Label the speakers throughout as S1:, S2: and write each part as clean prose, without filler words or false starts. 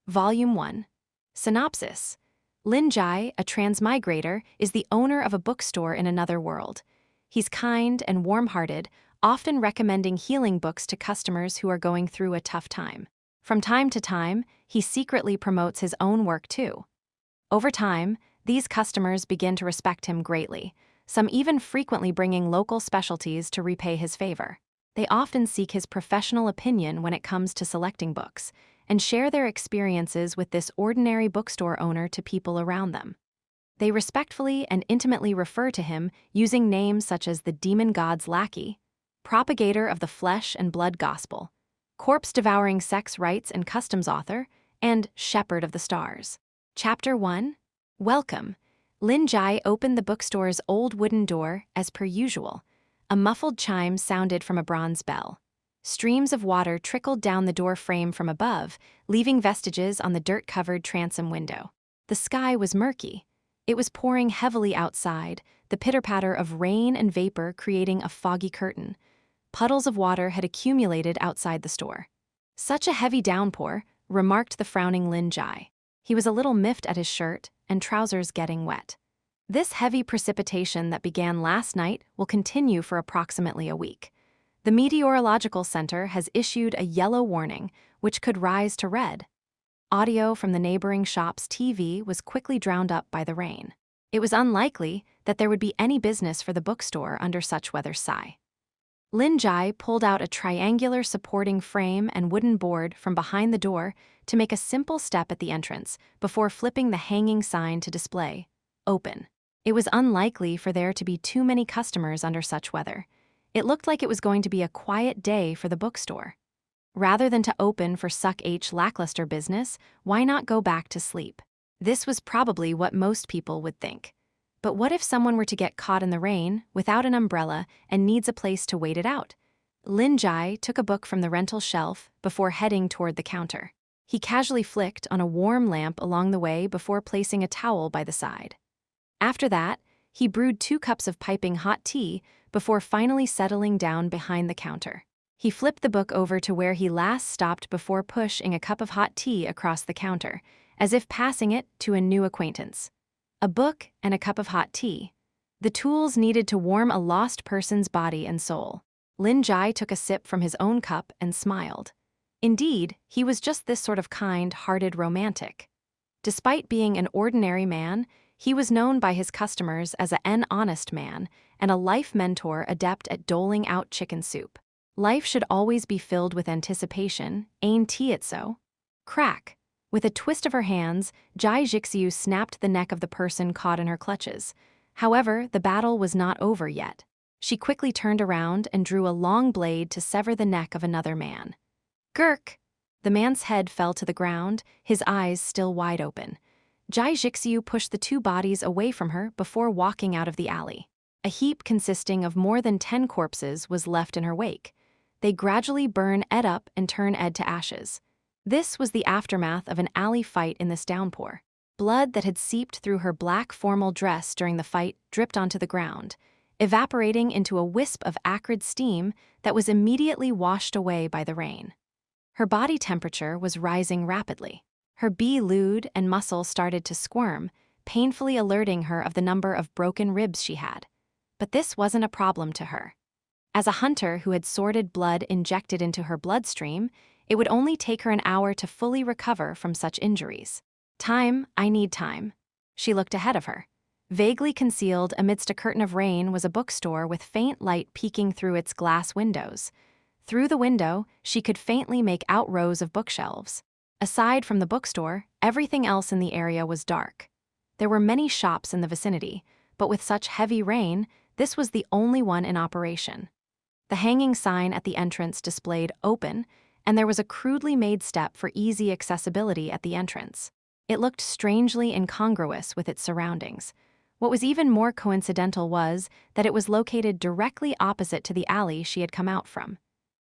S1: Volume 1. Synopsis. Lin Jie, a transmigrator, is the owner of a bookstore in another world. He's kind and warm-hearted, often recommending healing books to customers who are going through a tough time. From time to time, he secretly promotes his own work too. Over time, these customers begin to respect him greatly, some even frequently bringing local specialties to repay his favor. They often seek his professional opinion when it comes to selecting books, and share their experiences with this ordinary bookstore owner to people around them. They respectfully and intimately refer to him using names such as the demon god's lackey, propagator of the flesh and blood gospel, corpse-devouring sex rights and customs author, and shepherd of the stars. Chapter 1. Welcome. Lin Jie opened the bookstore's old wooden door as per usual. A muffled chime sounded from a bronze bell. Streams of water trickled down the door frame from above, leaving vestiges on the dirt-covered transom window. The sky was murky. It was pouring heavily outside, the pitter-patter of rain and vapor creating a foggy curtain. Puddles of water had accumulated outside the store. "Such a heavy downpour," remarked the frowning Lin Jie. He was a little miffed at his shirt and trousers getting wet. "This heavy precipitation that began last night will continue for approximately a week. The Meteorological Center has issued a yellow warning, which could rise to red." Audio from the neighboring shop's TV was quickly drowned up by the rain. It was unlikely that there would be any business for the bookstore under such weather. Lin Jie pulled out a triangular supporting frame and wooden board from behind the door to make a simple step at the entrance before flipping the hanging sign to display, "Open." It was unlikely for there to be too many customers under such weather. It looked like it was going to be a quiet day for the bookstore. Rather than to open for lackluster business, why not go back to sleep? This was probably what most people would think. But what if someone were to get caught in the rain, without an umbrella, and needs a place to wait it out? Lin Jie took a book from the rental shelf before heading toward the counter. He casually flicked on a warm lamp along the way before placing a towel by the side. After that, he brewed 2 cups of piping hot tea before finally settling down behind the counter. He flipped the book over to where he last stopped before pushing a cup of hot tea across the counter, as if passing it to a new acquaintance. A book and a cup of hot tea. The tools needed to warm a lost person's body and soul. Lin Jie took a sip from his own cup and smiled. Indeed, he was just this sort of kind-hearted romantic. Despite being an ordinary man, he was known by his customers as an honest man and a life mentor adept at doling out chicken soup. Life should always be filled with anticipation, ain't it so? Crack. With a twist of her hands, Jai Jixiu snapped the neck of the person caught in her clutches. However, the battle was not over yet. She quickly turned around and drew a long blade to sever the neck of another man. Gurk! The man's head fell to the ground, his eyes still wide open. Jai Jixiu pushed the 2 bodies away from her before walking out of the alley. A heap consisting of more than 10 corpses was left in her wake. They gradually burn Ed up and turn Ed to ashes. This was the aftermath of an alley fight in this downpour. Blood that had seeped through her black formal dress during the fight dripped onto the ground, evaporating into a wisp of acrid steam that was immediately washed away by the rain. Her body temperature was rising rapidly. Her B-lewd and muscle started to squirm, painfully alerting her of the number of broken ribs she had. But this wasn't a problem to her. As a hunter who had sordid blood injected into her bloodstream, it would only take her an hour to fully recover from such injuries. Time, I need time. She looked ahead of her. Vaguely concealed amidst a curtain of rain was a bookstore with faint light peeking through its glass windows. Through the window, she could faintly make out rows of bookshelves. Aside from the bookstore, everything else in the area was dark. There were many shops in the vicinity, but with such heavy rain, this was the only one in operation. The hanging sign at the entrance displayed "Open," and there was a crudely made step for easy accessibility at the entrance. It looked strangely incongruous with its surroundings. What was even more coincidental was that it was located directly opposite to the alley she had come out from.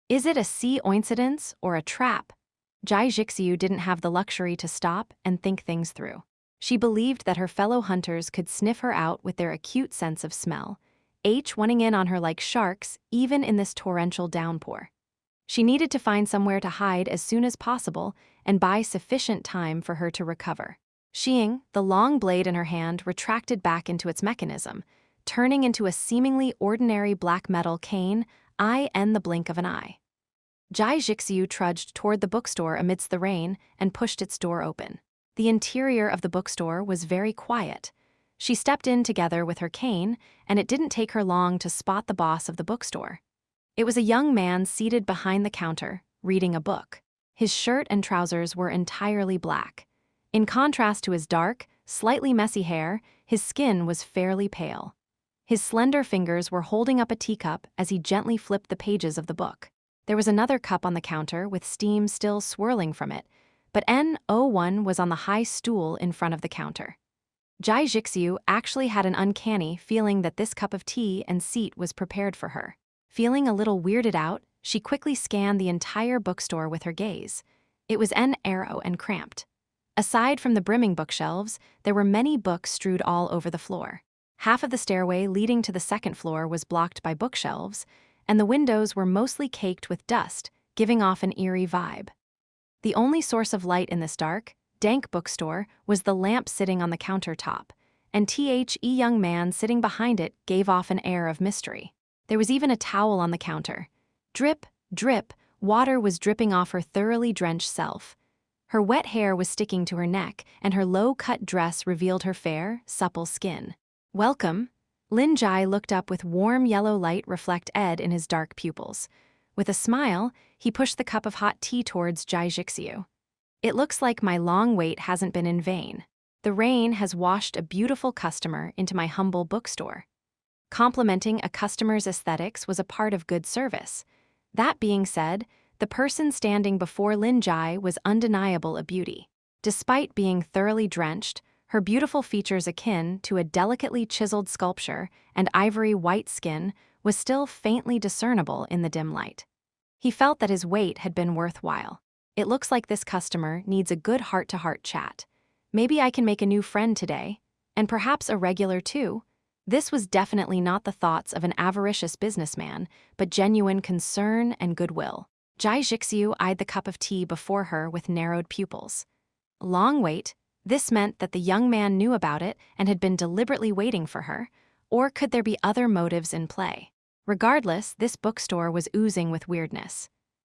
S1: Is it a coincidence or a trap? Jai Jixiu didn't have the luxury to stop and think things through. She believed that her fellow hunters could sniff her out with their acute sense of smell, wanting in on her like sharks even in this torrential downpour. She needed to find somewhere to hide as soon as possible and buy sufficient time for her to recover. Sheeing, the long blade in her hand retracted back into its mechanism, turning into a seemingly ordinary black metal cane, in the blink of an eye. Jai Jixiu trudged toward the bookstore amidst the rain and pushed its door open. The interior of the bookstore was very quiet. She stepped in together with her cane, and it didn't take her long to spot the boss of the bookstore. It was a young man seated behind the counter, reading a book. His shirt and trousers were entirely black. In contrast to his dark, slightly messy hair, his skin was fairly pale. His slender fingers were holding up a teacup as he gently flipped the pages of the book. There was another cup on the counter with steam still swirling from it, but N01 was on the high stool in front of the counter. Jai Jixiu actually had an uncanny feeling that this cup of tea and seat was prepared for her. Feeling a little weirded out, she quickly scanned the entire bookstore with her gaze. It was narrow and cramped. Aside from the brimming bookshelves, there were many books strewed all over the floor. Half of the stairway leading to the second floor was blocked by bookshelves, and the windows were mostly caked with dust, giving off an eerie vibe. The only source of light in this dark, dank bookstore was the lamp sitting on the countertop, and the young man sitting behind it gave off an air of mystery. There was even a towel on the counter. Drip, drip, water was dripping off her thoroughly drenched self. Her wet hair was sticking to her neck, and her low-cut dress revealed her fair, supple skin. "Welcome." Lin Jie looked up with warm yellow light reflect in his dark pupils. With a smile, he pushed the cup of hot tea towards Jai Jixiu. "It looks like my long wait hasn't been in vain. The rain has washed a beautiful customer into my humble bookstore." Complimenting a customer's aesthetics was a part of good service. That being said, the person standing before Lin Jie was undeniable a beauty. Despite being thoroughly drenched, her beautiful features akin to a delicately chiseled sculpture and ivory white skin was still faintly discernible in the dim light. He felt that his wait had been worthwhile. "It looks like this customer needs a good heart-to-heart chat. Maybe I can make a new friend today, and perhaps a regular too." This was definitely not the thoughts of an avaricious businessman, but genuine concern and goodwill. Jai Jixiu eyed the cup of tea before her with narrowed pupils. Long wait. This meant that the young man knew about it and had been deliberately waiting for her, or could there be other motives in play? Regardless, this bookstore was oozing with weirdness.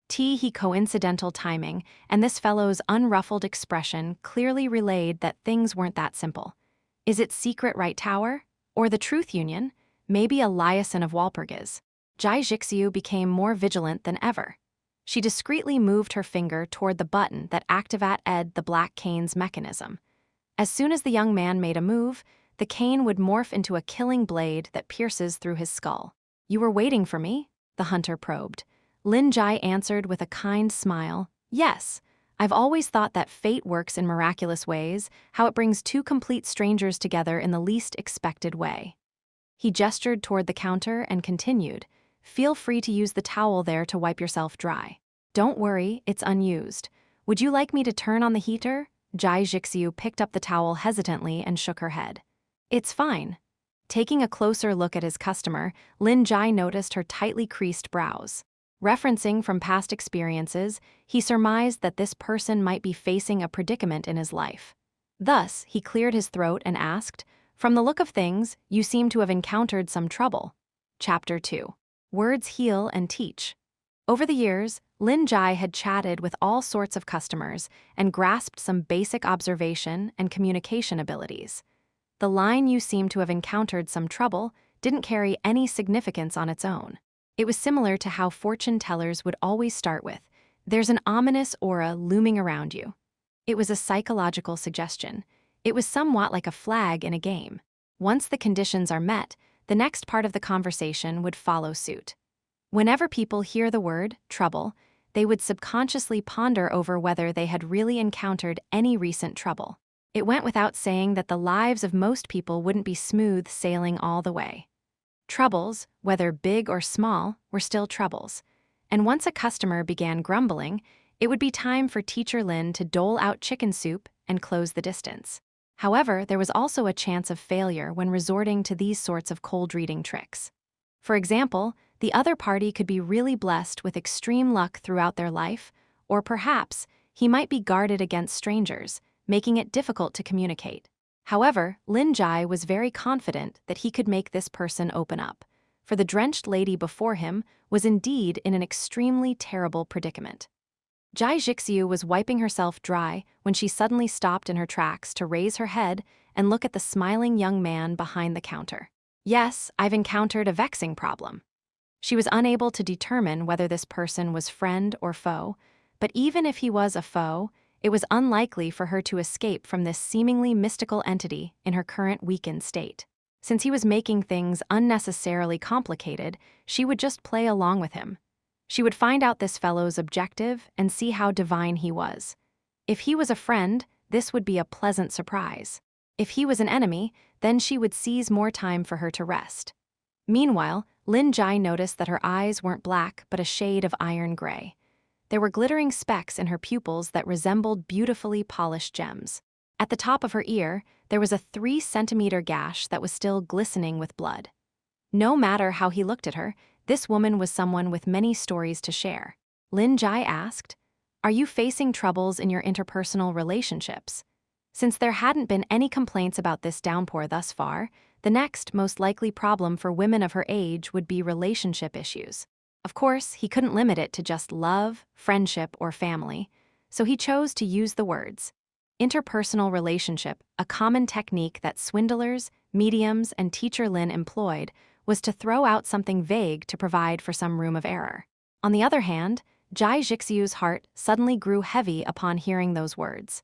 S1: He coincidental timing, and this fellow's unruffled expression clearly relayed that things weren't that simple. Is it Secret Right Tower? Or the Truth Union? Maybe a liaison of Walpurgis. Jai Jixiu became more vigilant than ever. She discreetly moved her finger toward the button that activated the black cane's mechanism. As soon as the young man made a move, the cane would morph into a killing blade that pierces through his skull. "You were waiting for me?" the hunter probed. Lin Jie answered with a kind smile. "Yes, I've always thought that fate works in miraculous ways, how it brings two complete strangers together in the least expected way." He gestured toward the counter and continued, "Feel free to use the towel there to wipe yourself dry. Don't worry, it's unused. Would you like me to turn on the heater?" Jai Jixiu picked up the towel hesitantly and shook her head. "It's fine." Taking a closer look at his customer, Lin Jie noticed her tightly creased brows. Referencing from past experiences, he surmised that this person might be facing a predicament in his life. Thus, he cleared his throat and asked, "From the look of things, you seem to have encountered some trouble." Chapter 2. Words Heal and Teach. Over the years, Lin Jie had chatted with all sorts of customers and grasped some basic observation and communication abilities. The line "you seem to have encountered some trouble" didn't carry any significance on its own. It was similar to how fortune tellers would always start with, "There's an ominous aura looming around you." It was a psychological suggestion. It was somewhat like a flag in a game. Once the conditions are met, the next part of the conversation would follow suit. Whenever people hear the word trouble, they would subconsciously ponder over whether they had really encountered any recent trouble. It went without saying that the lives of most people wouldn't be smooth sailing all the way. Troubles, whether big or small, were still troubles. And once a customer began grumbling, it would be time for Teacher Lin to dole out chicken soup and close the distance. However, there was also a chance of failure when resorting to these sorts of cold reading tricks. For example, the other party could be really blessed with extreme luck throughout their life, or perhaps he might be guarded against strangers, making it difficult to communicate. However, Lin Jie was very confident that he could make this person open up, for the drenched lady before him was indeed in an extremely terrible predicament. Jai Jixiu was wiping herself dry when she suddenly stopped in her tracks to raise her head and look at the smiling young man behind the counter. Yes, I've encountered a vexing problem. She was unable to determine whether this person was friend or foe, but even if he was a foe, it was unlikely for her to escape from this seemingly mystical entity in her current weakened state. Since he was making things unnecessarily complicated, she would just play along with him. She would find out this fellow's objective and see how divine he was. If he was a friend, this would be a pleasant surprise. If he was an enemy, then she would seize more time for her to rest. Meanwhile, Lin Jie noticed that her eyes weren't black but a shade of iron gray. There were glittering specks in her pupils that resembled beautifully polished gems. At the top of her ear, there was a 3-centimeter gash that was still glistening with blood. No matter how he looked at her, this woman was someone with many stories to share. Lin Jie asked, "Are you facing troubles in your interpersonal relationships?" Since there hadn't been any complaints about this downpour thus far, the next most likely problem for women of her age would be relationship issues. Of course, he couldn't limit it to just love, friendship, or family, so he chose to use the words interpersonal relationship. A common technique that swindlers, mediums, and teacher Lin employed was to throw out something vague to provide for some room of error. On the other hand, Jai Jixiu's heart suddenly grew heavy upon hearing those words.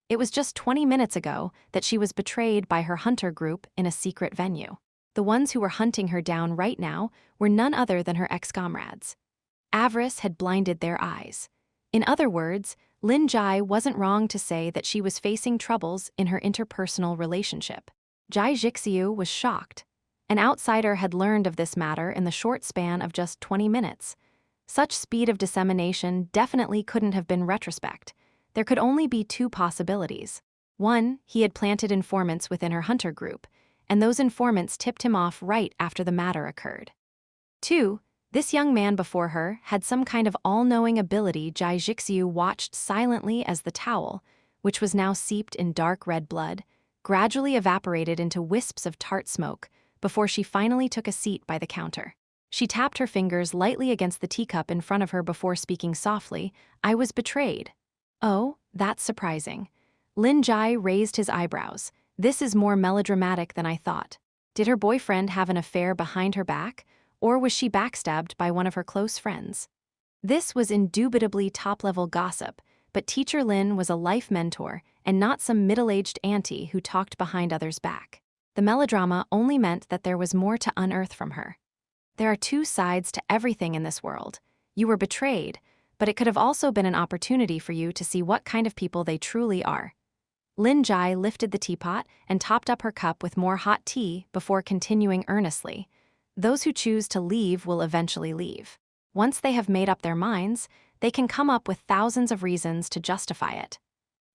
S1: It was just 20 minutes ago that she was betrayed by her hunter group in a secret venue. The ones who were hunting her down right now were none other than her ex-comrades. Avarice had blinded their eyes. In other words, Lin Jie wasn't wrong to say that she was facing troubles in her interpersonal relationship. Jai Jixiu was shocked. An outsider had learned of this matter in the short span of just 20 minutes. Such speed of dissemination definitely couldn't have been retrospect. There could only be two possibilities. One, he had planted informants within her hunter group, and those informants tipped him off right after the matter occurred. Two, this young man before her had some kind of all-knowing ability. Jai Jixiu watched silently as the towel, which was now seeped in dark red blood, gradually evaporated into wisps of tart smoke before she finally took a seat by the counter. She tapped her fingers lightly against the teacup in front of her before speaking softly, "I was betrayed." "Oh, that's surprising." Lin Jie raised his eyebrows. "This is more melodramatic than I thought. Did her boyfriend have an affair behind her back, or was she backstabbed by one of her close friends?" This was indubitably top-level gossip, but Teacher Lin was a life mentor and not some middle-aged auntie who talked behind others' back. The melodrama only meant that there was more to unearth from her. There are two sides to everything in this world. You were betrayed, but it could have also been an opportunity for you to see what kind of people they truly are. Lin Jie lifted the teapot and topped up her cup with more hot tea before continuing earnestly. Those who choose to leave will eventually leave. Once they have made up their minds, they can come up with thousands of reasons to justify it.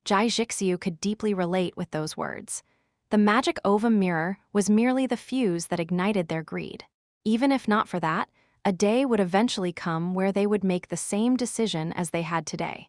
S1: Jai Jixiu could deeply relate with those words. The magic ovum mirror was merely the fuse that ignited their greed. Even if not for that, a day would eventually come where they would make the same decision as they had today.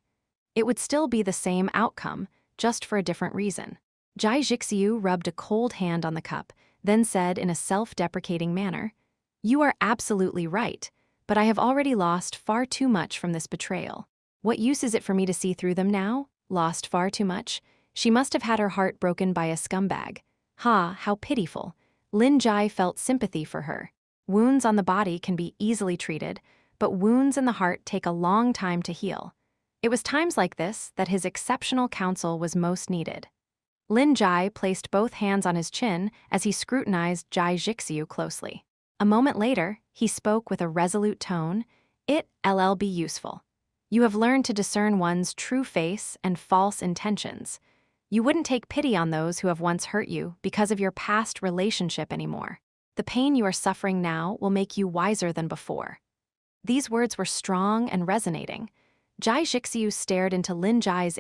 S1: It would still be the same outcome, just for a different reason. Jai Jixiu rubbed a cold hand on the cup, then said in a self-deprecating manner, "You are absolutely right, but I have already lost far too much from this betrayal. What use is it for me to see through them now? Lost far too much? She must have had her heart broken by a scumbag. Ha, how pitiful." Lin Jie felt sympathy for her. Wounds on the body can be easily treated, but wounds in the heart take a long time to heal. It was times like this that his exceptional counsel was most needed. Lin Jie placed both hands on his chin as he scrutinized Jai Jixiu closely. A moment later, he spoke with a resolute tone, "It'll be useful. You have learned to discern one's true face and false intentions. You wouldn't take pity on those who have once hurt you because of your past relationship anymore. The pain you are suffering now will make you wiser than before." These words were strong and resonating. Jai Jixiu stared into Lin Jie's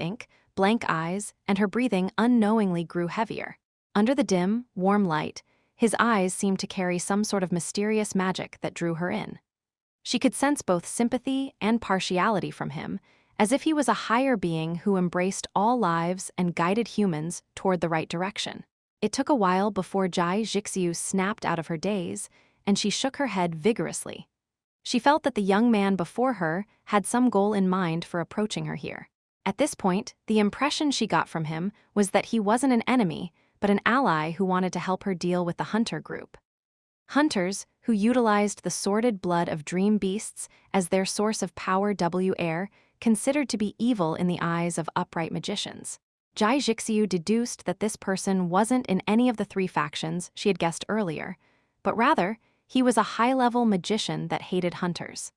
S1: blank eyes, and her breathing unknowingly grew heavier. Under the dim, warm light, his eyes seemed to carry some sort of mysterious magic that drew her in. She could sense both sympathy and partiality from him, as if he was a higher being who embraced all lives and guided humans toward the right direction. It took a while before Jai Jixiu snapped out of her daze, and she shook her head vigorously. She felt that the young man before her had some goal in mind for approaching her here. At this point, the impression she got from him was that he wasn't an enemy, but an ally who wanted to help her deal with the hunter group. Hunters, who utilized the sordid blood of dream beasts as their source of power were considered to be evil in the eyes of upright magicians. Jai Jixiu deduced that this person wasn't in any of the three factions she had guessed earlier, but rather, he was a high-level magician that hated hunters.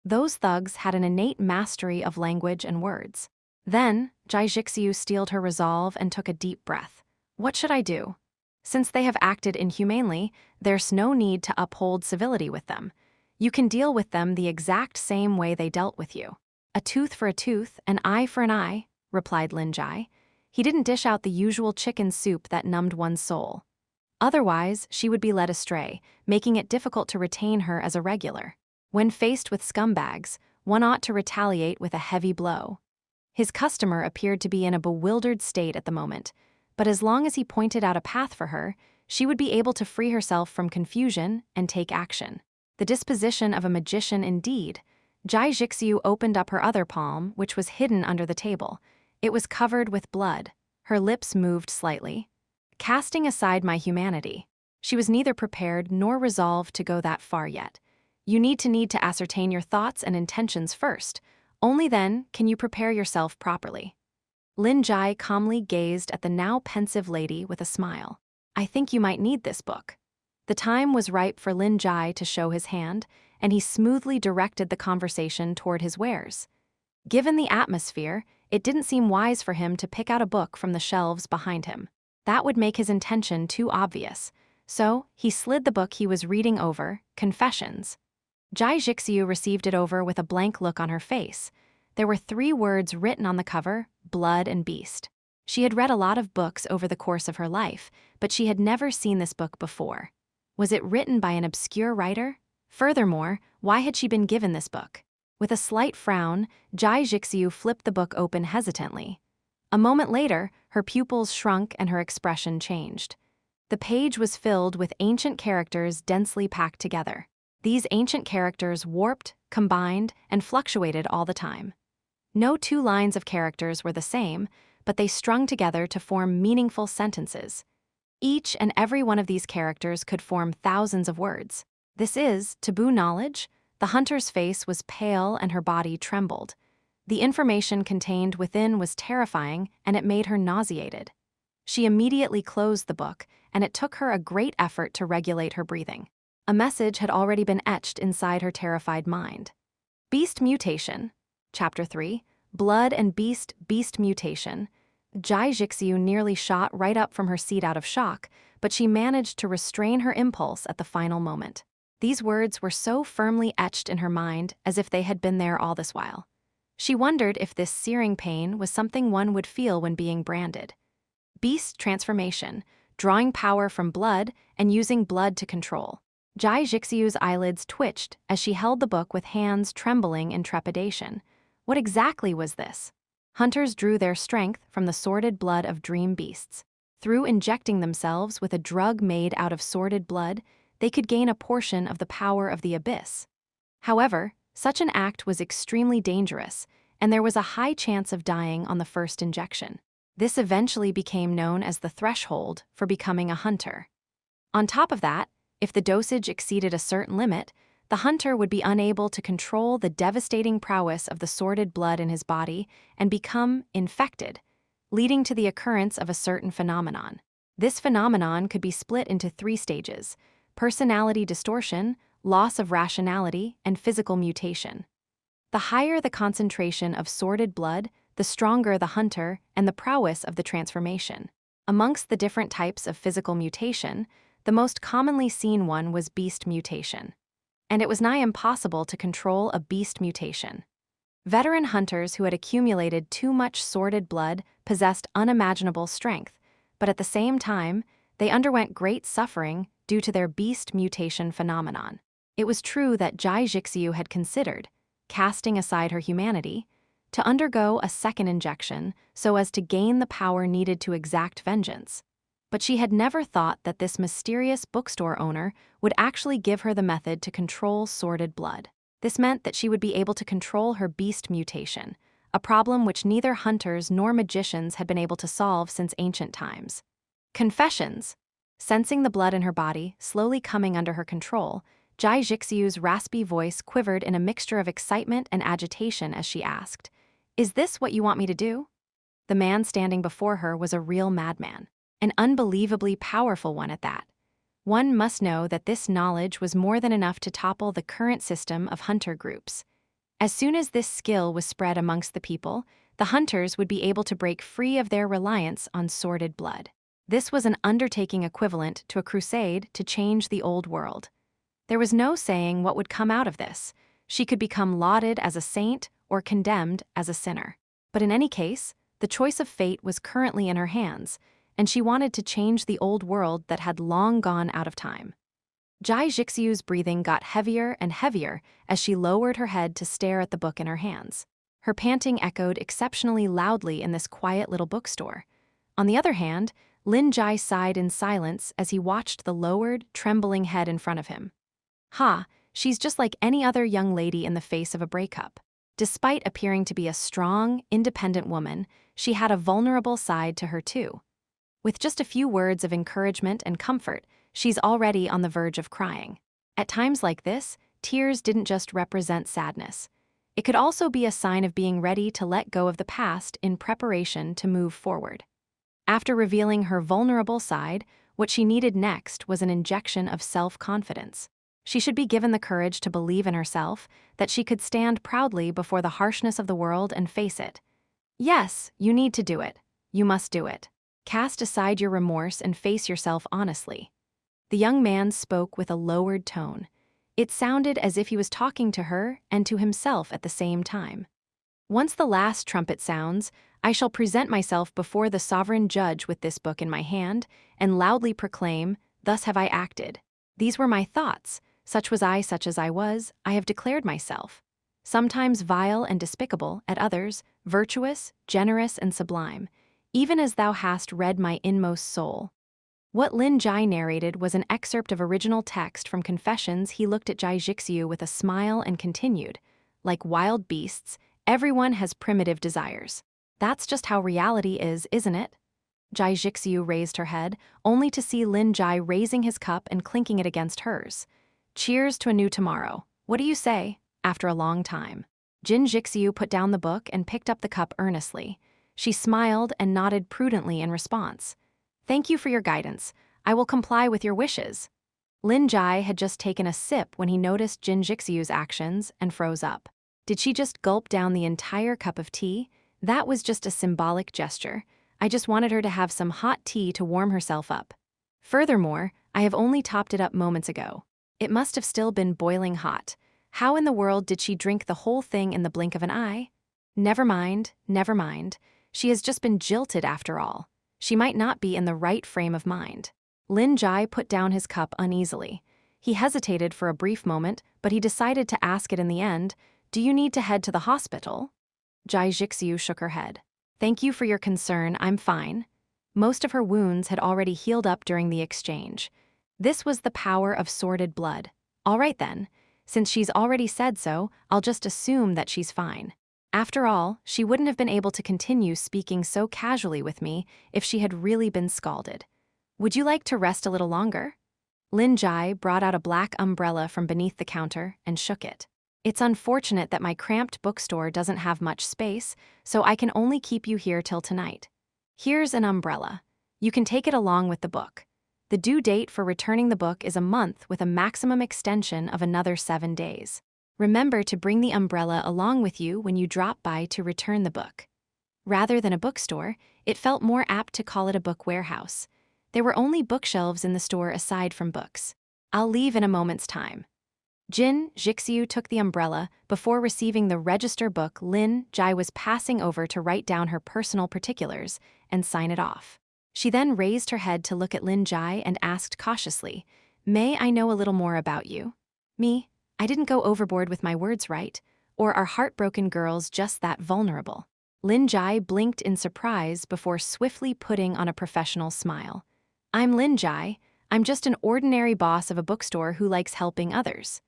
S1: Those thugs had an innate mastery of language and words. Then, Jai Jixiu steeled her resolve and took a deep breath. What should I do? Since they have acted inhumanely, there's no need to uphold civility with them. You can deal with them the exact same way they dealt with you. A tooth for a tooth, an eye for an eye, replied Lin Jie. He didn't dish out the usual chicken soup that numbed one's soul. Otherwise, she would be led astray, making it difficult to retain her as a regular. When faced with scumbags, one ought to retaliate with a heavy blow. His customer appeared to be in a bewildered state at the moment, but as long as he pointed out a path for her, she would be able to free herself from confusion and take action. The disposition of a magician indeed. Jai Jixiu opened up her other palm, which was hidden under the table. It was covered with blood. Her lips moved slightly. Casting aside my humanity, she was neither prepared nor resolved to go that far yet. You need to ascertain your thoughts and intentions first. Only then can you prepare yourself properly. Lin Jie calmly gazed at the now pensive lady with a smile. I think you might need this book. The time was ripe for Lin Jie to show his hand, and he smoothly directed the conversation toward his wares. Given the atmosphere, it didn't seem wise for him to pick out a book from the shelves behind him. That would make his intention too obvious, so he slid the book he was reading over, Confessions. Jai Jixiu received it over with a blank look on her face. There were 3 words written on the cover, blood and beast. She had read a lot of books over the course of her life, but she had never seen this book before. Was it written by an obscure writer? Furthermore, why had she been given this book? With a slight frown, Jai Jixiu flipped the book open hesitantly. A moment later, her pupils shrunk and her expression changed. The page was filled with ancient characters densely packed together. These ancient characters warped, combined, and fluctuated all the time. No 2 lines of characters were the same, but they strung together to form meaningful sentences. Each and every one of these characters could form thousands of words. This is taboo knowledge. The hunter's face was pale and her body trembled. The information contained within was terrifying, and it made her nauseated. She immediately closed the book, and it took her a great effort to regulate her breathing. A message had already been etched inside her terrified mind. Beast Mutation. Chapter 3. Blood and Beast Mutation. Jai Jixiu nearly shot right up from her seat out of shock, but she managed to restrain her impulse at the final moment. These words were so firmly etched in her mind as if they had been there all this while. She wondered if this searing pain was something one would feel when being branded. Beast Transformation. Drawing power from blood and using blood to control. Jai Jixiu's eyelids twitched as she held the book with hands trembling in trepidation. What exactly was this? Hunters drew their strength from the sordid blood of dream beasts. Through injecting themselves with a drug made out of sordid blood, they could gain a portion of the power of the abyss. However, such an act was extremely dangerous, and there was a high chance of dying on the first injection. This eventually became known as the threshold for becoming a hunter. On top of that, if the dosage exceeded a certain limit, the hunter would be unable to control the devastating prowess of the sordid blood in his body and become infected, leading to the occurrence of a certain phenomenon. This phenomenon could be split into 3 stages: personality distortion, loss of rationality, and physical mutation. The higher the concentration of sordid blood, the stronger the hunter and the prowess of the transformation. Amongst the different types of physical mutation, the most commonly seen one was beast mutation. And it was nigh impossible to control a beast mutation. Veteran hunters who had accumulated too much sordid blood possessed unimaginable strength, but at the same time, they underwent great suffering due to their beast mutation phenomenon. It was true that Jai Jixiu had considered, casting aside her humanity, to undergo a second injection so as to gain the power needed to exact vengeance. But she had never thought that this mysterious bookstore owner would actually give her the method to control sordid blood. This meant that she would be able to control her beast mutation, a problem which neither hunters nor magicians had been able to solve since ancient times. Confessions. Sensing the blood in her body slowly coming under her control, Jai Jixiu's raspy voice quivered in a mixture of excitement and agitation as she asked, "Is this what you want me to do?" The man standing before her was a real madman, an unbelievably powerful one at that. One must know that this knowledge was more than enough to topple the current system of hunter groups. As soon as this skill was spread amongst the people, the hunters would be able to break free of their reliance on sordid blood. This was an undertaking equivalent to a crusade to change the old world. There was no saying what would come out of this. She could become lauded as a saint or condemned as a sinner. But in any case, the choice of fate was currently in her hands, and she wanted to change the old world that had long gone out of time. Jai Jixiu's breathing got heavier and heavier as she lowered her head to stare at the book in her hands. Her panting echoed exceptionally loudly in this quiet little bookstore. On the other hand, Lin Jie sighed in silence as he watched the lowered, trembling head in front of him. She's just like any other young lady in the face of a breakup. Despite appearing to be a strong, independent woman, she had a vulnerable side to her too. With just a few words of encouragement and comfort, she's already on the verge of crying. At times like this, tears didn't just represent sadness. It could also be a sign of being ready to let go of the past in preparation to move forward. After revealing her vulnerable side, what she needed next was an injection of self-confidence. She should be given the courage to believe in herself, that she could stand proudly before the harshness of the world and face it. Yes, you need to do it. You must do it. Cast aside your remorse and face yourself honestly. The young man spoke with a lowered tone. It sounded as if he was talking to her and to himself at the same time. Once the last trumpet sounds, I shall present myself before the sovereign judge with this book in my hand and loudly proclaim, "Thus have I acted. These were my thoughts. Such was I, such as I was, I have declared myself. Sometimes vile and despicable, at others, virtuous, generous, and sublime, even as thou hast read my inmost soul." What Lin Jie narrated was an excerpt of original text from Confessions. He looked at Jai Jixiu with a smile and continued, "Like wild beasts, everyone has primitive desires. That's just how reality is, isn't it?" Jai Jixiu raised her head, only to see Lin Jie raising his cup and clinking it against hers. "Cheers to a new tomorrow. What do you say?" After a long time. Jin Jixiu put down the book and picked up the cup earnestly. She smiled and nodded prudently in response. "Thank you for your guidance. I will comply with your wishes." Lin Jie had just taken a sip when he noticed Jin Jixiu's actions and froze up. Did she just gulp down the entire cup of tea? That was just a symbolic gesture. I just wanted her to have some hot tea to warm herself up. Furthermore, I have only topped it up moments ago. It must have still been boiling hot. How in the world did she drink the whole thing in the blink of an eye? Never mind, never mind. She has just been jilted after all. She might not be in the right frame of mind. Lin Jie put down his cup uneasily. He hesitated for a brief moment, but he decided to ask it in the end, "Do you need to head to the hospital?" Jai Jixiu shook her head. "Thank you for your concern, I'm fine." Most of her wounds had already healed up during the exchange. This was the power of sordid blood. All right then. Since she's already said so, I'll just assume that she's fine. After all, she wouldn't have been able to continue speaking so casually with me if she had really been scalded. "Would you like to rest a little longer?" Lin Jie brought out a black umbrella from beneath the counter and shook it. "It's unfortunate that my cramped bookstore doesn't have much space, so I can only keep you here till tonight. Here's an umbrella. You can take it along with the book. The due date for returning the book is a month with a maximum extension of another 7 days. Remember to bring the umbrella along with you when you drop by to return the book." Rather than a bookstore, it felt more apt to call it a book warehouse. There were only bookshelves in the store aside from books. "I'll leave in a moment's time." Jin Jixiu took the umbrella before receiving the register book Lin Jie was passing over to write down her personal particulars and sign it off. She then raised her head to look at Lin Jie and asked cautiously, "May I know a little more about you?" Me, I didn't go overboard with my words, right? Or are heartbroken girls just that vulnerable? Lin Jie blinked in surprise before swiftly putting on a professional smile. I'm Lin Jie. I'm just an ordinary boss of a bookstore who likes helping others.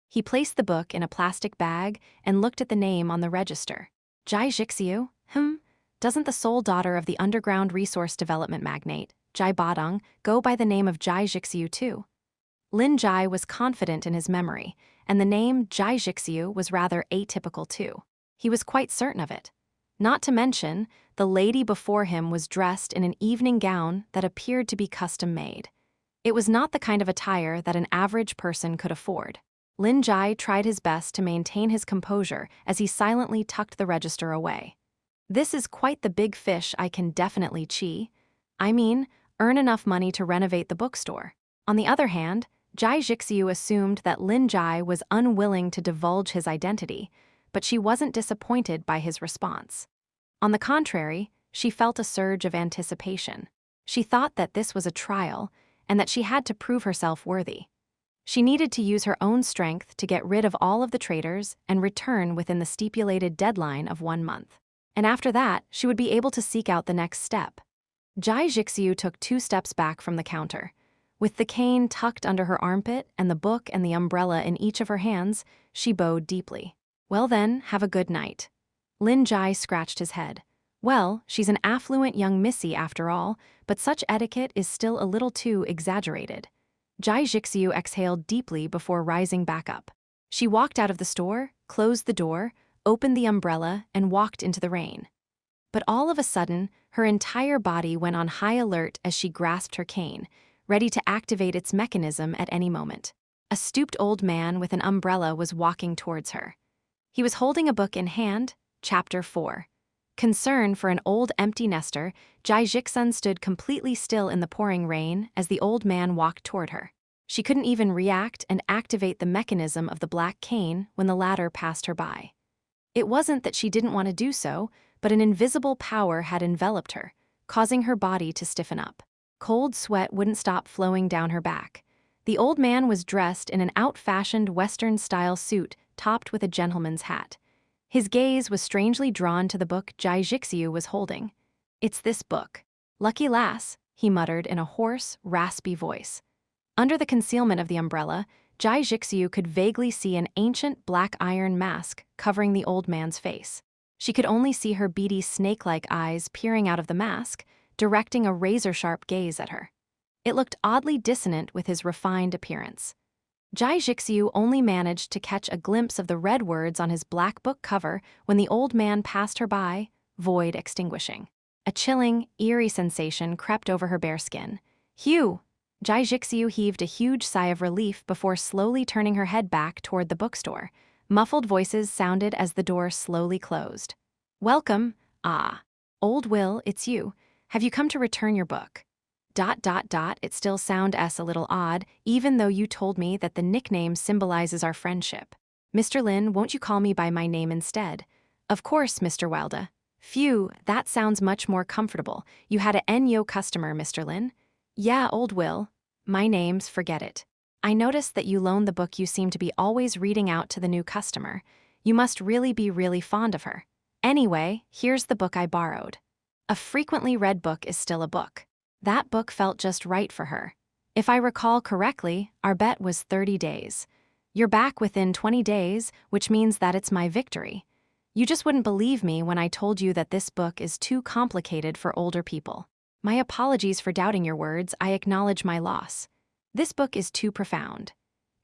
S1: He placed the book in a plastic bag and looked at the name on the register. Jai Jixiu? Doesn't the sole daughter of the underground resource development magnate, Jai Badong, go by the name of Jai Jixiu too? Lin Jie was confident in his memory, and the name Jai Jixiu was rather atypical too. He was quite certain of it. Not to mention, the lady before him was dressed in an evening gown that appeared to be custom-made. It was not the kind of attire that an average person could afford. Lin Jie tried his best to maintain his composure as he silently tucked the register away. This is quite the big fish I can definitely earn enough money to renovate the bookstore. On the other hand, Jai Jixiu assumed that Lin Jie was unwilling to divulge his identity, but she wasn't disappointed by his response. On the contrary, she felt a surge of anticipation. She thought that this was a trial, and that she had to prove herself worthy. She needed to use her own strength to get rid of all of the traitors and return within the stipulated deadline of 1 month. And after that, she would be able to seek out the next step. Jai Jixiu took 2 steps back from the counter. With the cane tucked under her armpit and the book and the umbrella in each of her hands, she bowed deeply. Well then, have a good night. Lin Jie scratched his head. Well, she's an affluent young missy after all, but such etiquette is still a little too exaggerated. Jai Jixiu exhaled deeply before rising back up. She walked out of the store, closed the door, opened the umbrella, and walked into the rain. But all of a sudden, her entire body went on high alert as she grasped her cane, ready to activate its mechanism at any moment. A stooped old man with an umbrella was walking towards her. He was holding a book in hand, Chapter 4. Concerned for an old empty nester, Jai Jixun stood completely still in the pouring rain as the old man walked toward her. She couldn't even react and activate the mechanism of the black cane when the latter passed her by. It wasn't that she didn't want to do so, but an invisible power had enveloped her, causing her body to stiffen up. Cold sweat wouldn't stop flowing down her back. The old man was dressed in an out-fashioned Western-style suit topped with a gentleman's hat. His gaze was strangely drawn to the book Jai Jixiu was holding. It's this book. Lucky lass, he muttered in a hoarse, raspy voice. Under the concealment of the umbrella, Jai Jixiu could vaguely see an ancient black iron mask covering the old man's face. She could only see her beady snake-like eyes peering out of the mask, directing a razor-sharp gaze at her. It looked oddly dissonant with his refined appearance. Jai Jixiu only managed to catch a glimpse of the red words on his black book cover when the old man passed her by, void extinguishing. A chilling, eerie sensation crept over her bare skin. Hugh! Jai Jixiu heaved a huge sigh of relief before slowly turning her head back toward the bookstore. Muffled voices sounded as the door slowly closed. Welcome. Ah. Old Will, it's you. Have you come to return your book? ... It still sounds a little odd, even though you told me that the nickname symbolizes our friendship. Mr. Lin, won't you call me by my name instead? Of course, Mr. Wilda. Phew, that sounds much more comfortable. You had a NYO customer, Mr. Lin? Yeah, Old Will. My name's forget it. I noticed that you loaned the book you seem to be always reading out to the new customer. You must really be really fond of her. Anyway, here's the book I borrowed. A frequently read book is still a book. That book felt just right for her. If I recall correctly, our bet was 30 days. You're back within 20 days, which means that it's my victory. You just wouldn't believe me when I told you that this book is too complicated for older people. My apologies for doubting your words. I acknowledge my loss. This book is too profound.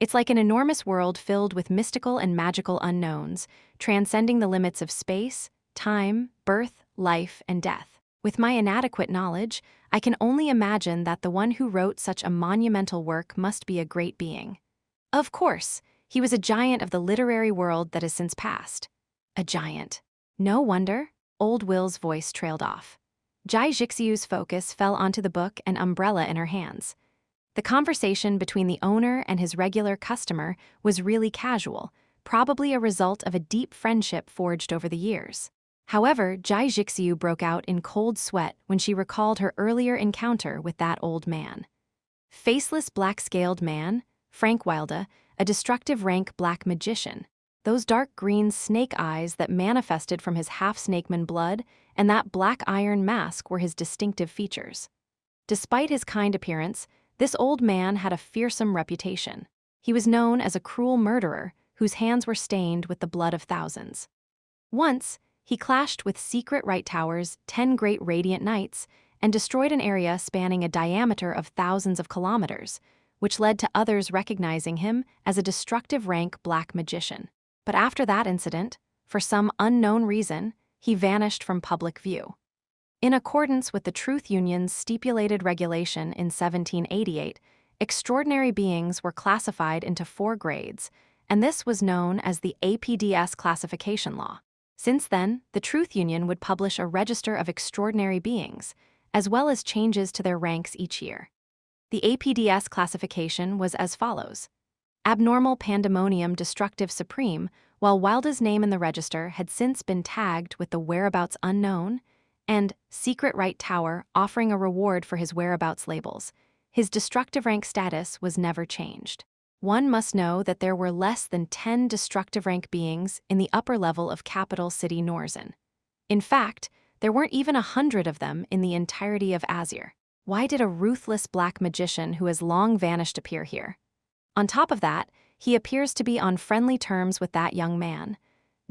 S1: It's like an enormous world filled with mystical and magical unknowns, transcending the limits of space, time, birth, life, and death. With my inadequate knowledge, I can only imagine that the one who wrote such a monumental work must be a great being. Of course, he was a giant of the literary world that has since passed. A giant. No wonder. Old Will's voice trailed off. Jai Jixiu's focus fell onto the book and umbrella in her hands. The conversation between the owner and his regular customer was really casual, probably a result of a deep friendship forged over the years. However, Jai Jixiu broke out in cold sweat when she recalled her earlier encounter with that old man. Faceless black-scaled man, Frank Wilda, a destructive rank black magician. Those dark green snake eyes that manifested from his half-snakeman blood and that black iron mask were his distinctive features. Despite his kind appearance, this old man had a fearsome reputation. He was known as a cruel murderer whose hands were stained with the blood of thousands. Once, he clashed with secret Right Tower's 10 Great Radiant Knights and destroyed an area spanning a diameter of thousands of kilometers, which led to others recognizing him as a destructive rank black magician. But after that incident, for some unknown reason, he vanished from public view. In accordance with the Truth Union's stipulated regulation in 1788, extraordinary beings were classified into 4 grades, and this was known as the APDS classification law. Since then, the Truth Union would publish a register of extraordinary beings, as well as changes to their ranks each year. The APDS classification was as follows: Abnormal Pandemonium Destructive Supreme, while Wilda's name in the register had since been tagged with the Whereabouts Unknown, and Secret Right Tower offering a reward for his whereabouts labels. His destructive rank status was never changed. One must know that there were less than 10 destructive rank beings in the upper level of capital city Norzen. In fact, there weren't even 100 of them in the entirety of Azir. Why did a ruthless black magician who has long vanished appear here? On top of that, he appears to be on friendly terms with that young man.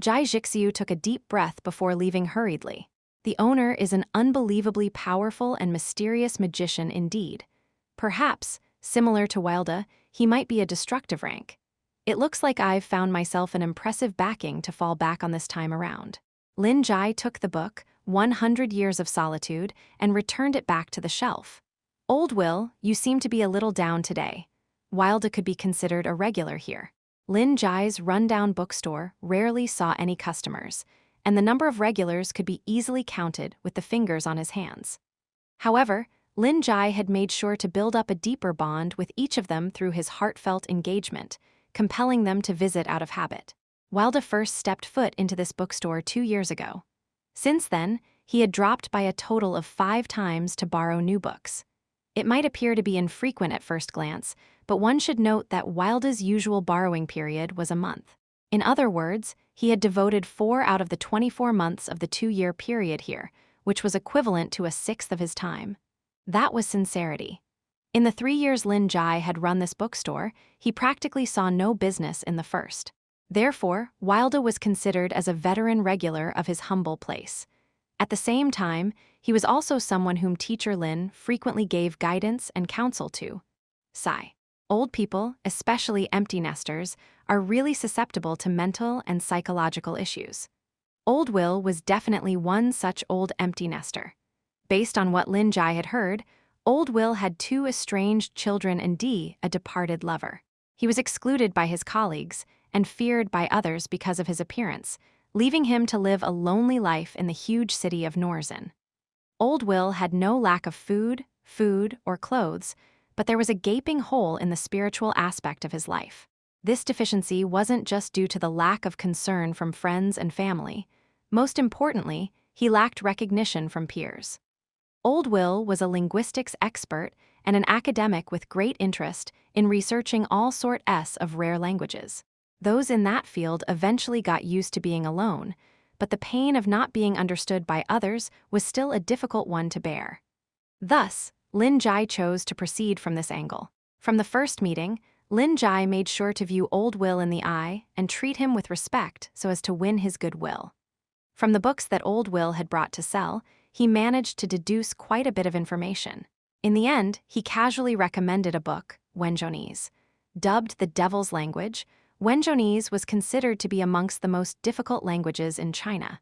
S1: Jai Jixiu took a deep breath before leaving hurriedly. The owner is an unbelievably powerful and mysterious magician indeed. Perhaps, similar to Wilda, he might be a destructive rank. It looks like I've found myself an impressive backing to fall back on this time around. Lin Jie took the book, 100 Years of Solitude, and returned it back to the shelf. Old Will, you seem to be a little down today. Wilda could be considered a regular here. Lin Jie's rundown bookstore rarely saw any customers, and the number of regulars could be easily counted with the fingers on his hands. However, Lin Jie had made sure to build up a deeper bond with each of them through his heartfelt engagement, compelling them to visit out of habit. Wilda first stepped foot into this bookstore 2 years ago. Since then, he had dropped by a total of 5 times to borrow new books. It might appear to be infrequent at first glance, but one should note that Wilda's usual borrowing period was a month. In other words, he had devoted 4 out of the 24 months of the 2-year period here, which was equivalent to a sixth of his time. That was sincerity. In the 3 years Lin Jie had run this bookstore, he practically saw no business in the first. Therefore, Wilda was considered as a veteran regular of his humble place. At the same time, he was also someone whom Teacher Lin frequently gave guidance and counsel to. Sigh. Old people, especially empty nesters, are really susceptible to mental and psychological issues. Old Will was definitely one such old empty nester. Based on what Lin Jie had heard, Old Will had 2 estranged children and a departed lover. He was excluded by his colleagues and feared by others because of his appearance, leaving him to live a lonely life in the huge city of Norzen. Old Will had no lack of food, or clothes, but there was a gaping hole in the spiritual aspect of his life. This deficiency wasn't just due to the lack of concern from friends and family. Most importantly, he lacked recognition from peers. Old Will was a linguistics expert and an academic with great interest in researching all sorts of rare languages. Those in that field eventually got used to being alone, but the pain of not being understood by others was still a difficult one to bear. Thus, Lin Jie chose to proceed from this angle. From the first meeting, Lin Jie made sure to view Old Will in the eye and treat him with respect so as to win his goodwill. From the books that Old Will had brought to sell, he managed to deduce quite a bit of information. In the end, he casually recommended a book, Wenzhonese. Dubbed the Devil's Language, Wenzhonese was considered to be amongst the most difficult languages in China.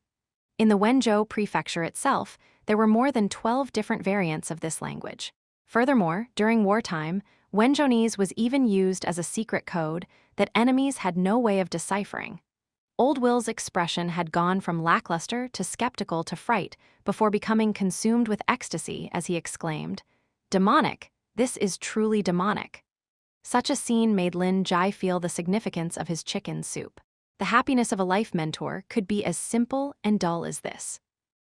S1: In the Wenzhou prefecture itself, there were more than 12 different variants of this language. Furthermore, during wartime, Wenzhonese was even used as a secret code that enemies had no way of deciphering. Old Will's expression had gone from lackluster to skeptical to fright before becoming consumed with ecstasy as he exclaimed, "Demonic! This is truly demonic." Such a scene made Lin Jie feel the significance of his chicken soup. The happiness of a life mentor could be as simple and dull as this.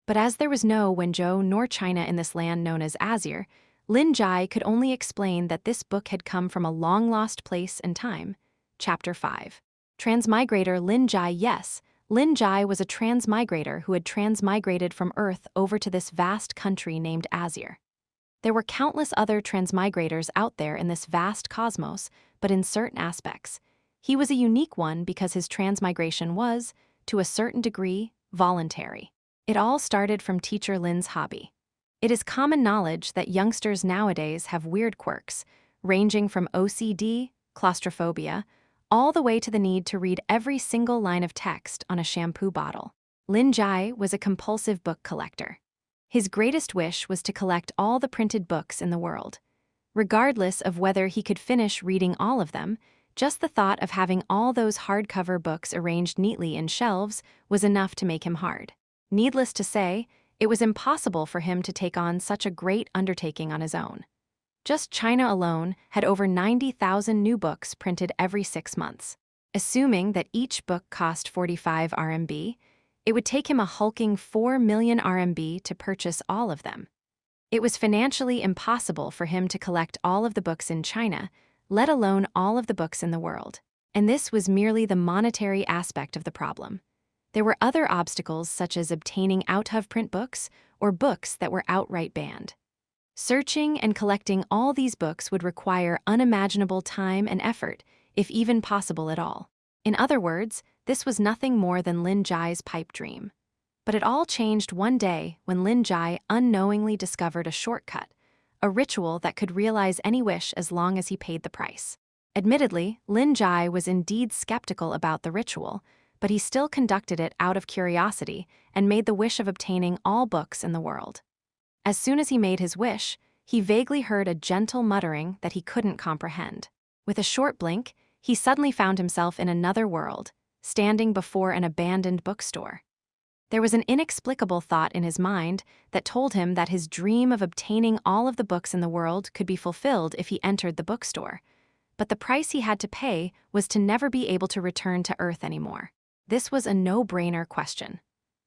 S1: But as there was no Wenzhou nor China in this land known as Azir, Lin Jie could only explain that this book had come from a long-lost place and time. Chapter 5. Transmigrator Lin Jie. Yes, Lin Jie was a transmigrator who had transmigrated from Earth over to this vast country named Azir. There were countless other transmigrators out there in this vast cosmos, but in certain aspects, he was a unique one because his transmigration was, to a certain degree, voluntary. It all started from teacher Lin's hobby. It is common knowledge that youngsters nowadays have weird quirks, ranging from OCD, claustrophobia, all the way to the need to read every single line of text on a shampoo bottle. Lin Jie was a compulsive book collector. His greatest wish was to collect all the printed books in the world. Regardless of whether he could finish reading all of them, just the thought of having all those hardcover books arranged neatly in shelves was enough to make him hard. Needless to say, it was impossible for him to take on such a great undertaking on his own. Just China alone had over 90,000 new books printed every 6 months. Assuming that each book cost 45 RMB, it would take him a hulking 4 million RMB to purchase all of them. It was financially impossible for him to collect all of the books in China, let alone all of the books in the world. And this was merely the monetary aspect of the problem. There were other obstacles such as obtaining out-of-print books or books that were outright banned. Searching and collecting all these books would require unimaginable time and effort, if even possible at all. In other words, this was nothing more than Lin Jie's pipe dream. But it all changed one day when Lin Jie unknowingly discovered a shortcut, a ritual that could realize any wish as long as he paid the price. Admittedly, Lin Jie was indeed skeptical about the ritual, but he still conducted it out of curiosity and made the wish of obtaining all books in the world. As soon as he made his wish, he vaguely heard a gentle muttering that he couldn't comprehend. With a short blink, he suddenly found himself in another world, standing before an abandoned bookstore. There was an inexplicable thought in his mind that told him that his dream of obtaining all of the books in the world could be fulfilled if he entered the bookstore. But the price he had to pay was to never be able to return to Earth anymore. This was a no-brainer question.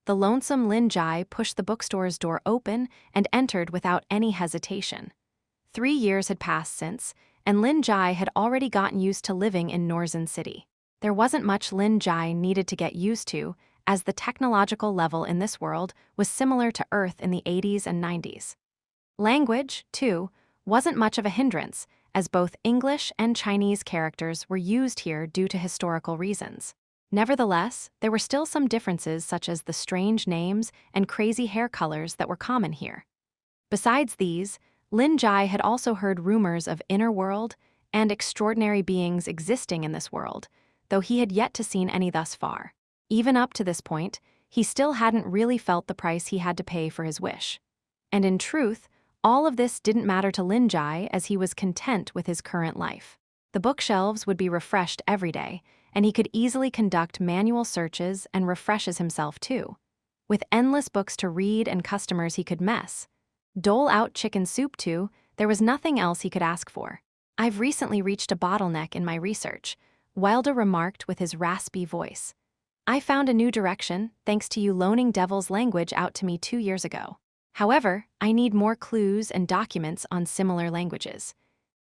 S1: The lonesome Lin Jie pushed the bookstore's door open and entered without any hesitation. 3 years had passed since, and Lin Jie had already gotten used to living in Northern City. There wasn't much Lin Jie needed to get used to, as the technological level in this world was similar to Earth in the 80s and 90s. Language, too, wasn't much of a hindrance, as both English and Chinese characters were used here due to historical reasons. Nevertheless, there were still some differences such as the strange names and crazy hair colors that were common here. Besides these, Lin Jie had also heard rumors of inner world and extraordinary beings existing in this world, though he had yet to see any thus far. Even up to this point, he still hadn't really felt the price he had to pay for his wish. And in truth, all of this didn't matter to Lin Jie as he was content with his current life. The bookshelves would be refreshed every day, and he could easily conduct manual searches and refreshes himself too. With endless books to read and customers he could dole out chicken soup to, there was nothing else he could ask for. "I've recently reached a bottleneck in my research," Wilder remarked with his raspy voice. "I found a new direction thanks to you loaning Devil's language out to me 2 years ago. However, I need more clues and documents on similar languages.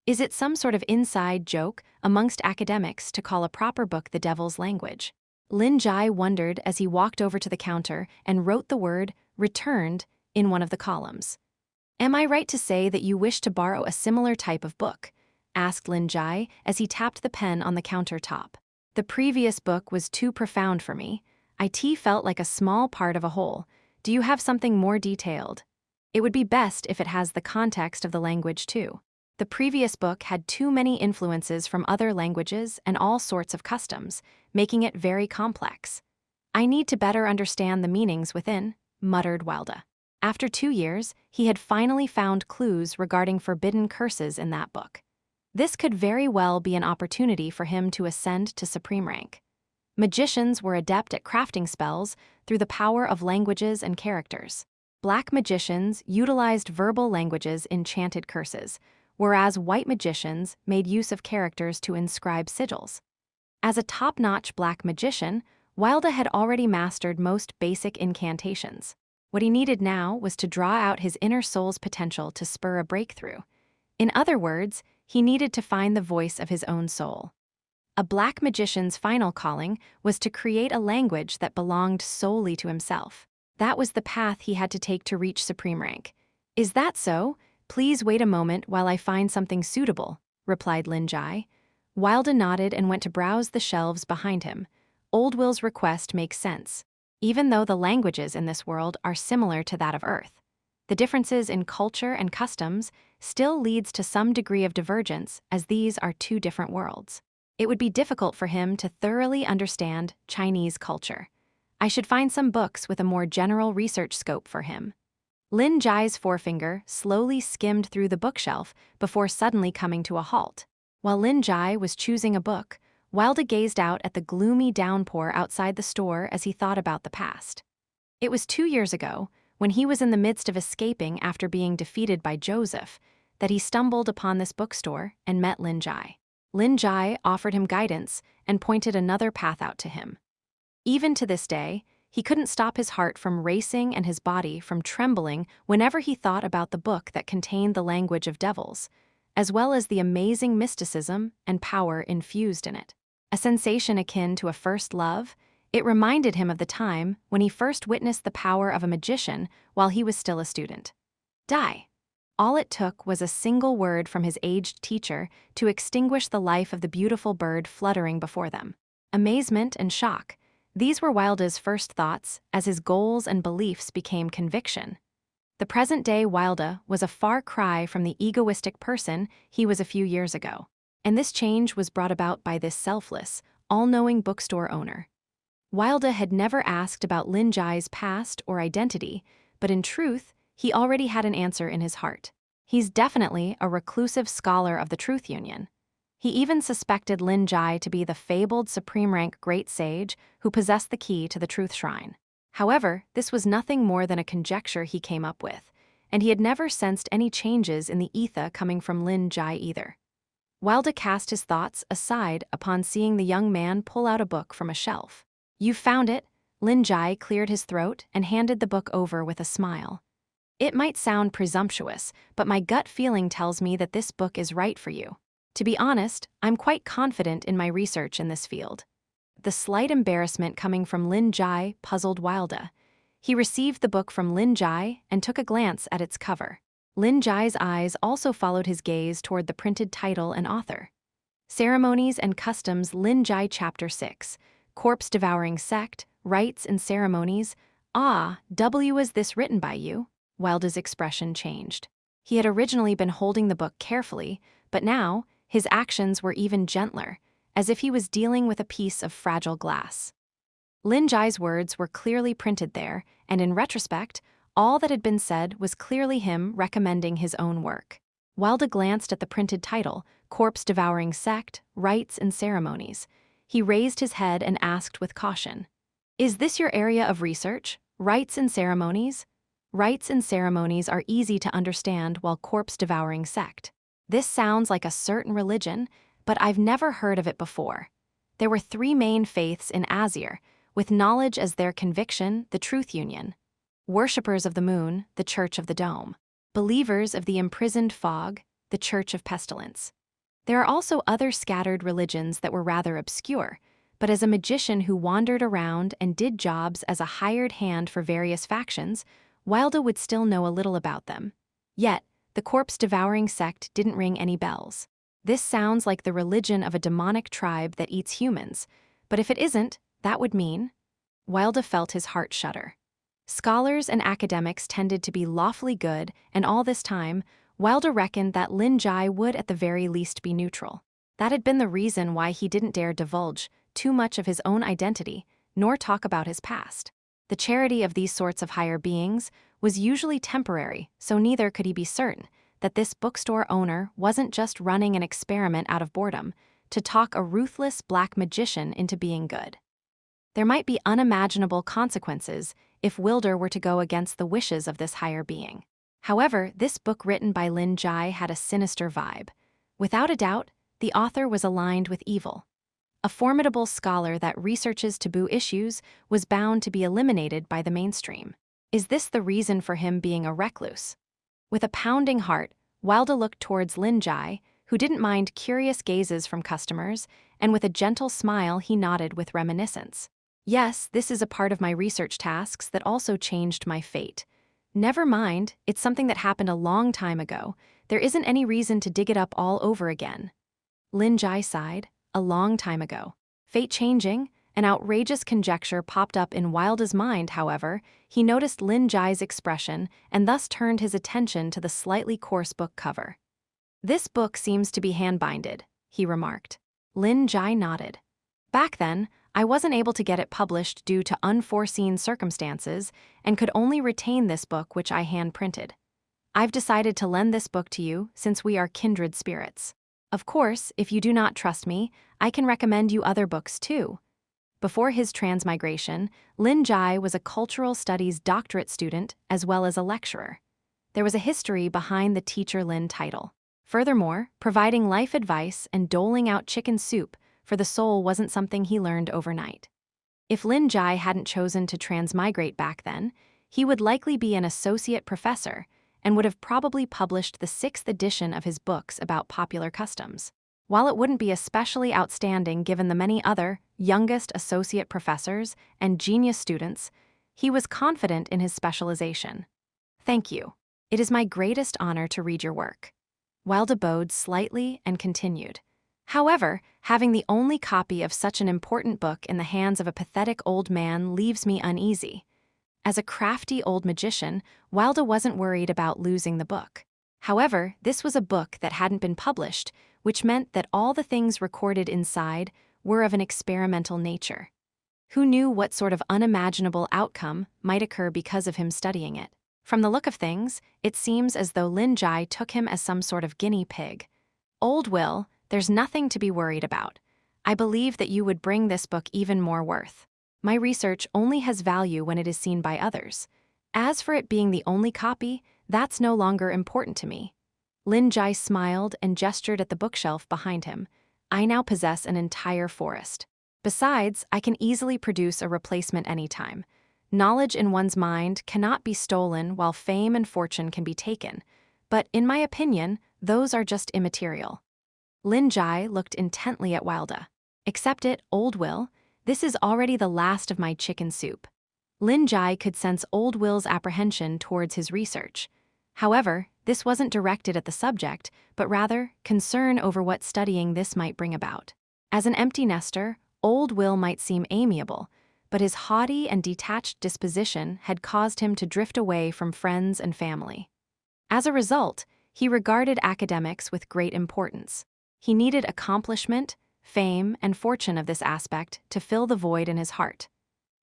S1: Is it some sort of inside joke amongst academics to call a proper book the Devil's language?" Lin Jie wondered as he walked over to the counter and wrote the word "returned" in one of the columns. "Am I right to say that you wish to borrow a similar type of book?" asked Lin Jie as he tapped the pen on the countertop. "The previous book was too profound for me. It felt like a small part of a whole. Do you have something more detailed? It would be best if it has the context of the language too. The previous book had too many influences from other languages and all sorts of customs, making it very complex. I need to better understand the meanings within," muttered Wilda. After 2 years, he had finally found clues regarding forbidden curses in that book. This could very well be an opportunity for him to ascend to supreme rank. Magicians were adept at crafting spells through the power of languages and characters. Black magicians utilized verbal languages enchanted curses, whereas white magicians made use of characters to inscribe sigils. As a top-notch black magician, Wilda had already mastered most basic incantations. What he needed now was to draw out his inner soul's potential to spur a breakthrough. In other words, he needed to find the voice of his own soul. A black magician's final calling was to create a language that belonged solely to himself. That was the path he had to take to reach supreme rank. "Is that so? Please wait a moment while I find something suitable," replied Lin Jie. Wilda nodded and went to browse the shelves behind him. Old Will's request makes sense, even though the languages in this world are similar to that of Earth. The differences in culture and customs still leads to some degree of divergence, as these are two different worlds. It would be difficult for him to thoroughly understand Chinese culture. I should find some books with a more general research scope for him. Lin Jie's forefinger slowly skimmed through the bookshelf before suddenly coming to a halt. While Lin Jie was choosing a book, Wilda gazed out at the gloomy downpour outside the store as he thought about the past. It was 2 years ago, when he was in the midst of escaping after being defeated by Joseph, that he stumbled upon this bookstore and met Lin Jie. Lin Jie offered him guidance and pointed another path out to him. Even to this day, he couldn't stop his heart from racing and his body from trembling whenever he thought about the book that contained the language of devils, as well as the amazing mysticism and power infused in it. A sensation akin to a first love, it reminded him of the time when he first witnessed the power of a magician while he was still a student. Die. All it took was a single word from his aged teacher to extinguish the life of the beautiful bird fluttering before them. Amazement and shock. These were Wilda's first thoughts as his goals and beliefs became conviction. The present-day Wilda was a far cry from the egoistic person he was a few years ago, and this change was brought about by this selfless, all-knowing bookstore owner. Wilda had never asked about Lin Jie's past or identity, but in truth, he already had an answer in his heart. He's definitely a reclusive scholar of the Truth Union. He even suspected Lin Jie to be the fabled supreme rank great sage who possessed the key to the Truth Shrine. However, this was nothing more than a conjecture he came up with, and he had never sensed any changes in the ether coming from Lin Jie either. Wilda cast his thoughts aside upon seeing the young man pull out a book from a shelf. "You've found it." Lin Jie cleared his throat and handed the book over with a smile. "It might sound presumptuous, but my gut feeling tells me that this book is right for you. To be honest, I'm quite confident in my research in this field." The slight embarrassment coming from Lin Jie puzzled Wilda. He received the book from Lin Jie and took a glance at its cover. Lin Jie's eyes also followed his gaze toward the printed title and author. Ceremonies and Customs, Lin Jie Chapter 6, Corpse-Devouring Sect, Rites and Ceremonies. "Ah, is this written by you?" Wilda's expression changed. He had originally been holding the book carefully, but now his actions were even gentler, as if he was dealing with a piece of fragile glass. Lin Jie's words were clearly printed there, and in retrospect, all that had been said was clearly him recommending his own work. Wilda glanced at the printed title, Corpse-Devouring Sect, Rites and Ceremonies. He raised his head and asked with caution, "Is this your area of research? Rites and ceremonies?" Rites and ceremonies are easy to understand, while corpse-devouring sect. This sounds like a certain religion, but I've never heard of it before. There were 3 main faiths in Asia, with knowledge as their conviction, the Truth Union. Worshippers of the moon, the Church of the Dome. Believers of the imprisoned fog, the Church of Pestilence. There are also other scattered religions that were rather obscure, but as a magician who wandered around and did jobs as a hired hand for various factions, Wilda would still know a little about them. Yet, the corpse-devouring sect didn't ring any bells. This sounds like the religion of a demonic tribe that eats humans, but if it isn't, that would mean... Wilda felt his heart shudder. Scholars and academics tended to be lawfully good, and all this time, Wilda reckoned that Lin Jie would at the very least be neutral. That had been the reason why he didn't dare divulge too much of his own identity, nor talk about his past. The charity of these sorts of higher beings was usually temporary, so neither could he be certain that this bookstore owner wasn't just running an experiment out of boredom to talk a ruthless black magician into being good. There might be unimaginable consequences if Wilder were to go against the wishes of this higher being. However, this book written by Lin Jie had a sinister vibe. Without a doubt, the author was aligned with evil. A formidable scholar that researches taboo issues was bound to be eliminated by the mainstream. Is this the reason for him being a recluse? With a pounding heart, Wilda looked towards Lin Jie, who didn't mind curious gazes from customers, and with a gentle smile he nodded with reminiscence. Yes, this is a part of my research tasks that also changed my fate. Never mind, it's something that happened a long time ago. There isn't any reason to dig it up all over again. Lin Jie sighed. A long time ago. Fate changing? An outrageous conjecture popped up in Wilda's mind, however. He noticed Lin Jie's expression and thus turned his attention to the slightly coarse book cover. This book seems to be hand-binded, he remarked. Lin Jie nodded. Back then, I wasn't able to get it published due to unforeseen circumstances and could only retain this book which I hand-printed. I've decided to lend this book to you since we are kindred spirits. Of course, if you do not trust me, I can recommend you other books too. Before his transmigration, Lin Jie was a cultural studies doctorate student as well as a lecturer. There was a history behind the Teacher Lin title. Furthermore, providing life advice and doling out chicken soup for the soul wasn't something he learned overnight. If Lin Jie hadn't chosen to transmigrate back then, he would likely be an associate professor and would have probably published the 6th edition of his books about popular customs. While it wouldn't be especially outstanding given the many other, youngest associate professors and genius students, he was confident in his specialization. Thank you. It is my greatest honor to read your work. Wilda bowed slightly and continued. However, having the only copy of such an important book in the hands of a pathetic old man leaves me uneasy. As a crafty old magician, Wilda wasn't worried about losing the book. However, this was a book that hadn't been published, which meant that all the things recorded inside were of an experimental nature. Who knew what sort of unimaginable outcome might occur because of him studying it? From the look of things, it seems as though Lin Jie took him as some sort of guinea pig. Old Will, there's nothing to be worried about. I believe that you would bring this book even more worth. My research only has value when it is seen by others. As for it being the only copy, that's no longer important to me. Lin Jie smiled and gestured at the bookshelf behind him. I now possess an entire forest. Besides, I can easily produce a replacement anytime. Knowledge in one's mind cannot be stolen while fame and fortune can be taken. But in my opinion, those are just immaterial. Lin Jie looked intently at Wilda. Accept it, Old Will. This is already the last of my chicken soup. Lin Jie could sense Old Will's apprehension towards his research. However, this wasn't directed at the subject, but rather concern over what studying this might bring about. As an empty nester, Old Will might seem amiable, but his haughty and detached disposition had caused him to drift away from friends and family. As a result, he regarded academics with great importance. He needed accomplishment, fame, and fortune of this aspect to fill the void in his heart.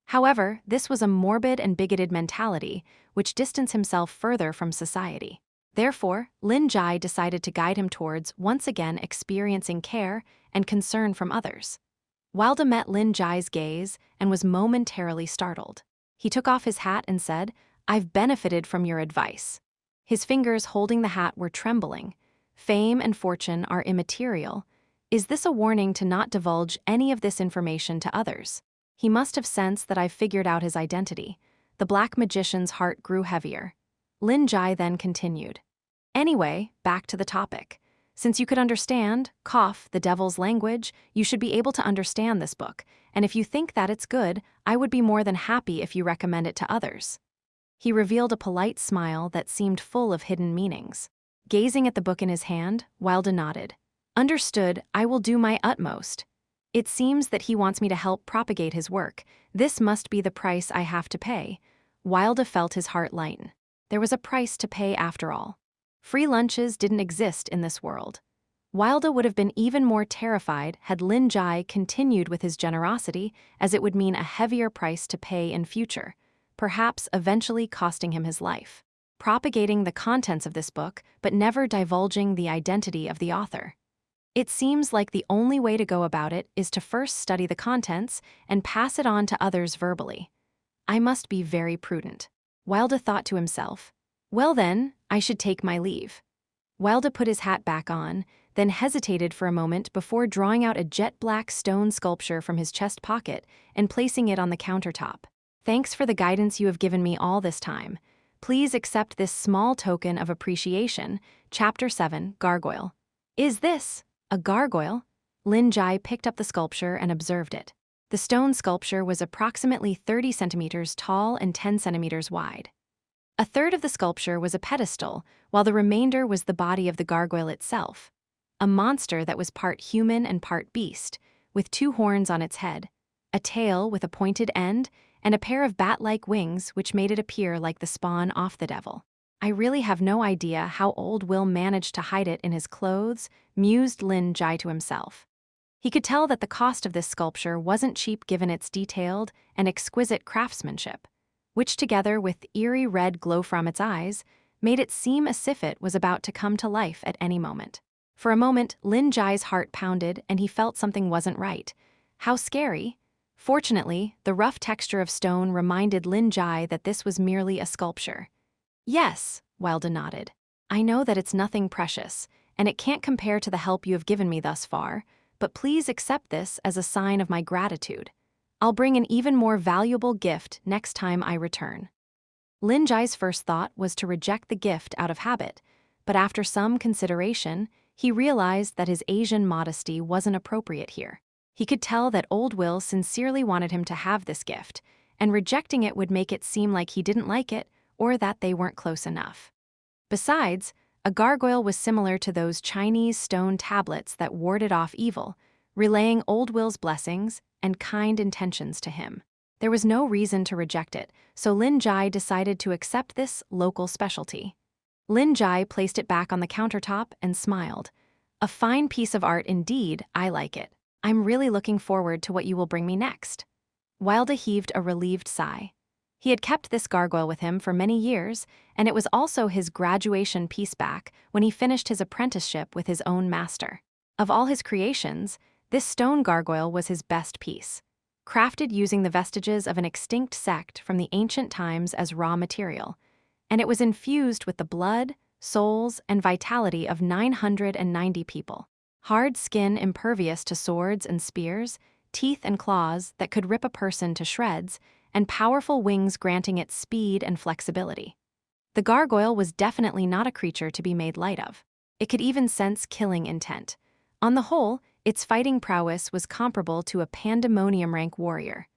S1: However, this was a morbid and bigoted mentality which distanced himself further from society. Therefore, Lin Jie decided to guide him towards once again experiencing care and concern from others. Wilda met Lin Jie's gaze and was momentarily startled. He took off his hat and said, "I've benefited from your advice." His fingers holding the hat were trembling. Fame and fortune are immaterial. Is this a warning to not divulge any of this information to others? He must have sensed that I've figured out his identity. The black magician's heart grew heavier. Lin Jie then continued. Anyway, back to the topic. Since you could understand, the devil's language, you should be able to understand this book, and if you think that it's good, I would be more than happy if you recommend it to others. He revealed a polite smile that seemed full of hidden meanings. Gazing at the book in his hand, Wilda nodded. Understood, I will do my utmost. It seems that he wants me to help propagate his work. This must be the price I have to pay. Wilda felt his heart lighten. There was a price to pay after all. Free lunches didn't exist in this world. Wilda would have been even more terrified had Lin Jie continued with his generosity, as it would mean a heavier price to pay in future, perhaps eventually costing him his life. Propagating the contents of this book, but never divulging the identity of the author. It seems like the only way to go about it is to first study the contents and pass it on to others verbally. I must be very prudent. Wilda thought to himself. Well then, I should take my leave. Wilda put his hat back on, then hesitated for a moment before drawing out a jet-black stone sculpture from his chest pocket and placing it on the countertop. Thanks for the guidance you have given me all this time. Please accept this small token of appreciation. Chapter 7, Gargoyle. Is this a gargoyle? Lin Jie picked up the sculpture and observed it. The stone sculpture was approximately 30 centimeters tall and 10 centimeters wide. A third of the sculpture was a pedestal, while the remainder was the body of the gargoyle itself, a monster that was part human and part beast, with 2 horns on its head, a tail with a pointed end, and a pair of bat-like wings which made it appear like the spawn off the devil. I really have no idea how old Will managed to hide it in his clothes, mused Lin Jie to himself. He could tell that the cost of this sculpture wasn't cheap given its detailed and exquisite craftsmanship, which together with the eerie red glow from its eyes, made it seem as if it was about to come to life at any moment. For a moment, Lin Jie's heart pounded and he felt something wasn't right. How scary! Fortunately, the rough texture of stone reminded Lin Jie that this was merely a sculpture. Yes, Wilda nodded. I know that it's nothing precious, and it can't compare to the help you have given me thus far, but please accept this as a sign of my gratitude. I'll bring an even more valuable gift next time I return. Lin Jie's first thought was to reject the gift out of habit, but after some consideration, he realized that his Asian modesty wasn't appropriate here. He could tell that old Will sincerely wanted him to have this gift, and rejecting it would make it seem like he didn't like it or that they weren't close enough. Besides, a gargoyle was similar to those Chinese stone tablets that warded off evil, relaying old Will's blessings and kind intentions to him. There was no reason to reject it, so Lin Jie decided to accept this local specialty. Lin Jie placed it back on the countertop and smiled. A fine piece of art indeed, I like it. I'm really looking forward to what you will bring me next. Wilda heaved a relieved sigh. He had kept this gargoyle with him for many years, and it was also his graduation piece back when he finished his apprenticeship with his own master. Of all his creations, this stone gargoyle was his best piece, crafted using the vestiges of an extinct sect from the ancient times as raw material, and it was infused with the blood, souls, and vitality of 990 people. Hard skin impervious to swords and spears, teeth and claws that could rip a person to shreds, and powerful wings granting it speed and flexibility. The gargoyle was definitely not a creature to be made light of. It could even sense killing intent. On the whole, its fighting prowess was comparable to a pandemonium rank warrior.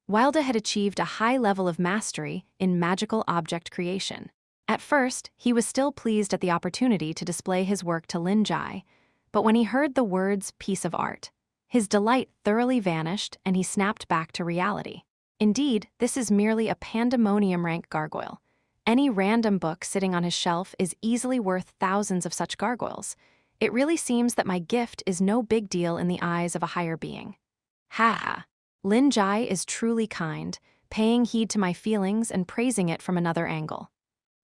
S1: Wilda had achieved a high level of mastery in magical object creation. At first, he was still pleased at the opportunity to display his work to Lin Jie, but when he heard the words piece of art, his delight thoroughly vanished and he snapped back to reality. Indeed, this is merely a pandemonium rank gargoyle. Any random book sitting on his shelf is easily worth thousands of such gargoyles. It really seems that my gift is no big deal in the eyes of a higher being. Ha ha. Lin Jie is truly kind, paying heed to my feelings and praising it from another angle.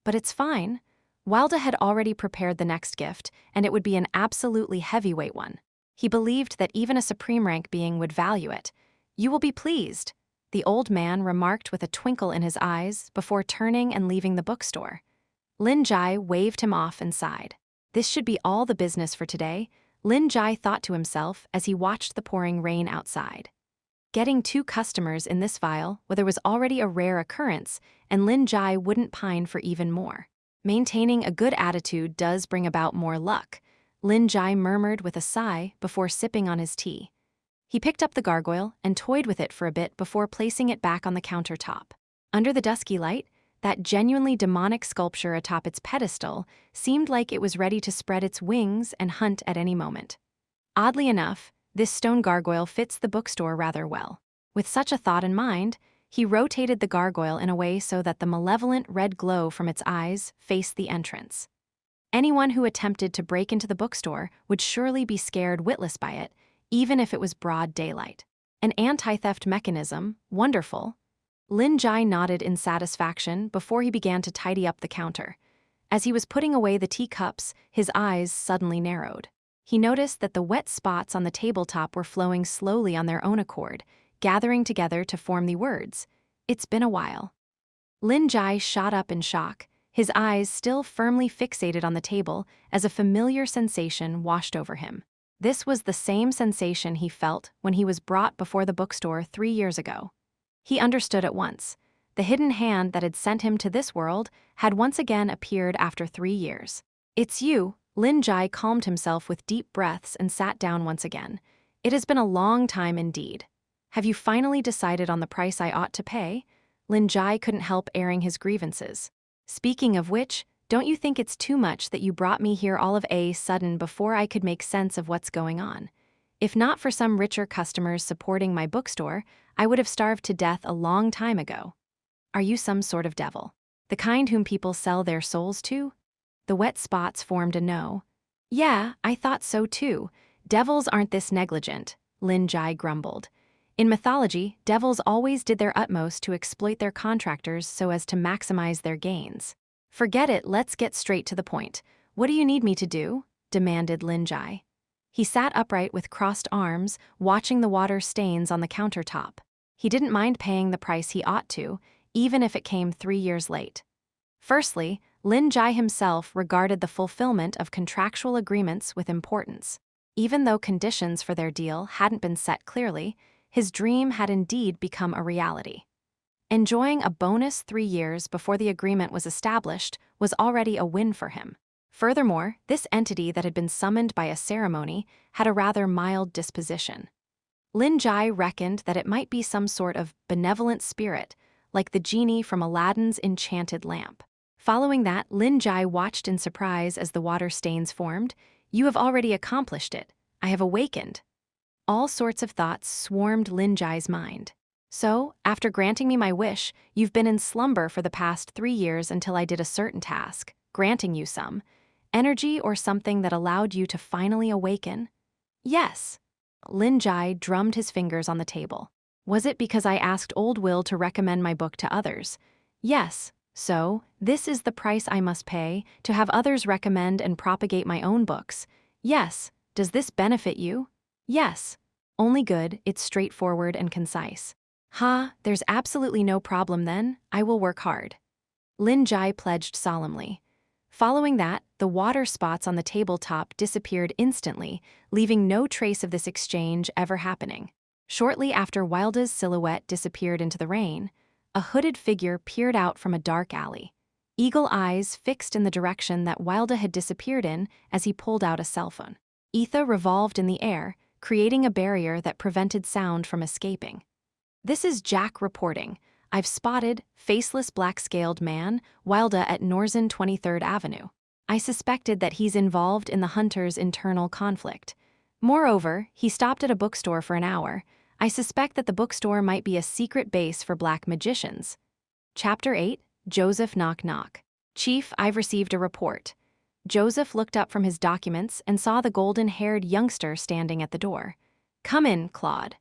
S1: But it's fine. Wilda had already prepared the next gift, and it would be an absolutely heavyweight one. He believed that even a supreme rank being would value it. You will be pleased, the old man remarked with a twinkle in his eyes before turning and leaving the bookstore. Lin Jie waved him off and sighed. This should be all the business for today, Lin Jie thought to himself as he watched the pouring rain outside. Getting 2 customers in this file where there was already a rare occurrence, and Lin Jie wouldn't pine for even more. Maintaining a good attitude does bring about more luck, Lin Jie murmured with a sigh before sipping on his tea. He picked up the gargoyle and toyed with it for a bit before placing it back on the countertop. Under the dusky light, that genuinely demonic sculpture atop its pedestal seemed like it was ready to spread its wings and hunt at any moment. Oddly enough, this stone gargoyle fits the bookstore rather well. With such a thought in mind, he rotated the gargoyle in a way so that the malevolent red glow from its eyes faced the entrance. Anyone who attempted to break into the bookstore would surely be scared witless by it, even if it was broad daylight. An anti-theft mechanism, wonderful. Lin Jie nodded in satisfaction before he began to tidy up the counter. As he was putting away the teacups, his eyes suddenly narrowed. He noticed that the wet spots on the tabletop were flowing slowly on their own accord, gathering together to form the words, "It's been a while." Lin Jie shot up in shock, his eyes still firmly fixated on the table as a familiar sensation washed over him. This was the same sensation he felt when he was brought before the bookstore 3 years ago. He understood at once. The hidden hand that had sent him to this world had once again appeared after 3 years. "It's you." Lin Jie calmed himself with deep breaths and sat down once again. It has been a long time indeed. Have you finally decided on the price I ought to pay? Lin Jie couldn't help airing his grievances. Speaking of which, don't you think it's too much that you brought me here all of a sudden before I could make sense of what's going on? If not for some richer customers supporting my bookstore, I would have starved to death a long time ago. Are you some sort of devil? The kind whom people sell their souls to? The wet spots formed a no. Yeah, I thought so too. Devils aren't this negligent, Lin Jie grumbled. In mythology, devils always did their utmost to exploit their contractors so as to maximize their gains. Forget it, let's get straight to the point. What do you need me to do? Demanded Lin Jie. He sat upright with crossed arms, watching the water stains on the countertop. He didn't mind paying the price he ought to, even if it came 3 years late. Firstly, Lin Jie himself regarded the fulfillment of contractual agreements with importance. Even though conditions for their deal hadn't been set clearly, his dream had indeed become a reality. Enjoying a bonus 3 years before the agreement was established was already a win for him. Furthermore, this entity that had been summoned by a ceremony had a rather mild disposition. Lin Jie reckoned that it might be some sort of benevolent spirit, like the genie from Aladdin's enchanted lamp. Following that, Lin Jie watched in surprise as the water stains formed. You have already accomplished it. I have awakened. All sorts of thoughts swarmed Lin Jie's mind. So, after granting me my wish, you've been in slumber for the past 3 years until I did a certain task, granting you some energy or something that allowed you to finally awaken? Yes. Lin Jie drummed his fingers on the table. Was it because I asked old Will to recommend my book to others? Yes. So, this is the price I must pay to have others recommend and propagate my own books. Yes. Does this benefit you? Yes. Only good, it's straightforward and concise. There's absolutely no problem then. I will work hard. Lin Jie pledged solemnly. Following that, the water spots on the tabletop disappeared instantly, leaving no trace of this exchange ever happening. Shortly after Wilda's silhouette disappeared into the rain, a hooded figure peered out from a dark alley. Eagle eyes fixed in the direction that Wilda had disappeared in as he pulled out a cell phone. Ether revolved in the air, creating a barrier that prevented sound from escaping. This is Jack reporting. I've spotted faceless black-scaled man, Wilda at Norzen 23rd Avenue. I suspected that he's involved in the hunter's internal conflict. Moreover, he stopped at a bookstore for an hour. I suspect that the bookstore might be a secret base for black magicians. Chapter 8, Joseph Knock Knock. Chief, I've received a report. Joseph looked up from his documents and saw the golden-haired youngster standing at the door. Come in, Claude.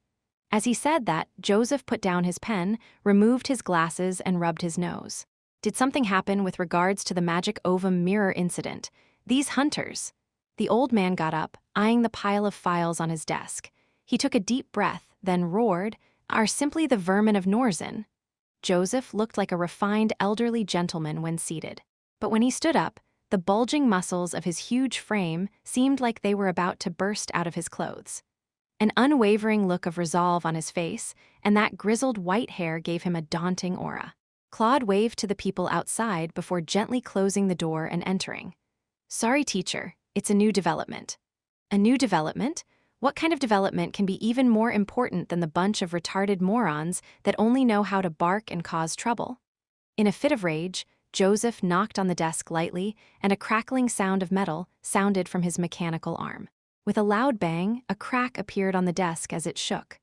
S1: As he said that, Joseph put down his pen, removed his glasses, and rubbed his nose. Did something happen with regards to the magic ovum mirror incident? These hunters. The old man got up, eyeing the pile of files on his desk. He took a deep breath, then roared, Are simply the vermin of Norzen. Joseph looked like a refined elderly gentleman when seated. But when he stood up, the bulging muscles of his huge frame seemed like they were about to burst out of his clothes. An unwavering look of resolve on his face, and that grizzled white hair gave him a daunting aura. Claude waved to the people outside before gently closing the door and entering. Sorry, teacher, it's a new development. A new development? What kind of development can be even more important than the bunch of retarded morons that only know how to bark and cause trouble? In a fit of rage, Joseph knocked on the desk lightly, and a crackling sound of metal sounded from his mechanical arm. With a loud bang, a crack appeared on the desk as it shook.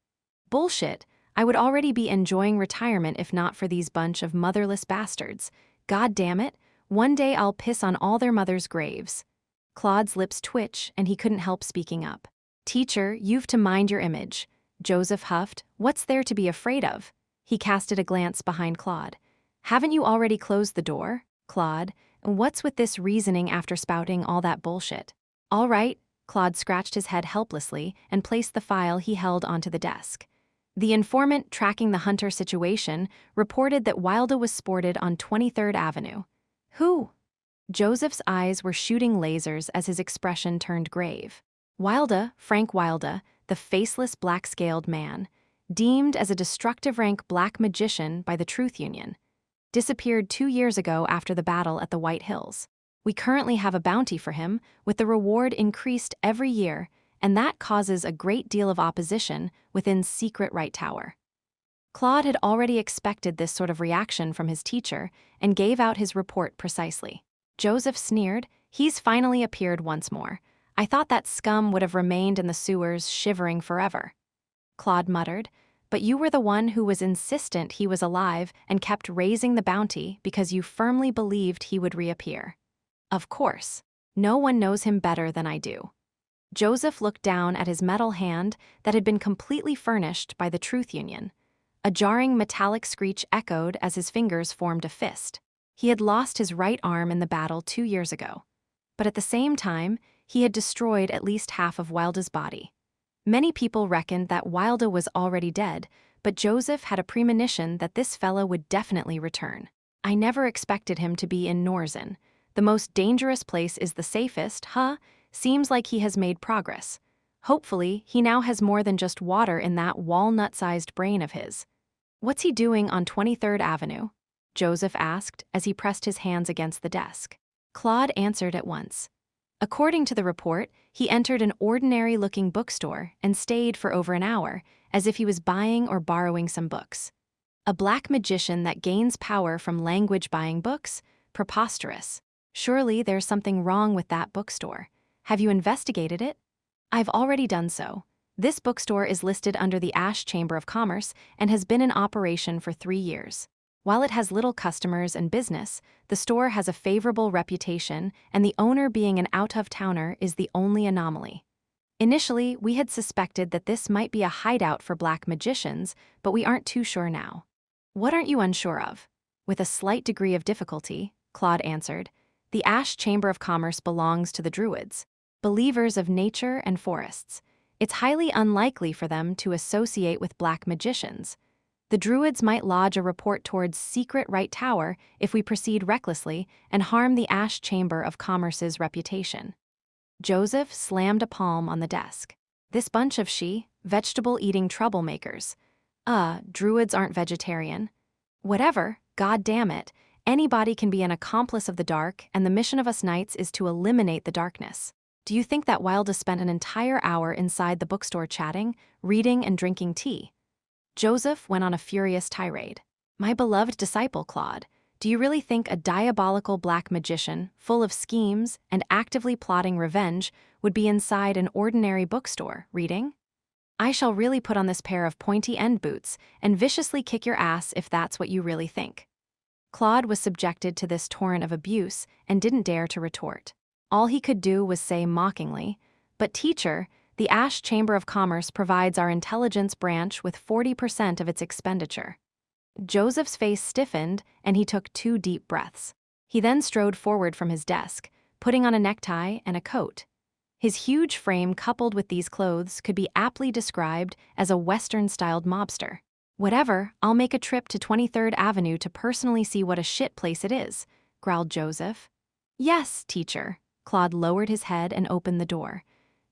S1: Bullshit, I would already be enjoying retirement if not for these bunch of motherless bastards. God damn it, one day I'll piss on all their mothers' graves. Claude's lips twitched and he couldn't help speaking up. Teacher, you've to mind your image. Joseph huffed. What's there to be afraid of? He casted a glance behind Claude. Haven't you already closed the door? Claude, what's with this reasoning after spouting all that bullshit? All right. Claude scratched his head helplessly and placed the file he held onto the desk. The informant tracking the hunter situation reported that Wilda was sported on 23rd Avenue. Who? Joseph's eyes were shooting lasers as his expression turned grave. Wilda, Frank Wilda, the faceless black-scaled man, deemed as a destructive rank black magician by the Truth Union, disappeared 2 years ago after the battle at the White Hills. We currently have a bounty for him, with the reward increased every year, and that causes a great deal of opposition within Secret Right Tower. Claude had already expected this sort of reaction from his teacher and gave out his report precisely. Joseph sneered. He's finally appeared once more. I thought that scum would have remained in the sewers shivering forever. Claude muttered, but you were the one who was insistent he was alive and kept raising the bounty because you firmly believed he would reappear. Of course. No one knows him better than I do. Joseph looked down at his metal hand that had been completely furnished by the Truth Union. A jarring metallic screech echoed as his fingers formed a fist. He had lost his right arm in the battle 2 years ago. But at the same time, he had destroyed at least half of Wilda's body. Many people reckoned that Wilda was already dead, but Joseph had a premonition that this fellow would definitely return. I never expected him to be in Norzen. The most dangerous place is the safest, huh? Seems like he has made progress. Hopefully, he now has more than just water in that walnut-sized brain of his. What's he doing on 23rd Avenue? Joseph asked as he pressed his hands against the desk. Claude answered at once. According to the report, he entered an ordinary-looking bookstore and stayed for over an hour, as if he was buying or borrowing some books. A black magician that gains power from language-buying books? Preposterous. Surely there's something wrong with that bookstore. Have you investigated it? I've already done so. This bookstore is listed under the Ash Chamber of Commerce and has been in operation for 3 years. While it has little customers and business, the store has a favorable reputation, and the owner being an out-of-towner is the only anomaly. Initially, we had suspected that this might be a hideout for black magicians, but we aren't too sure now. What aren't you unsure of? With a slight degree of difficulty, Claude answered, the Ash Chamber of Commerce belongs to the Druids, believers of nature and forests. It's highly unlikely for them to associate with black magicians. The Druids might lodge a report towards Secret Right Tower if we proceed recklessly and harm the Ash Chamber of Commerce's reputation. Joseph slammed a palm on the desk. This bunch of vegetable-eating troublemakers. Druids aren't vegetarian. Whatever, god damn it, anybody can be an accomplice of the dark, and the mission of us knights is to eliminate the darkness. Do you think that Wilda spent an entire hour inside the bookstore chatting, reading, and drinking tea? Joseph went on a furious tirade. My beloved disciple, Claude, do you really think a diabolical black magician, full of schemes and actively plotting revenge, would be inside an ordinary bookstore, reading? I shall really put on this pair of pointy-end boots and viciously kick your ass if that's what you really think. Claude was subjected to this torrent of abuse and didn't dare to retort. All he could do was say mockingly, but teacher, the Ash Chamber of Commerce provides our intelligence branch with 40% of its expenditure. Joseph's face stiffened, and he took 2 deep breaths. He then strode forward from his desk, putting on a necktie and a coat. His huge frame coupled with these clothes could be aptly described as a Western-styled mobster. Whatever, I'll make a trip to 23rd Avenue to personally see what a shit place it is, growled Joseph. Yes, teacher. Claude lowered his head and opened the door.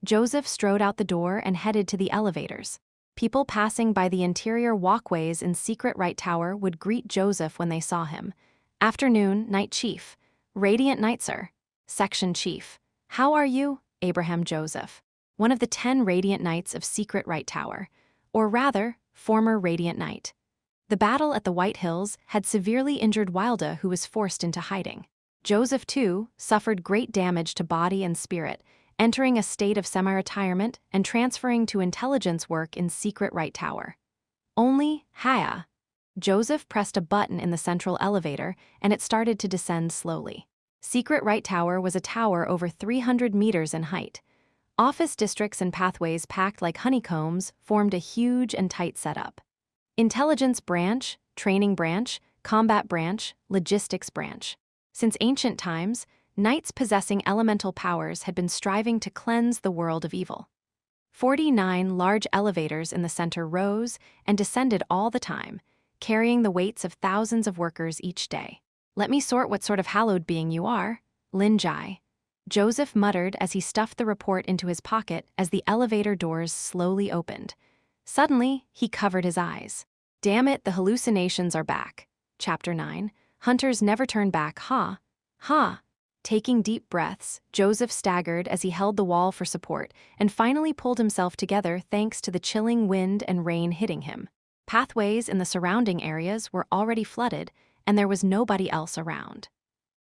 S1: Joseph strode out the door and headed to the elevators. People passing by the interior walkways in Secret Right Tower would greet Joseph when they saw him. Afternoon, Knight Chief. Radiant Knight, sir. Section Chief. How are you? Abraham Joseph. One of the 10 Radiant Knights of Secret Right Tower. Or rather, former Radiant Knight. The battle at the White Hills had severely injured Wilda, who was forced into hiding. Joseph, too, suffered great damage to body and spirit, entering a state of semi-retirement and transferring to intelligence work in Secret Right Tower. Only, Joseph pressed a button in the central elevator, and it started to descend slowly. Secret Right Tower was a tower over 300 meters in height. Office districts and pathways packed like honeycombs formed a huge and tight setup. Intelligence branch, training branch, combat branch, logistics branch. Since ancient times, knights possessing elemental powers had been striving to cleanse the world of evil. 49 large elevators in the center rose and descended all the time, carrying the weights of thousands of workers each day. Let me sort what sort of hallowed being you are, Lin Jie. Joseph muttered as he stuffed the report into his pocket as the elevator doors slowly opened. Suddenly, he covered his eyes. Damn it, the hallucinations are back. Chapter 9. Hunters never turn back, ha. Taking deep breaths, Joseph staggered as he held the wall for support and finally pulled himself together thanks to the chilling wind and rain hitting him. Pathways in the surrounding areas were already flooded, and there was nobody else around.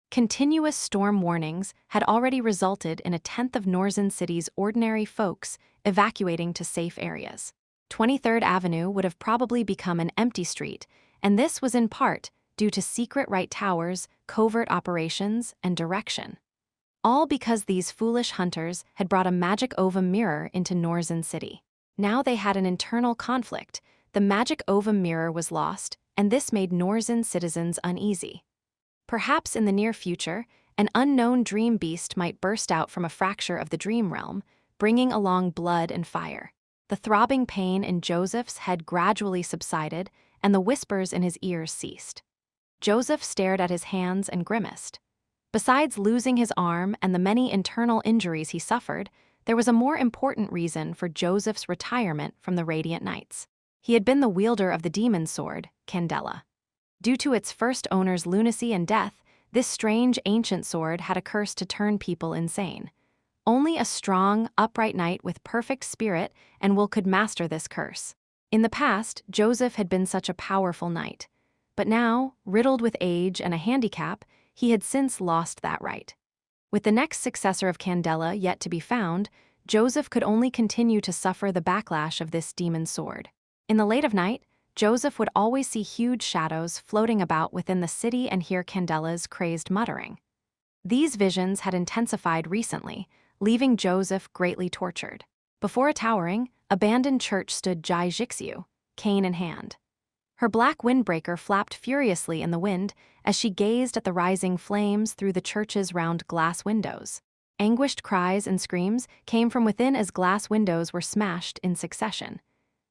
S1: Continuous storm warnings had already resulted in a tenth of Northern City's ordinary folks evacuating to safe areas. 23rd Avenue would have probably become an empty street, and this was in part due to secret right towers, covert operations, and direction. All because these foolish hunters had brought a magic ovum mirror into Northern City. Now they had an internal conflict. The magic ovum mirror was lost, and this made Northern citizens uneasy. Perhaps in the near future, an unknown dream beast might burst out from a fracture of the dream realm, bringing along blood and fire. The throbbing pain in Joseph's head gradually subsided, and the whispers in his ears ceased. Joseph stared at his hands and grimaced. Besides losing his arm and the many internal injuries he suffered, there was a more important reason for Joseph's retirement from the Radiant Knights. He had been the wielder of the demon sword, Candela. Due to its first owner's lunacy and death, this strange ancient sword had a curse to turn people insane. Only a strong, upright knight with perfect spirit and will could master this curse. In the past, Joseph had been such a powerful knight. But now, riddled with age and a handicap, he had since lost that right. With the next successor of Candela yet to be found, Joseph could only continue to suffer the backlash of this demon sword. In the late of night, Joseph would always see huge shadows floating about within the city and hear Candela's crazed muttering. These visions had intensified recently, leaving Joseph greatly tortured. Before a towering, abandoned church stood Jie Jixiu, cane in hand. Her black windbreaker flapped furiously in the wind as she gazed at the rising flames through the church's round glass windows. Anguished cries and screams came from within as glass windows were smashed in succession.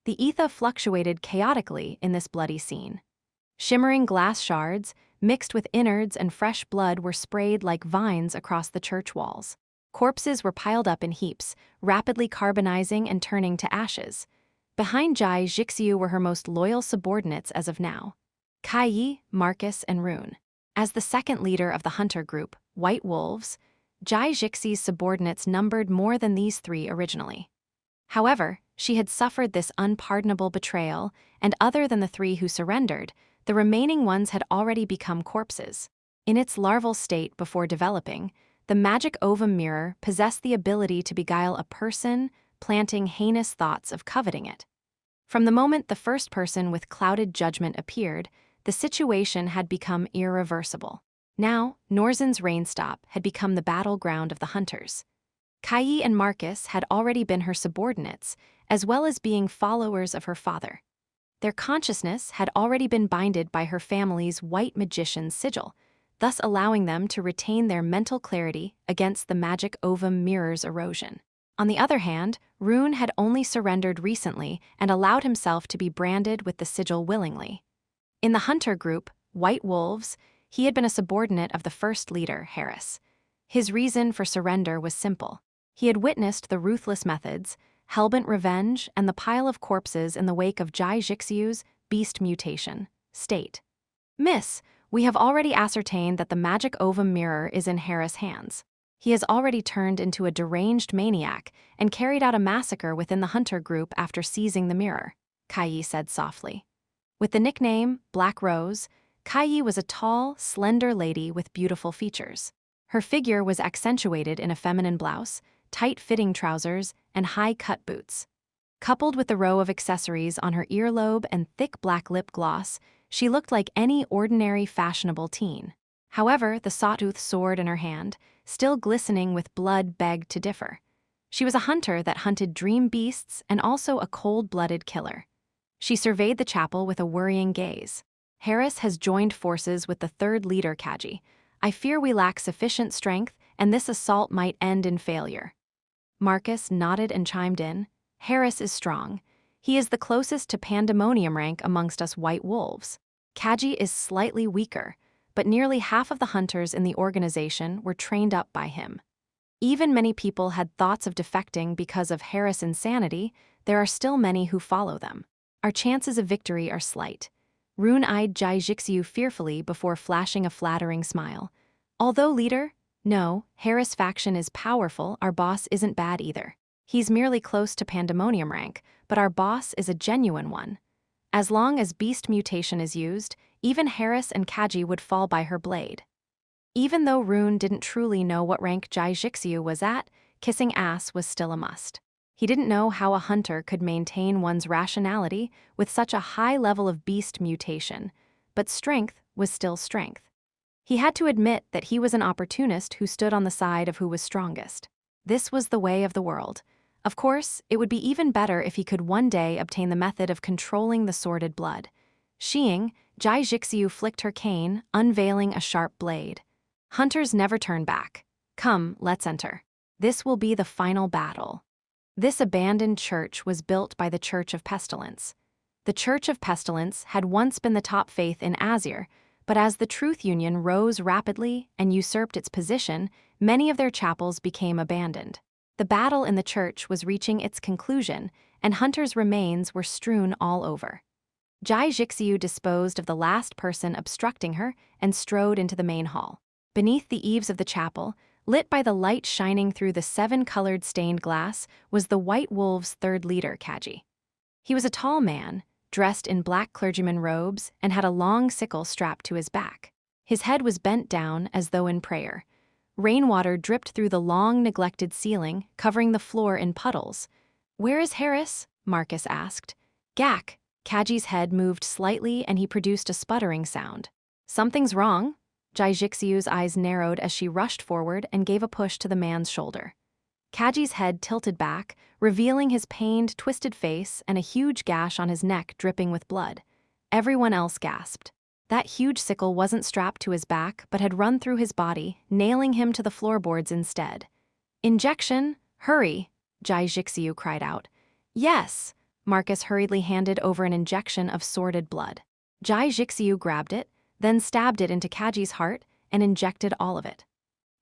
S1: The ether fluctuated chaotically in this bloody scene. Shimmering glass shards, mixed with innards and fresh blood, were sprayed like vines across the church walls. Corpses were piled up in heaps, rapidly carbonizing and turning to ashes. Behind Jie Jixiu were her most loyal subordinates as of now: Kai, Marcus, and Rune. As the second leader of the hunter group, White Wolves, Jie Jixiu's subordinates numbered more than these three originally. However, she had suffered this unpardonable betrayal, and other than the three who surrendered, the remaining ones had already become corpses. In its larval state before developing, the magic ovum mirror possessed the ability to beguile a person, planting heinous thoughts of coveting it. From the moment the first person with clouded judgment appeared, the situation had become irreversible. Now, Norzen's rainstop had become the battleground of the hunters. Kai and Marcus had already been her subordinates, as well as being followers of her father. Their consciousness had already been binded by her family's white magician's sigil, thus allowing them to retain their mental clarity against the magic ovum mirror's erosion. On the other hand, Rune had only surrendered recently and allowed himself to be branded with the sigil willingly. In the hunter group, White Wolves, he had been a subordinate of the first leader, Harris. His reason for surrender was simple. He had witnessed the ruthless methods, hellbent revenge, and the pile of corpses in the wake of Jie Jixiu's beast mutation. State: Miss, we have already ascertained that the magic ovum mirror is in Harris' hands. He has already turned into a deranged maniac and carried out a massacre within the hunter group after seizing the mirror, Kai said softly. With the nickname Black Rose, Kai was a tall, slender lady with beautiful features. Her figure was accentuated in a feminine blouse, tight-fitting trousers, and high-cut boots. Coupled with the row of accessories on her earlobe and thick black lip gloss, she looked like any ordinary fashionable teen. However, the sawtooth sword in her hand, still glistening with blood, begged to differ. She was a hunter that hunted dream beasts and also a cold-blooded killer. She surveyed the chapel with a worrying gaze. Harris has joined forces with the third leader, Kaji. I fear we lack sufficient strength, and this assault might end in failure. Marcus nodded and chimed in. Harris is strong. He is the closest to pandemonium rank amongst us White Wolves. Kaji is slightly weaker, but nearly half of the hunters in the organization were trained up by him. Even many people had thoughts of defecting because of Harris' insanity, there are still many who follow them. Our chances of victory are slight. Rune eyed Jie Jixiu fearfully before flashing a flattering smile. Although leader, No, Harris faction is powerful, our boss isn't bad either. He's merely close to pandemonium rank, but our boss is a genuine one. As long as beast mutation is used, even Harris and Kaji would fall by her blade. Even though Rune didn't truly know what rank Jai Jixiu was at, kissing ass was still a must. He didn't know how a hunter could maintain one's rationality with such a high level of beast mutation, but strength was still strength. He had to admit that he was an opportunist who stood on the side of who was strongest. This was the way of the world. Of course, it would be even better if he could one day obtain the method of controlling the sordid blood. Sheeing, Jai Jixiu flicked her cane, unveiling a sharp blade. Hunters never turn back. Come, let's enter. This will be the final battle. This abandoned church was built by the Church of Pestilence. The Church of Pestilence had once been the top faith in Azir, but as the Truth Union rose rapidly and usurped its position, many of their chapels became abandoned. The battle in the church was reaching its conclusion, and Hunter's remains were strewn all over. Jai Jixiu disposed of the last person obstructing her and strode into the main hall. Beneath the eaves of the chapel, lit by the light shining through the 7-colored stained glass, was the White Wolves' third leader, Kaji. He was a tall man, dressed in black clergyman robes, and had a long sickle strapped to his back. His head was bent down as though in prayer. Rainwater dripped through the long neglected ceiling, covering the floor in puddles. "Where is Harris?" Marcus asked. "Gak." Kaji's head moved slightly and he produced a sputtering sound. "Something's wrong." Jai Jixiu's eyes narrowed as she rushed forward and gave a push to the man's shoulder. Kaji's head tilted back, revealing his pained, twisted face and a huge gash on his neck dripping with blood. Everyone else gasped. That huge sickle wasn't strapped to his back, but had run through his body, nailing him to the floorboards instead. "Injection? Hurry!" Jai Jixiu cried out. "Yes!" Marcus hurriedly handed over an injection of sordid blood. Jai Jixiu grabbed it, then stabbed it into Kaji's heart and injected all of it.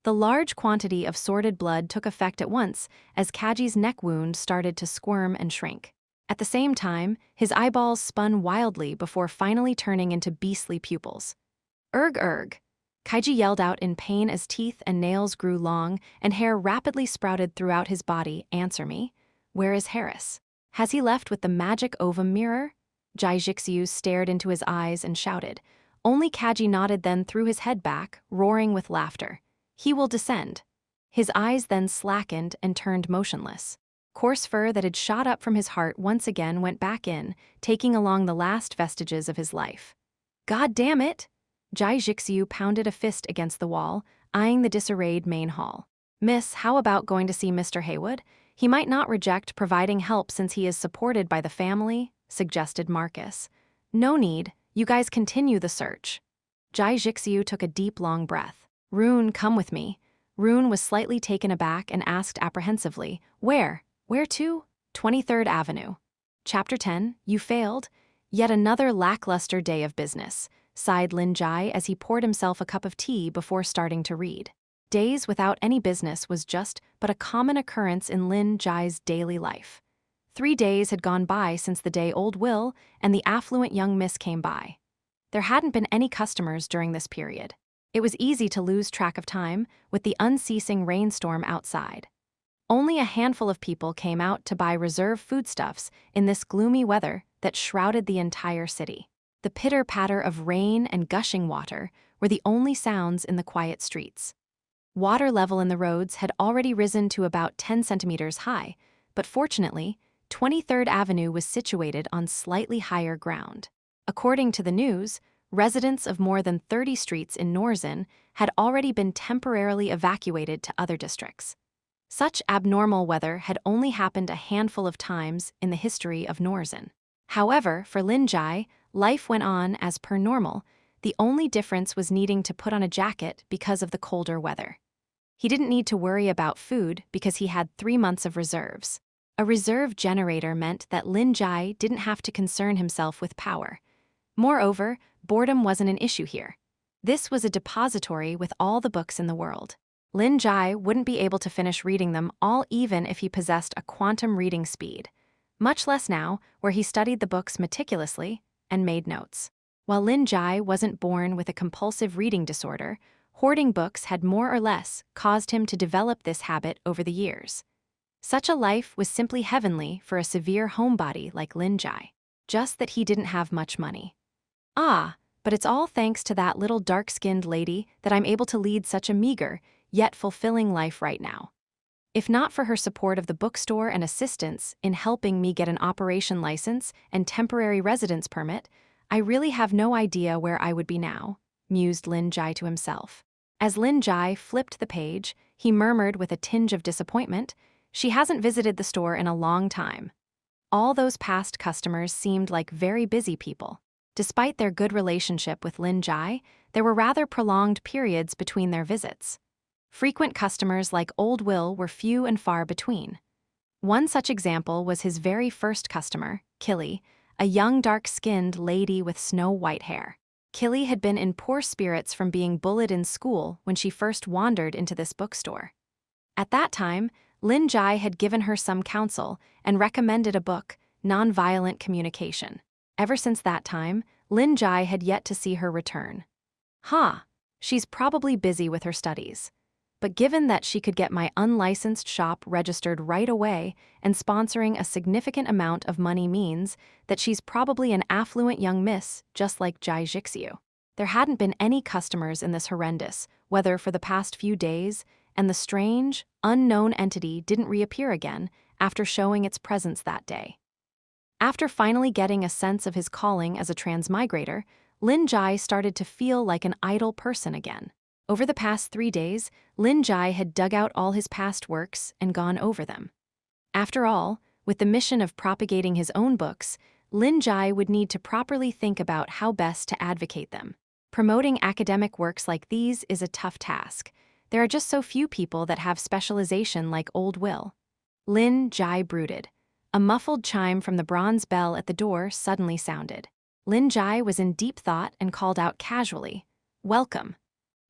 S1: The large quantity of sordid blood took effect at once as Kaji's neck wound started to squirm and shrink. At the same time, his eyeballs spun wildly before finally turning into beastly pupils. "Erg erg!" Kaiji yelled out in pain as teeth and nails grew long and hair rapidly sprouted throughout his body. "Answer me. Where is Harris? Has he left with the magic ovum mirror?" Jai Jixiu stared into his eyes and shouted. Only Kaji nodded, then threw his head back, roaring with laughter. "He will descend." His eyes then slackened and turned motionless. Coarse fur that had shot up from his heart once again went back in, taking along the last vestiges of his life. "God damn it!" Jai Jixiu pounded a fist against the wall, eyeing the disarrayed main hall. "Miss, how about going to see Mr. Haywood? He might not reject providing help since he is supported by the family," suggested Marcus. "No need, you guys continue the search." Jai Jixiu took a deep, long breath. "Rune, come with me." Rune was slightly taken aback and asked apprehensively, "Where? Where to?" 23rd Avenue. Chapter 10, You Failed? Yet another lackluster day of business, sighed Lin Jie as he poured himself a cup of tea before starting to read. Days without any business was just but a common occurrence in Lin Jie's daily life. 3 days had gone by since the day old Will and the affluent young miss came by. There hadn't been any customers during this period. It was easy to lose track of time with the unceasing rainstorm outside. Only a handful of people came out to buy reserve foodstuffs in this gloomy weather that shrouded the entire city. The pitter-patter of rain and gushing water were the only sounds in the quiet streets. Water level in the roads had already risen to about 10 centimeters high, but fortunately, 23rd Avenue was situated on slightly higher ground. According to the news, residents of more than 30 streets in Norzen had already been temporarily evacuated to other districts. Such abnormal weather had only happened a handful of times in the history of Norzen. However, for Lin Jie, life went on as per normal. The only difference was needing to put on a jacket because of the colder weather. He didn't need to worry about food because he had 3 months of reserves. A reserve generator meant that Lin Jie didn't have to concern himself with power. Moreover, boredom wasn't an issue here. This was a depository with all the books in the world. Lin Jie wouldn't be able to finish reading them all even if he possessed a quantum reading speed. Much less now, where he studied the books meticulously and made notes. While Lin Jie wasn't born with a compulsive reading disorder, hoarding books had more or less caused him to develop this habit over the years. Such a life was simply heavenly for a severe homebody like Lin Jie. Just that he didn't have much money. Ah, but it's all thanks to that little dark-skinned lady that I'm able to lead such a meager, yet fulfilling life right now. If not for her support of the bookstore and assistance in helping me get an operation license and temporary residence permit, I really have no idea where I would be now, mused Lin Jie to himself. As Lin Jie flipped the page, he murmured with a tinge of disappointment, "She hasn't visited the store in a long time." All those past customers seemed like very busy people. Despite their good relationship with Lin Jie, there were rather prolonged periods between their visits. Frequent customers like Old Will were few and far between. One such example was his very first customer, Killy, a young dark-skinned lady with snow-white hair. Killy had been in poor spirits from being bullied in school when she first wandered into this bookstore. At that time, Lin Jie had given her some counsel and recommended a book, Nonviolent Communication. Ever since that time, Lin Jie had yet to see her return. She's probably busy with her studies. But given that she could get my unlicensed shop registered right away and sponsoring a significant amount of money means that she's probably an affluent young miss just like Jai Jixiu. There hadn't been any customers in this horrendous weather for the past few days, and the strange, unknown entity didn't reappear again after showing its presence that day. After finally getting a sense of his calling as a transmigrator, Lin Jie started to feel like an idle person again. Over the past 3 days, Lin Jie had dug out all his past works and gone over them. After all, with the mission of propagating his own books, Lin Jie would need to properly think about how best to advocate them. Promoting academic works like these is a tough task. There are just so few people that have specialization like Old Will. Lin Jie brooded. A muffled chime from the bronze bell at the door suddenly sounded. Lin Jie was in deep thought and called out casually, "Welcome."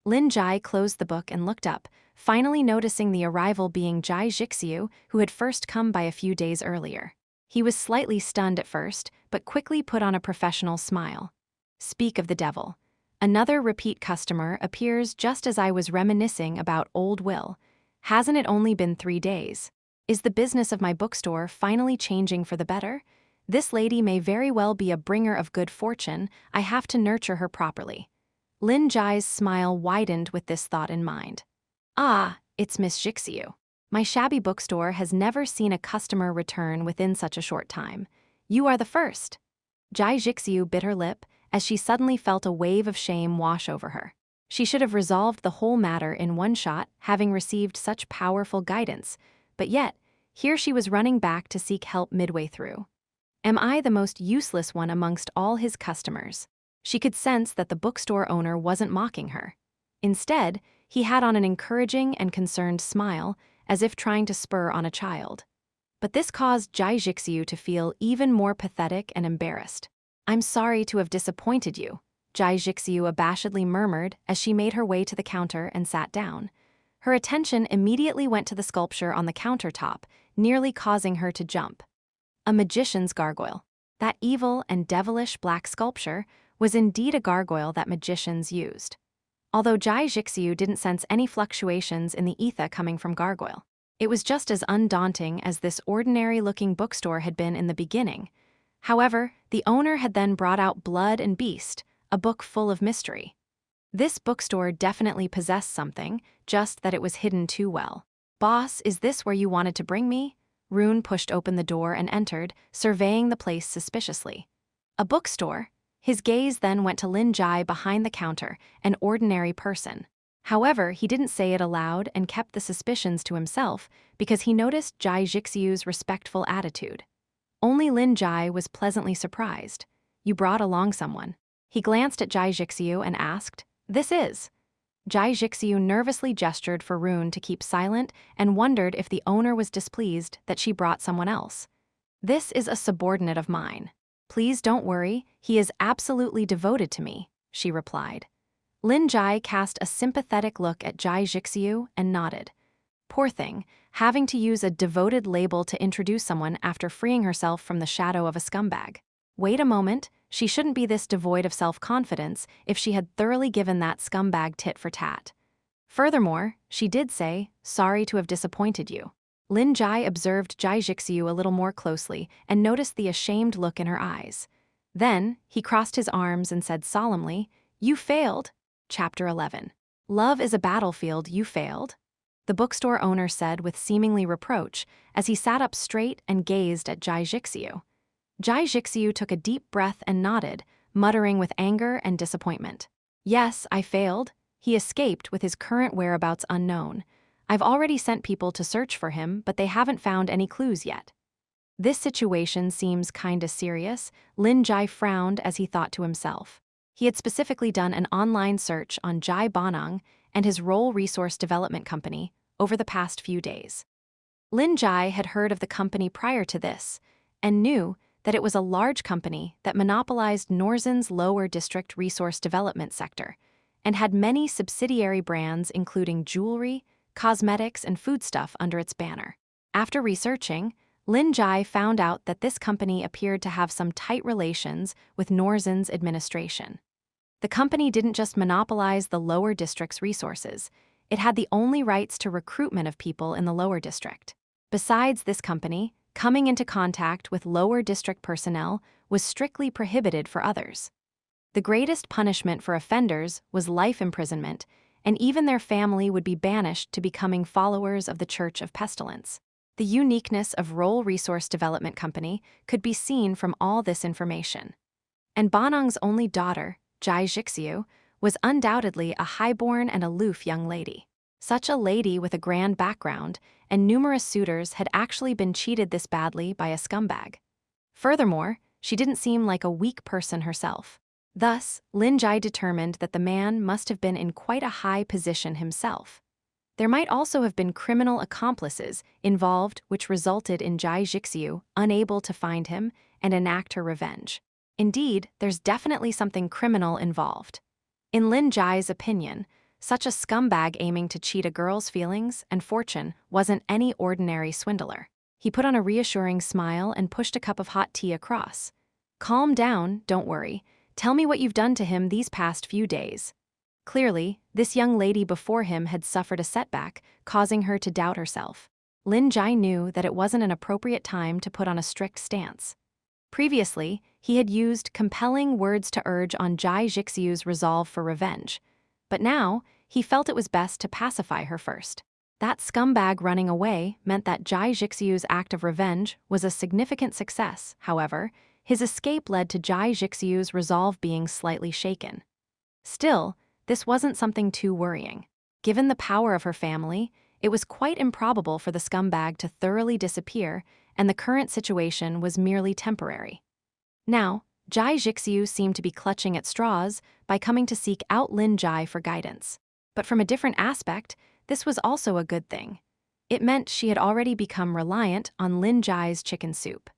S1: Lin Jie closed the book and looked up, finally noticing the arrival being Jai Jixiu, who had first come by a few days earlier. He was slightly stunned at first, but quickly put on a professional smile. Speak of the devil. Another repeat customer appears just as I was reminiscing about Old Will. Hasn't it only been 3 days? Is the business of my bookstore finally changing for the better? This lady may very well be a bringer of good fortune. I have to nurture her properly. Lin Jie's smile widened with this thought in mind. It's Miss Jixiu. My shabby bookstore has never seen a customer return within such a short time. You are the first. Jai Jixiu bit her lip as she suddenly felt a wave of shame wash over her. She should have resolved the whole matter in one shot, having received such powerful guidance, but yet, here she was running back to seek help midway through. Am I the most useless one amongst all his customers? She could sense that the bookstore owner wasn't mocking her. Instead, he had on an encouraging and concerned smile, as if trying to spur on a child. But this caused Jai Jixiu to feel even more pathetic and embarrassed. I'm sorry to have disappointed you, Jai Jixiu abashedly murmured as she made her way to the counter and sat down. Her attention immediately went to the sculpture on the countertop, nearly causing her to jump. A magician's gargoyle. That evil and devilish black sculpture was indeed a gargoyle that magicians used. Although Jai Jixiu didn't sense any fluctuations in the ether coming from gargoyle, it was just as undaunting as this ordinary-looking bookstore had been in the beginning. However, the owner had then brought out Blood and Beast, a book full of mystery. This bookstore definitely possessed something, just that it was hidden too well. Boss, is this where you wanted to bring me? Rune pushed open the door and entered, surveying the place suspiciously. A bookstore? His gaze then went to Lin Jie behind the counter, an ordinary person. However, he didn't say it aloud and kept the suspicions to himself because he noticed Jai Jixiu's respectful attitude. Only Lin Jie was pleasantly surprised. You brought along someone. He glanced at Jai Jixiu and asked, "This is?" Jai Jixiu nervously gestured for Rune to keep silent and wondered if the owner was displeased that she brought someone else. "This is a subordinate of mine. Please don't worry, he is absolutely devoted to me," she replied. Lin Jie cast a sympathetic look at Jai Jixiu and nodded. Poor thing, having to use a devoted label to introduce someone after freeing herself from the shadow of a scumbag. Wait a moment, she shouldn't be this devoid of self-confidence if she had thoroughly given that scumbag tit for tat. Furthermore, she did say, "Sorry to have disappointed you." Lin Jie observed Jai Jixiu a little more closely and noticed the ashamed look in her eyes. Then, he crossed his arms and said solemnly, "You failed." Chapter 11. Love is a battlefield, you failed? The bookstore owner said with seemingly reproach as he sat up straight and gazed at Jai Jixiu. Jai Jixiu took a deep breath and nodded, muttering with anger and disappointment. "Yes, I failed. He escaped with his current whereabouts unknown. I've already sent people to search for him, but they haven't found any clues yet." This situation seems kinda serious. Lin Jie frowned as he thought to himself. He had specifically done an online search on Jai Bonang and his Role Resource Development Company over the past few days. Lin Jie had heard of the company prior to this and knew that it was a large company that monopolized Norzen's lower district resource development sector and had many subsidiary brands including jewelry, cosmetics, and foodstuff under its banner. After researching, Lin Jie found out that this company appeared to have some tight relations with Norzen's administration. The company didn't just monopolize the lower district's resources, it had the only rights to recruitment of people in the lower district. Besides this company, coming into contact with lower district personnel was strictly prohibited for others. The greatest punishment for offenders was life imprisonment, and even their family would be banished to becoming followers of the Church of Pestilence. The uniqueness of Role Resource Development Company could be seen from all this information. And Bonang's only daughter, Jai Jixiu, was undoubtedly a highborn and aloof young lady. Such a lady with a grand background, and numerous suitors had actually been cheated this badly by a scumbag. Furthermore, she didn't seem like a weak person herself. Thus, Lin Jie determined that the man must have been in quite a high position himself. There might also have been criminal accomplices involved, which resulted in Jai Jixiu unable to find him and enact her revenge. Indeed, there's definitely something criminal involved. In Lin Jie's opinion, such a scumbag aiming to cheat a girl's feelings and fortune wasn't any ordinary swindler. He put on a reassuring smile and pushed a cup of hot tea across. "Calm down, don't worry. Tell me what you've done to him these past few days." Clearly, this young lady before him had suffered a setback, causing her to doubt herself. Lin Jie knew that it wasn't an appropriate time to put on a strict stance. Previously, he had used compelling words to urge on Jai Jixiu's resolve for revenge, but now he felt it was best to pacify her first. That scumbag running away meant that Jai Jixiu's act of revenge was a significant success. However, his escape led to Jai Jixiu's resolve being slightly shaken. Still, this wasn't something too worrying. Given the power of her family, it was quite improbable for the scumbag to thoroughly disappear, and the current situation was merely temporary. Now, Jai Jixiu seemed to be clutching at straws by coming to seek out Lin Jie for guidance. But from a different aspect, this was also a good thing. It meant she had already become reliant on Lin Jie's chicken soup.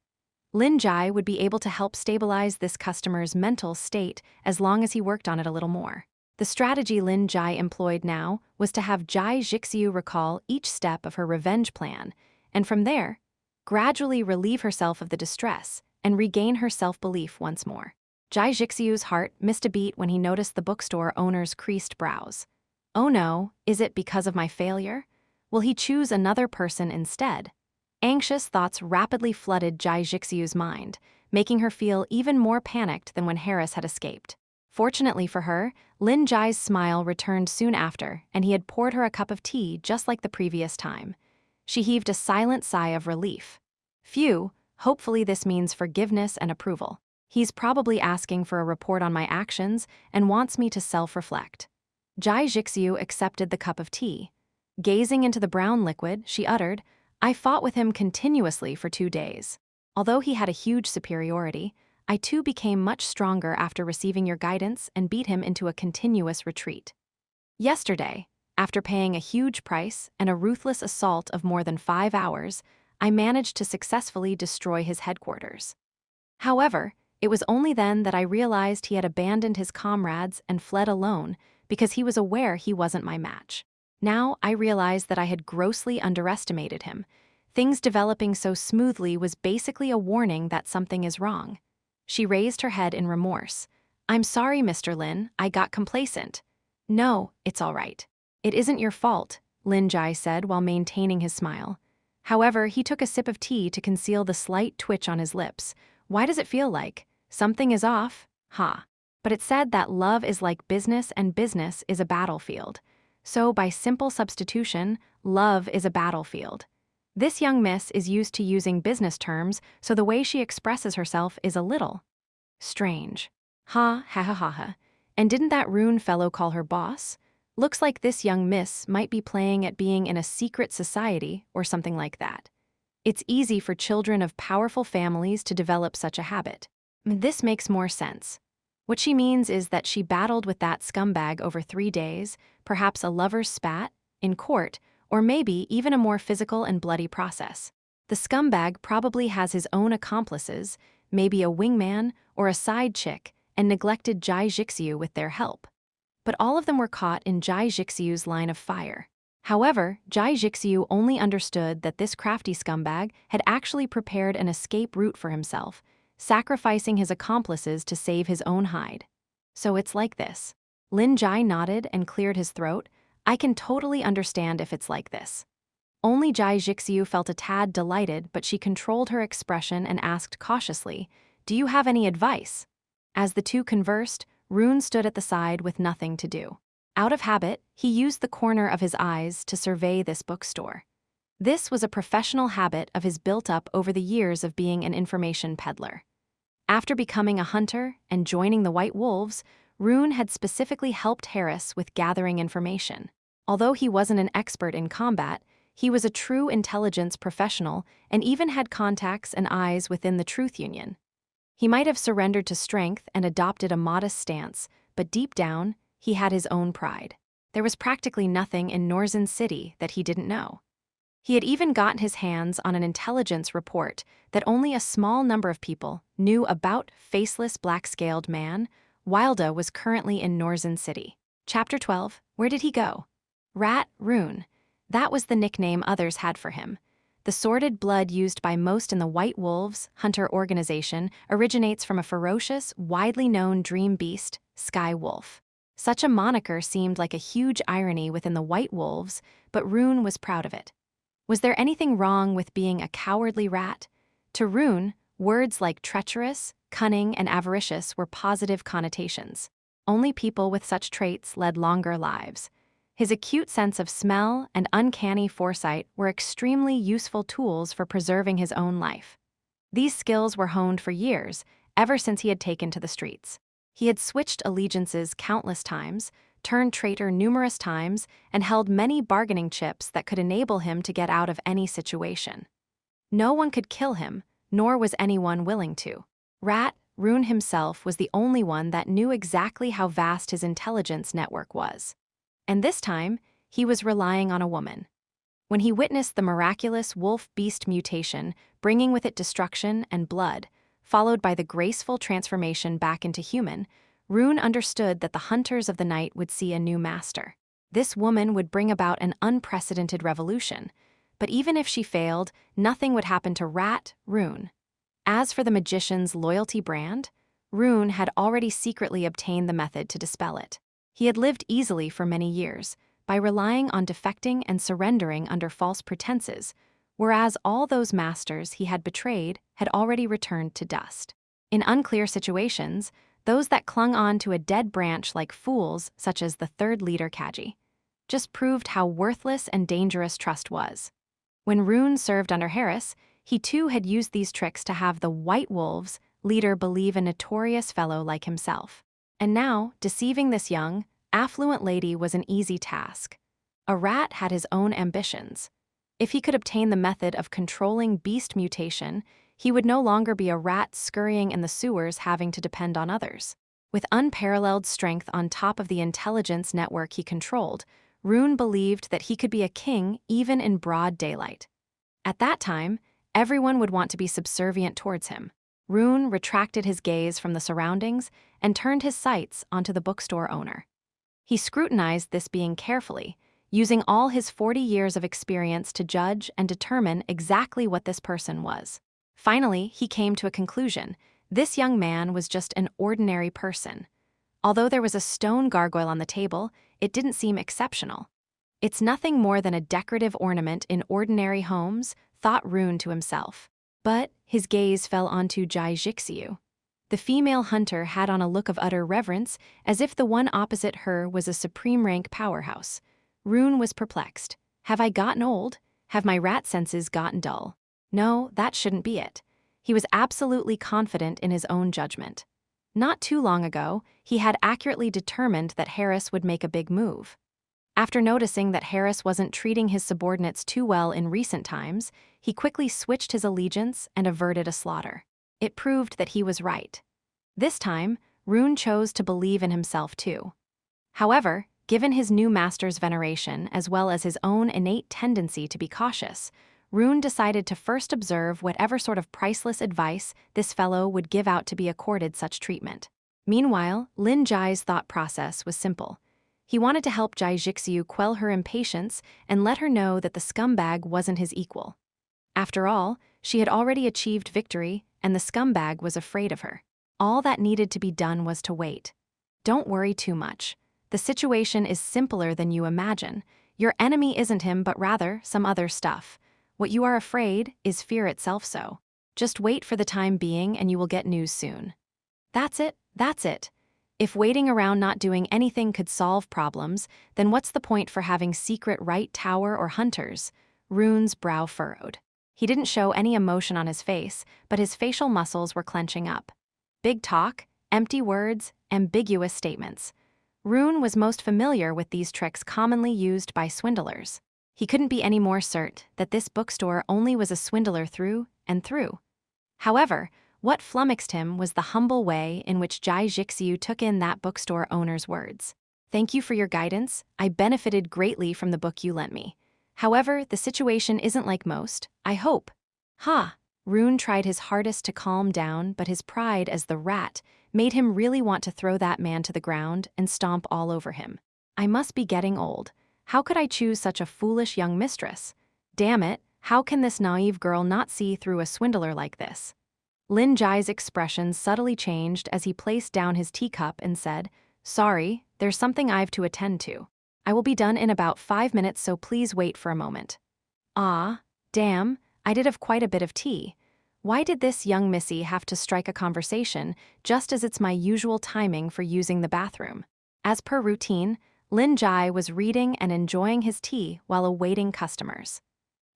S1: Lin Jie would be able to help stabilize this customer's mental state as long as he worked on it a little more. The strategy Lin Jie employed now was to have Jai Jixiu recall each step of her revenge plan, and from there, gradually relieve herself of the distress and regain her self-belief once more. Jai Jixiu's heart missed a beat when he noticed the bookstore owner's creased brows. Oh no, is it because of my failure? Will he choose another person instead? Anxious thoughts rapidly flooded Jai Jixiu's mind, making her feel even more panicked than when Harris had escaped. Fortunately for her, Lin Jie's smile returned soon after, and he had poured her a cup of tea just like the previous time. She heaved a silent sigh of relief. Phew, hopefully this means forgiveness and approval. He's probably asking for a report on my actions and wants me to self-reflect. Jai Jixiu accepted the cup of tea. Gazing into the brown liquid, she uttered, "I fought with him continuously for 2 days. Although he had a huge superiority, I too became much stronger after receiving your guidance and beat him into a continuous retreat. Yesterday, after paying a huge price and a ruthless assault of more than 5 hours, I managed to successfully destroy his headquarters. However, it was only then that I realized he had abandoned his comrades and fled alone because he was aware he wasn't my match. Now I realized that I had grossly underestimated him. Things developing so smoothly was basically a warning that something is wrong. She raised her head in remorse. I'm sorry, Mr. Lin, I got complacent. No, it's all right. It isn't your fault, Lin Jie said while maintaining his smile. However, he took a sip of tea to conceal the slight twitch on his lips. Why does it feel like something is off? Ha. But it said that love is like business and business is a battlefield. So by simple substitution, love is a battlefield. This young miss is used to using business terms, so the way she expresses herself is a little strange. Ha ha ha ha ha. And didn't that Rune fellow call her boss? Looks like this young miss might be playing at being in a secret society or something like that. It's easy for children of powerful families to develop such a habit. This makes more sense. What she means is that she battled with that scumbag over 3 days, perhaps a lover's spat, in court, or maybe even a more physical and bloody process. The scumbag probably has his own accomplices, maybe a wingman or a side chick, and neglected Jai Jixiu with their help. But all of them were caught in Jai Jixiu's line of fire. However, Jai Jixiu only understood that this crafty scumbag had actually prepared an escape route for himself, sacrificing his accomplices to save his own hide. So it's like this. Lin Jie nodded and cleared his throat. I can totally understand if it's like this. Only Jai Jixiu felt a tad delighted, but she controlled her expression and asked cautiously, do you have any advice? As the two conversed, Rune stood at the side with nothing to do. Out of habit, he used the corner of his eyes to survey this bookstore. This was a professional habit of his built up over the years of being an information peddler. After becoming a hunter and joining the White Wolves, Rune had specifically helped Harris with gathering information. Although he wasn't an expert in combat, he was a true intelligence professional and even had contacts and eyes within the Truth Union. He might have surrendered to strength and adopted a modest stance, but deep down, he had his own pride. There was practically nothing in Norzen City that he didn't know. He had even gotten his hands on an intelligence report that only a small number of people knew about. Faceless black-scaled man, Wilda was currently in Norzen City. Chapter 12, where did he go? Rat Rune. That was the nickname others had for him. The sordid blood used by most in the White Wolves hunter organization originates from a ferocious, widely known dream beast, Sky Wolf. Such a moniker seemed like a huge irony within the White Wolves, but Rune was proud of it. Was there anything wrong with being a cowardly rat? To Rune, words like treacherous, cunning, and avaricious were positive connotations. Only people with such traits led longer lives. His acute sense of smell and uncanny foresight were extremely useful tools for preserving his own life. These skills were honed for years, ever since he had taken to the streets. He had switched allegiances countless times, turned traitor numerous times, and held many bargaining chips that could enable him to get out of any situation. No one could kill him, nor was anyone willing to. Rune himself was the only one that knew exactly how vast his intelligence network was. And this time, he was relying on a woman. When he witnessed the miraculous wolf-beast mutation, bringing with it destruction and blood, followed by the graceful transformation back into human, Rune understood that the hunters of the night would see a new master. This woman would bring about an unprecedented revolution, but even if she failed, nothing would happen to Rune. As for the magician's loyalty brand, Rune had already secretly obtained the method to dispel it. He had lived easily for many years, by relying on defecting and surrendering under false pretenses, whereas all those masters he had betrayed had already returned to dust. In unclear situations, those that clung on to a dead branch like fools, such as the third leader Kaji, just proved how worthless and dangerous trust was. When Rune served under Harris, he too had used these tricks to have the White Wolves leader believe a notorious fellow like himself. And now, deceiving this young, affluent lady was an easy task. A rat had his own ambitions. If he could obtain the method of controlling beast mutation, he would no longer be a rat scurrying in the sewers having to depend on others. With unparalleled strength on top of the intelligence network he controlled, Rune believed that he could be a king even in broad daylight. At that time, everyone would want to be subservient towards him. Rune retracted his gaze from the surroundings and turned his sights onto the bookstore owner. He scrutinized this being carefully, using all his 40 years of experience to judge and determine exactly what this person was. Finally, he came to a conclusion. This young man was just an ordinary person. Although there was a stone gargoyle on the table, it didn't seem exceptional. It's nothing more than a decorative ornament in ordinary homes, thought Rune to himself. But his gaze fell onto Jai Jixiu. The female hunter had on a look of utter reverence, as if the one opposite her was a supreme-rank powerhouse. Rune was perplexed. Have I gotten old? Have my rat senses gotten dull? No, that shouldn't be it. He was absolutely confident in his own judgment. Not too long ago, he had accurately determined that Harris would make a big move. After noticing that Harris wasn't treating his subordinates too well in recent times, he quickly switched his allegiance and averted a slaughter. It proved that he was right. This time, Rune chose to believe in himself too. However, given his new master's veneration as well as his own innate tendency to be cautious, Rune decided to first observe whatever sort of priceless advice this fellow would give out to be accorded such treatment. Meanwhile, Lin Jie's thought process was simple. He wanted to help Jai Jixiu quell her impatience and let her know that the scumbag wasn't his equal. After all, she had already achieved victory, and the scumbag was afraid of her. All that needed to be done was to wait. Don't worry too much. The situation is simpler than you imagine. Your enemy isn't him but rather some other stuff. What you are afraid is fear itself so. Just wait for the time being and you will get news soon. That's it. If waiting around not doing anything could solve problems, then what's the point for having secret right tower or hunters? Rune's brow furrowed. He didn't show any emotion on his face, but his facial muscles were clenching up. Big talk, empty words, ambiguous statements. Rune was most familiar with these tricks commonly used by swindlers. He couldn't be any more certain that this bookstore only was a swindler through and through. However, what flummoxed him was the humble way in which Jai Jixiu took in that bookstore owner's words. Thank you for your guidance. I benefited greatly from the book you lent me. However, the situation isn't like most, I hope. Rune tried his hardest to calm down, but his pride as the rat made him really want to throw that man to the ground and stomp all over him. I must be getting old. How could I choose such a foolish young mistress? Damn it, how can this naive girl not see through a swindler like this? Lin Jie's expression subtly changed as he placed down his teacup and said, Sorry, there's something I've to attend to. I will be done in about 5 minutes, so please wait for a moment. Damn, I did have quite a bit of tea. Why did this young missy have to strike a conversation just as it's my usual timing for using the bathroom? As per routine, Lin Jie was reading and enjoying his tea while awaiting customers.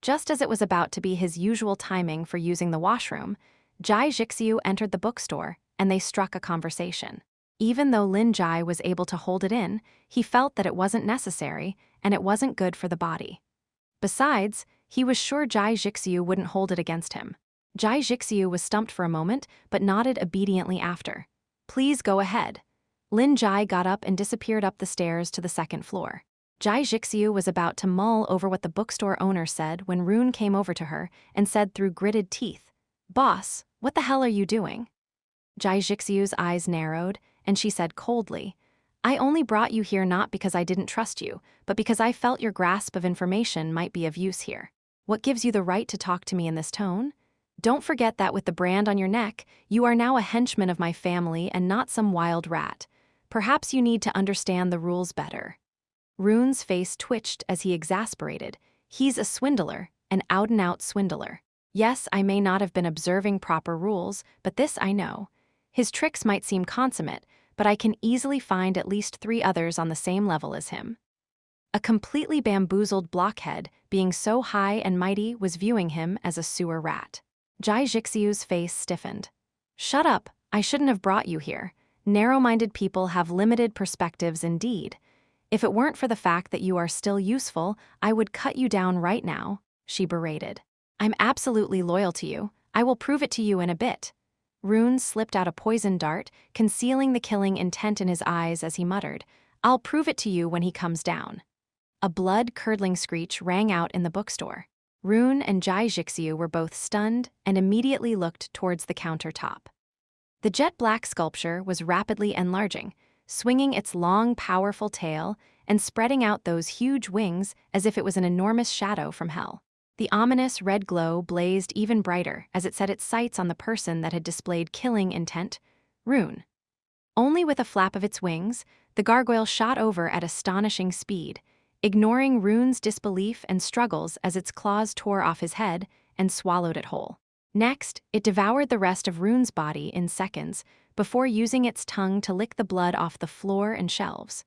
S1: Just as it was about to be his usual timing for using the washroom, Jai Jixiu entered the bookstore and they struck a conversation. Even though Lin Jie was able to hold it in, he felt that it wasn't necessary and it wasn't good for the body. Besides, he was sure Jai Jixiu wouldn't hold it against him. Jai Jixiu was stumped for a moment but nodded obediently after. Please go ahead. Lin Jie got up and disappeared up the stairs to the second floor. Jai Jixiu was about to mull over what the bookstore owner said when Rune came over to her and said through gritted teeth, Boss, what the hell are you doing? Jai Jixiu's eyes narrowed, and she said coldly, I only brought you here not because I didn't trust you, but because I felt your grasp of information might be of use here. What gives you the right to talk to me in this tone? Don't forget that with the brand on your neck, you are now a henchman of my family and not some wild rat. Perhaps you need to understand the rules better. Rune's face twitched as he exasperated. He's a swindler, an out-and-out swindler. Yes, I may not have been observing proper rules, but this I know. His tricks might seem consummate, but I can easily find at least 3 others on the same level as him. A completely bamboozled blockhead, being so high and mighty, was viewing him as a sewer rat. Jai Jixiu's face stiffened. Shut up, I shouldn't have brought you here. Narrow-minded people have limited perspectives indeed. If it weren't for the fact that you are still useful, I would cut you down right now, she berated. I'm absolutely loyal to you. I will prove it to you in a bit. Rune slipped out a poison dart, concealing the killing intent in his eyes as he muttered, I'll prove it to you when he comes down. A blood-curdling screech rang out in the bookstore. Rune and Jai Jixiu were both stunned and immediately looked towards the countertop. The jet-black sculpture was rapidly enlarging, swinging its long, powerful tail and spreading out those huge wings as if it was an enormous shadow from hell. The ominous red glow blazed even brighter as it set its sights on the person that had displayed killing intent, Rune. Only with a flap of its wings, the gargoyle shot over at astonishing speed, ignoring Rune's disbelief and struggles as its claws tore off his head and swallowed it whole. Next, it devoured the rest of Rune's body in seconds before using its tongue to lick the blood off the floor and shelves.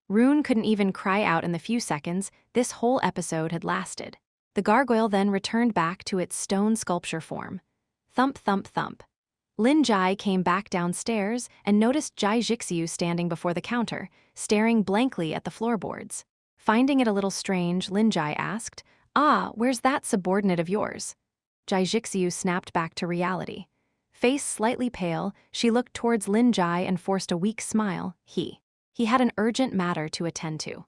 S1: Rune couldn't even cry out in the few seconds this whole episode had lasted. The gargoyle then returned back to its stone sculpture form. Thump, thump, thump. Lin Jie came back downstairs and noticed Jai Jixiu standing before the counter, staring blankly at the floorboards. Finding it a little strange, Lin Jie asked, "Ah, where's that subordinate of yours?" Jai Jixiu snapped back to reality. Face slightly pale, she looked towards Lin Jie and forced a weak smile. He had an urgent matter to attend to.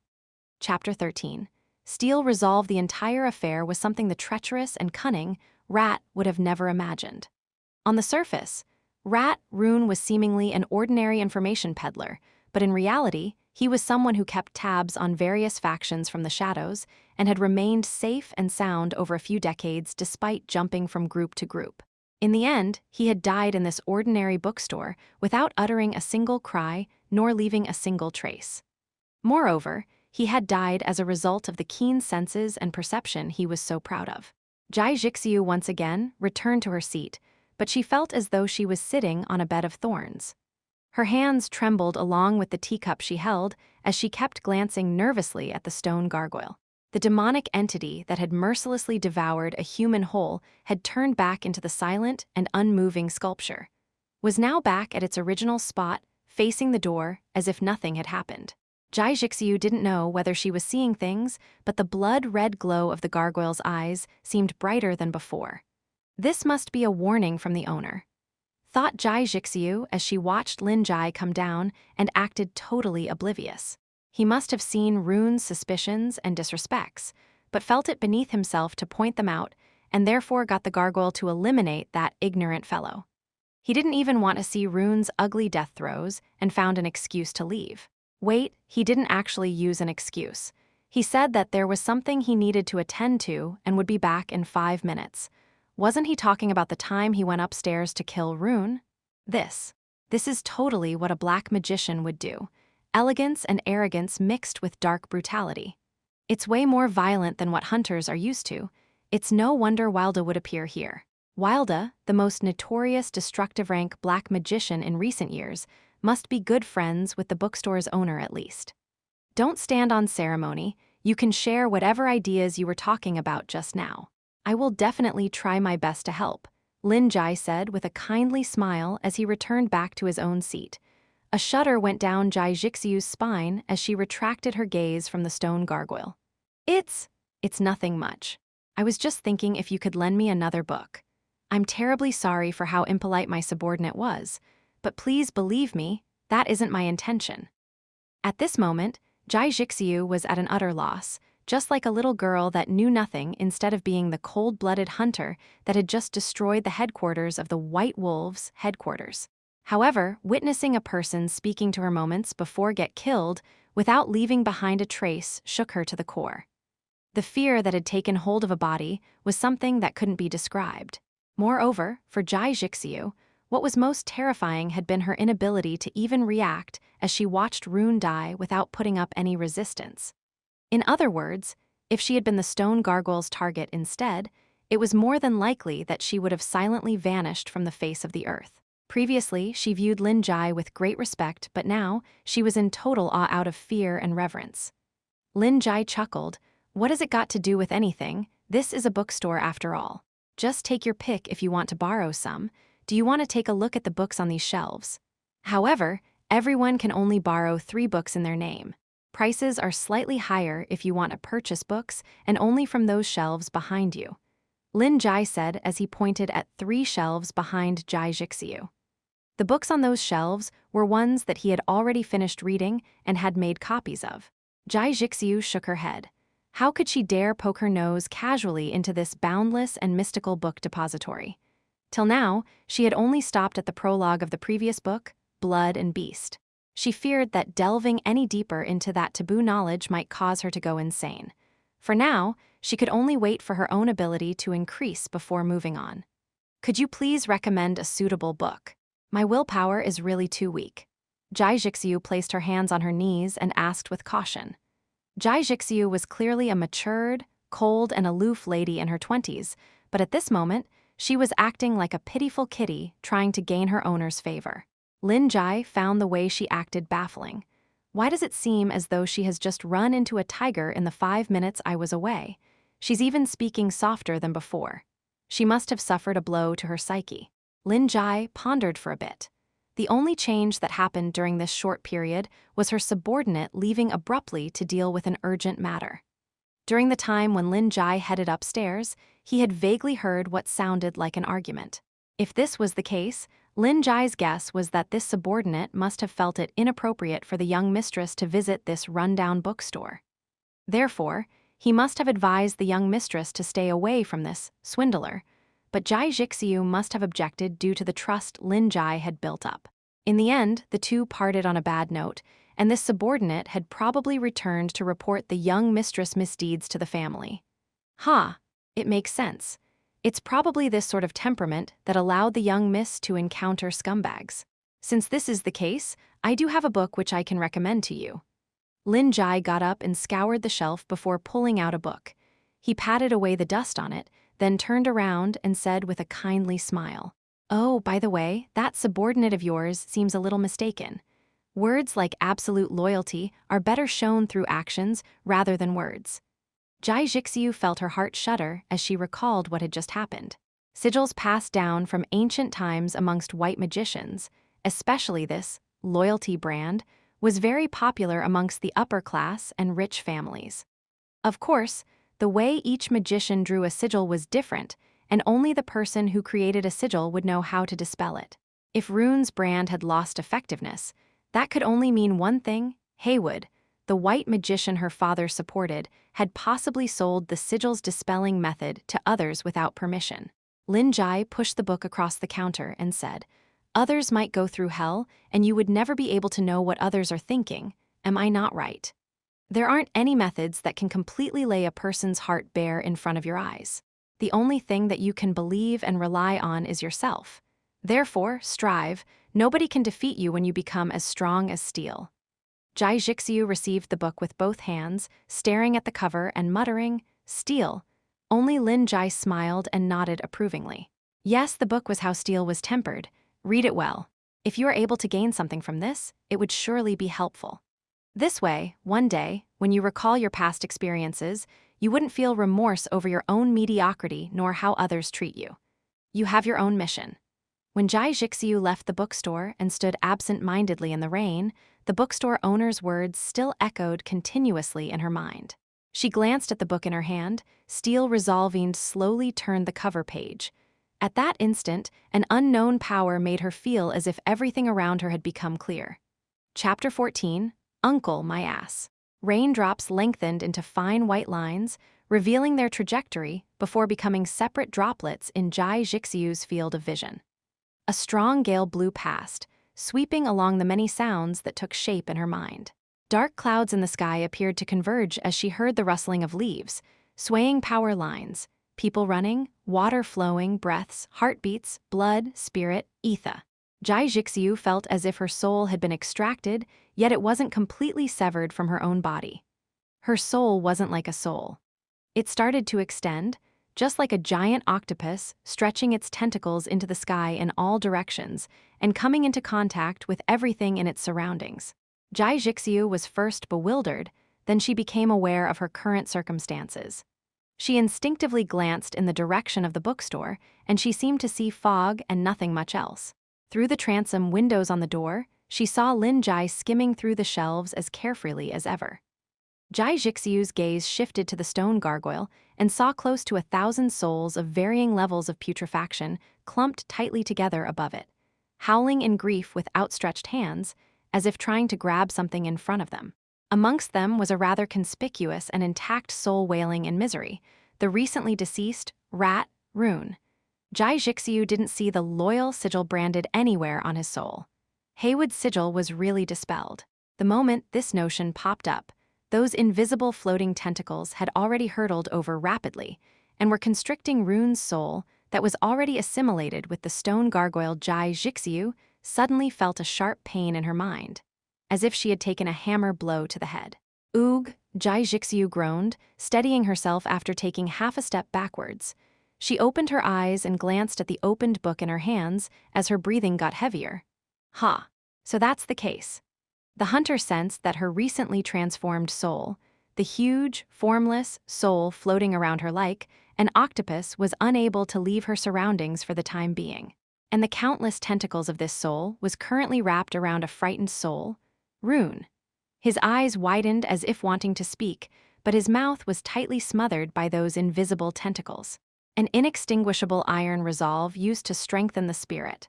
S1: Chapter 13. Steele resolved the entire affair was something the treacherous and cunning Rat would have never imagined. On the surface, Rune was seemingly an ordinary information peddler, but in reality, he was someone who kept tabs on various factions from the shadows and had remained safe and sound over a few decades despite jumping from group to group. In the end, he had died in this ordinary bookstore without uttering a single cry nor leaving a single trace. Moreover, he had died as a result of the keen senses and perception he was so proud of. Jai Jixiu once again returned to her seat, but she felt as though she was sitting on a bed of thorns. Her hands trembled along with the teacup she held as she kept glancing nervously at the stone gargoyle. The demonic entity that had mercilessly devoured a human whole had turned back into the silent and unmoving sculpture, was now back at its original spot, facing the door as if nothing had happened. Jai Jixiu didn't know whether she was seeing things, but the blood-red glow of the gargoyle's eyes seemed brighter than before. This must be a warning from the owner, thought Jai Jixiu as she watched Lin Jie come down and acted totally oblivious. He must have seen Rune's suspicions and disrespects, but felt it beneath himself to point them out and therefore got the gargoyle to eliminate that ignorant fellow. He didn't even want to see Rune's ugly death throes and found an excuse to leave. Wait, he didn't actually use an excuse. He said that there was something he needed to attend to and would be back in 5 minutes. Wasn't he talking about the time he went upstairs to kill Rune? This is totally what a black magician would do. Elegance and arrogance mixed with dark brutality. It's way more violent than what hunters are used to. It's no wonder Wilda would appear here. Wilda, the most notorious destructive rank black magician in recent years, must be good friends with the bookstore's owner at least. Don't stand on ceremony. You can share whatever ideas you were talking about just now. I will definitely try my best to help, Lin Jie said with a kindly smile as he returned back to his own seat. A shudder went down Jai Jixiu's spine as she retracted her gaze from the stone gargoyle. It's nothing much. I was just thinking if you could lend me another book. I'm terribly sorry for how impolite my subordinate was, but please believe me, that isn't my intention. At this moment, Jai Jixiu was at an utter loss, just like a little girl that knew nothing instead of being the cold-blooded hunter that had just destroyed the headquarters of the White Wolves' headquarters. However, witnessing a person speaking to her moments before get killed without leaving behind a trace shook her to the core. The fear that had taken hold of a body was something that couldn't be described. Moreover, for Jai Jixiu, what was most terrifying had been her inability to even react as she watched Rune die without putting up any resistance. In other words, if she had been the stone gargoyle's target instead, it was more than likely that she would have silently vanished from the face of the earth. Previously, she viewed Lin Jie with great respect, but now she was in total awe out of fear and reverence. Lin Jie chuckled, "What has it got to do with anything? This is a bookstore after all. Just take your pick if you want to borrow some. Do you want to take a look at the books on these shelves? However, everyone can only borrow 3 books in their name. Prices are slightly higher if you want to purchase books and only from those shelves behind you," Lin Jie said as he pointed at 3 shelves behind Jai Jixiu. The books on those shelves were ones that he had already finished reading and had made copies of. Jai Jixiu shook her head. How could she dare poke her nose casually into this boundless and mystical book depository? Till now, she had only stopped at the prologue of the previous book, Blood and Beast. She feared that delving any deeper into that taboo knowledge might cause her to go insane. For now, she could only wait for her own ability to increase before moving on. Could you please recommend a suitable book? My willpower is really too weak. Jai Jixiu placed her hands on her knees and asked with caution. Jai Jixiu was clearly a matured, cold, and aloof lady in her 20s, but at this moment, she was acting like a pitiful kitty trying to gain her owner's favor. Lin Jie found the way she acted baffling. Why does it seem as though she has just run into a tiger in the 5 minutes I was away? She's even speaking softer than before. She must have suffered a blow to her psyche. Lin Jie pondered for a bit. The only change that happened during this short period was her subordinate leaving abruptly to deal with an urgent matter. During the time when Lin Jie headed upstairs, he had vaguely heard what sounded like an argument. If this was the case, Lin Jie's guess was that this subordinate must have felt it inappropriate for the young mistress to visit this rundown bookstore. Therefore, he must have advised the young mistress to stay away from this swindler, but Jai Jixiu must have objected due to the trust Lin Jie had built up. In the end, the two parted on a bad note, and this subordinate had probably returned to report the young mistress' misdeeds to the family. It makes sense. It's probably this sort of temperament that allowed the young miss to encounter scumbags. Since this is the case, I do have a book which I can recommend to you. Lin Jie got up and scoured the shelf before pulling out a book. He patted away the dust on it, then turned around and said with a kindly smile, "Oh, by the way, that subordinate of yours seems a little mistaken. Words like absolute loyalty are better shown through actions rather than words." Jai Jixiu felt her heart shudder as she recalled what had just happened. Sigils passed down from ancient times amongst white magicians, especially this loyalty brand, was very popular amongst the upper class and rich families. Of course, the way each magician drew a sigil was different, and only the person who created a sigil would know how to dispel it. If Rune's brand had lost effectiveness, that could only mean one thing: Haywood, the white magician her father supported, had possibly sold the sigil's dispelling method to others without permission. Lin Jie pushed the book across the counter and said, "Others might go through hell, and you would never be able to know what others are thinking. Am I not right? There aren't any methods that can completely lay a person's heart bare in front of your eyes. The only thing that you can believe and rely on is yourself. Therefore, strive. Nobody can defeat you when you become as strong as steel." Jai Jixiu received the book with both hands, staring at the cover and muttering, "Steel." Only Lin Jie smiled and nodded approvingly. Yes, the book was how steel was tempered. Read it well. If you are able to gain something from this, it would surely be helpful. This way, one day, when you recall your past experiences, you wouldn't feel remorse over your own mediocrity nor how others treat you. You have your own mission. When Jai Jixiu left the bookstore and stood absent-mindedly in the rain, the bookstore owner's words still echoed continuously in her mind. She glanced at the book in her hand, steel resolving slowly turned the cover page. At that instant, an unknown power made her feel as if everything around her had become clear. Chapter 14, Uncle My Ass. Raindrops lengthened into fine white lines, revealing their trajectory before becoming separate droplets in Jai Jixiu's field of vision. A strong gale blew past, sweeping along the many sounds that took shape in her mind. Dark clouds in the sky appeared to converge as she heard the rustling of leaves, swaying power lines, people running, water flowing, breaths, heartbeats, blood, spirit, ether. Jai Jixiu felt as if her soul had been extracted, yet it wasn't completely severed from her own body. Her soul wasn't like a soul. It started to extend, just like a giant octopus stretching its tentacles into the sky in all directions and coming into contact with everything in its surroundings. Jai Jixiu was first bewildered, then she became aware of her current circumstances. She instinctively glanced in the direction of the bookstore, and she seemed to see fog and nothing much else. Through the transom windows on the door, she saw Lin Jie skimming through the shelves as carefully as ever. Jai Jixiu's gaze shifted to the stone gargoyle and saw close to 1,000 souls of varying levels of putrefaction clumped tightly together above it, howling in grief with outstretched hands, as if trying to grab something in front of them. Amongst them was a rather conspicuous and intact soul wailing in misery, the recently deceased Rat Rune. Jai Jixiu didn't see the loyal sigil branded anywhere on his soul. Haywood's sigil was really dispelled. The moment this notion popped up, those invisible floating tentacles had already hurtled over rapidly and were constricting Rune's soul that was already assimilated with the stone gargoyle Jai Jixiu. Suddenly felt a sharp pain in her mind, as if she had taken a hammer blow to the head. Oog, Jai Jixiu groaned, steadying herself after taking half a step backwards. She opened her eyes and glanced at the opened book in her hands as her breathing got heavier. Ha, so that's the case. The hunter sensed that her recently transformed soul, the huge, formless soul floating around her like an octopus, was unable to leave her surroundings for the time being. And the countless tentacles of this soul was currently wrapped around a frightened soul, Rune. His eyes widened as if wanting to speak, but his mouth was tightly smothered by those invisible tentacles, an inextinguishable iron resolve used to strengthen the spirit.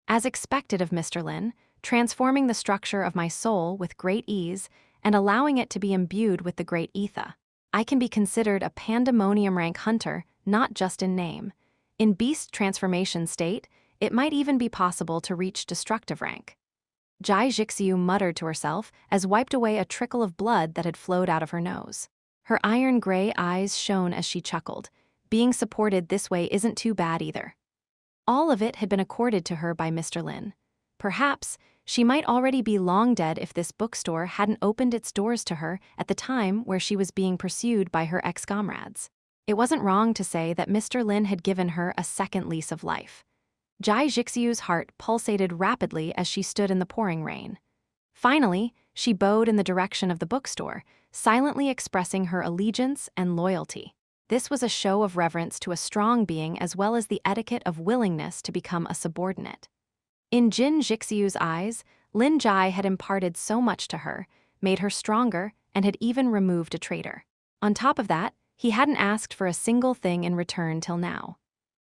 S1: As expected of Mr. Lin, transforming the structure of my soul with great ease and allowing it to be imbued with the great ether, I can be considered a pandemonium rank hunter, not just in name. In beast transformation state, it might even be possible to reach destructive rank. Jai Jixiu muttered to herself as wiped away a trickle of blood that had flowed out of her nose. Her iron-gray eyes shone as she chuckled. Being supported this way isn't too bad either. All of it had been accorded to her by Mr. Lin. Perhaps she might already be long dead if this bookstore hadn't opened its doors to her at the time where she was being pursued by her ex-comrades. It wasn't wrong to say that Mr. Lin had given her a second lease of life. Jai Jixiu's heart pulsated rapidly as she stood in the pouring rain. Finally, she bowed in the direction of the bookstore, silently expressing her allegiance and loyalty. This was a show of reverence to a strong being as well as the etiquette of willingness to become a subordinate. In Jin Jixiu's eyes, Lin Jie had imparted so much to her, made her stronger, and had even removed a traitor. On top of that, he hadn't asked for a single thing in return till now.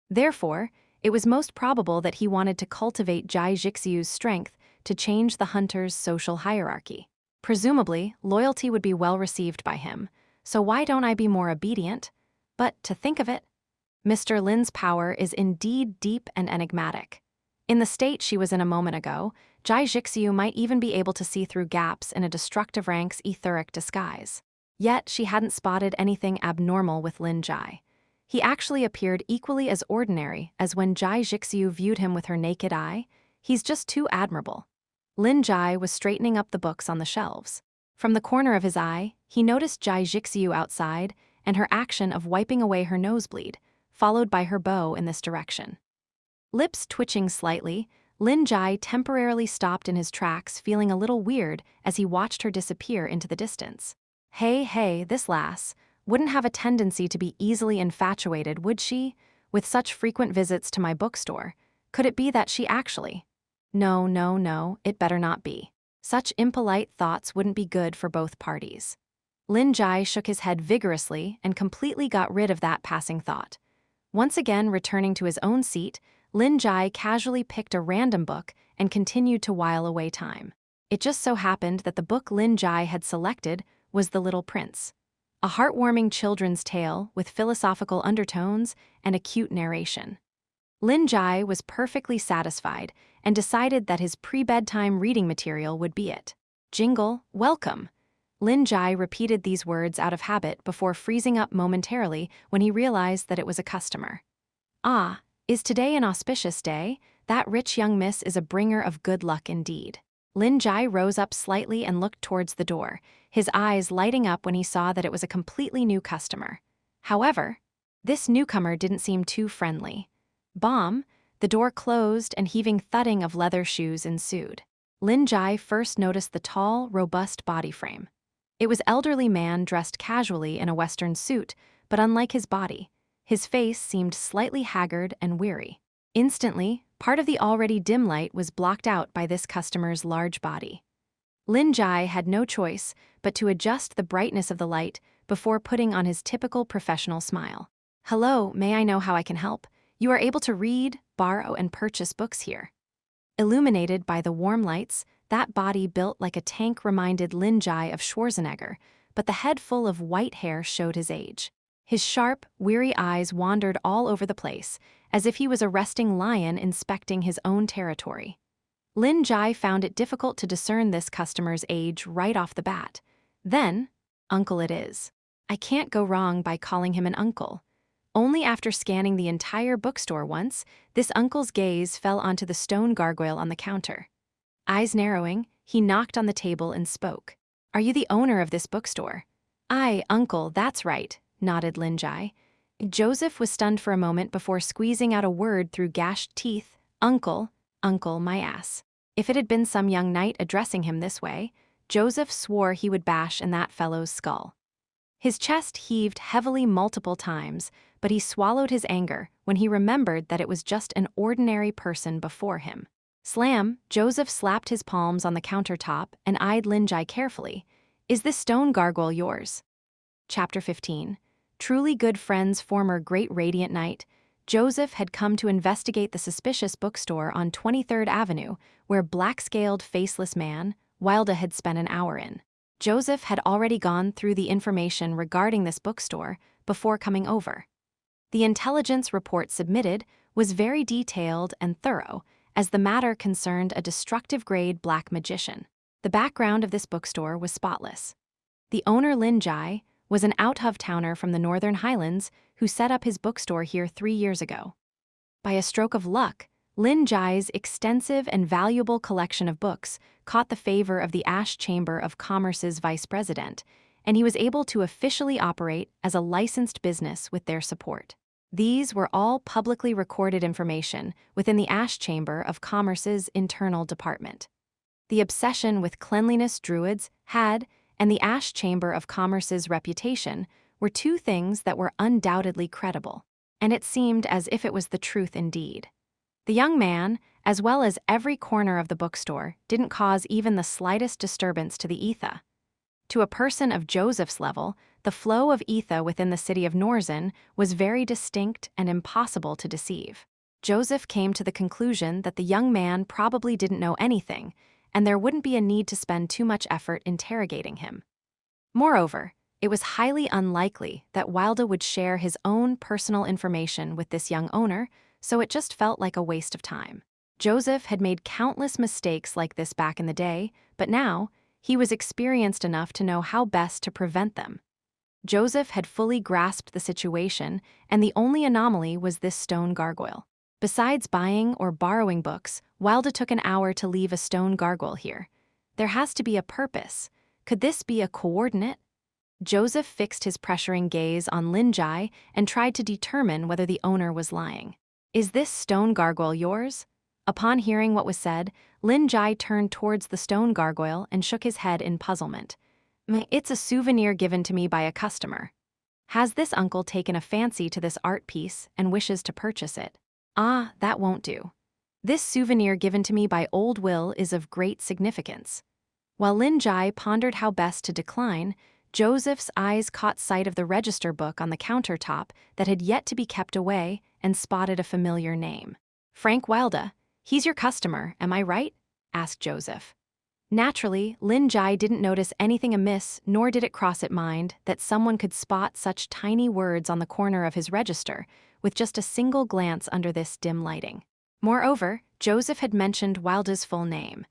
S1: Therefore, it was most probable that he wanted to cultivate Jai Jixiu's strength to change the hunter's social hierarchy. Presumably, loyalty would be well received by him, so why don't I be more obedient? But, to think of it, Mr. Lin's power is indeed deep and enigmatic. In the state she was in a moment ago, Jai Jixiu might even be able to see through gaps in a destructive rank's etheric disguise. Yet she hadn't spotted anything abnormal with Lin Jie. He actually appeared equally as ordinary as when Jai Jixiu viewed him with her naked eye. He's just too admirable. Lin Jie was straightening up the books on the shelves. From the corner of his eye, he noticed Jai Jixiu outside and her action of wiping away her nosebleed, followed by her bow in this direction. Lips twitching slightly, Lin Jie temporarily stopped in his tracks, feeling a little weird as he watched her disappear into the distance. Hey, this lass wouldn't have a tendency to be easily infatuated, would she? With such frequent visits to my bookstore, could it be that she actually… No, it better not be. Such impolite thoughts wouldn't be good for both parties. Lin Jie shook his head vigorously and completely got rid of that passing thought. Once again returning to his own seat, Lin Jie casually picked a random book and continued to while away time. It just so happened that the book Lin Jie had selected was The Little Prince, a heartwarming children's tale with philosophical undertones and a cute narration. Lin Jie was perfectly satisfied and decided that his pre-bedtime reading material would be it. Jingle, welcome. Lin Jie repeated these words out of habit before freezing up momentarily when he realized that it was a customer. Ah, is today an auspicious day? That rich young miss is a bringer of good luck indeed. Lin Jie rose up slightly and looked towards the door, his eyes lighting up when he saw that it was a completely new customer. However, this newcomer didn't seem too friendly. Bomb, the door closed and heaving thudding of leather shoes ensued. Lin Jie first noticed the tall, robust body frame. It was an elderly man dressed casually in a Western suit, but unlike his body, his face seemed slightly haggard and weary. Instantly, part of the already dim light was blocked out by this customer's large body. Lin Jie had no choice but to adjust the brightness of the light before putting on his typical professional smile. Hello, may I know how I can help? You are able to read, borrow, and purchase books here. Illuminated by the warm lights, that body built like a tank reminded Lin Jie of Schwarzenegger, but the head full of white hair showed his age. His sharp, weary eyes wandered all over the place, as if he was a resting lion inspecting his own territory. Lin Jie found it difficult to discern this customer's age right off the bat. Then, Uncle it is. I can't go wrong by calling him an uncle. Only after scanning the entire bookstore once, this uncle's gaze fell onto the stone gargoyle on the counter. Eyes narrowing, he knocked on the table and spoke. Are you the owner of this bookstore? Aye, uncle, that's right, nodded Lin Jie. Joseph was stunned for a moment before squeezing out a word through gashed teeth. Uncle, uncle, my ass. If it had been some young knight addressing him this way, Joseph swore he would bash in that fellow's skull. His chest heaved heavily multiple times, but he swallowed his anger when he remembered that it was just an ordinary person before him. Slam, Joseph slapped his palms on the countertop and eyed Lin Jie carefully. Is this stone gargoyle yours? Chapter 15. Truly good friends former Great Radiant Knight, Joseph had come to investigate the suspicious bookstore on 23rd Avenue, where black-scaled faceless man, Wilda had spent an hour in. Joseph had already gone through the information regarding this bookstore before coming over. The intelligence report submitted was very detailed and thorough, as the matter concerned a destructive-grade black magician. The background of this bookstore was spotless. The owner, Lin Jie, was an out-of-towner from the Northern Highlands who set up his bookstore here 3 years ago. By a stroke of luck, Lin Jie's extensive and valuable collection of books caught the favor of the Ash Chamber of Commerce's vice president, and he was able to officially operate as a licensed business with their support. These were all publicly recorded information within the Ash Chamber of Commerce's internal department. The obsession with cleanliness druids had, and the Ash Chamber of Commerce's reputation were two things that were undoubtedly credible, and it seemed as if it was the truth indeed. The young man, as well as every corner of the bookstore, didn't cause even the slightest disturbance to the ether. To a person of Joseph's level, the flow of ether within the city of Norzen was very distinct and impossible to deceive. Joseph came to the conclusion that the young man probably didn't know anything, and there wouldn't be a need to spend too much effort interrogating him. Moreover, it was highly unlikely that Wilda would share his own personal information with this young owner, so it just felt like a waste of time. Joseph had made countless mistakes like this back in the day, but now, he was experienced enough to know how best to prevent them. Joseph had fully grasped the situation, and the only anomaly was this stone gargoyle. Besides buying or borrowing books, Wilda took an hour to leave a stone gargoyle here. There has to be a purpose. Could this be a coordinate? Joseph fixed his pressuring gaze on Lin Jie and tried to determine whether the owner was lying. Is this stone gargoyle yours? Upon hearing what was said, Lin Jie turned towards the stone gargoyle and shook his head in puzzlement. It's a souvenir given to me by a customer. Has this uncle taken a fancy to this art piece and wishes to purchase it? Ah, that won't do. This souvenir given to me by old Will is of great significance. While Lin Jie pondered how best to decline, Joseph's eyes caught sight of the register book on the countertop that had yet to be kept away and spotted a familiar name. Frank Wilda, he's your customer, am I right? Asked Joseph. Naturally, Lin Jie didn't notice anything amiss, nor did it cross his mind that someone could spot such tiny words on the corner of his register with just a single glance under this dim lighting. Moreover, Joseph had mentioned Wilda's full name.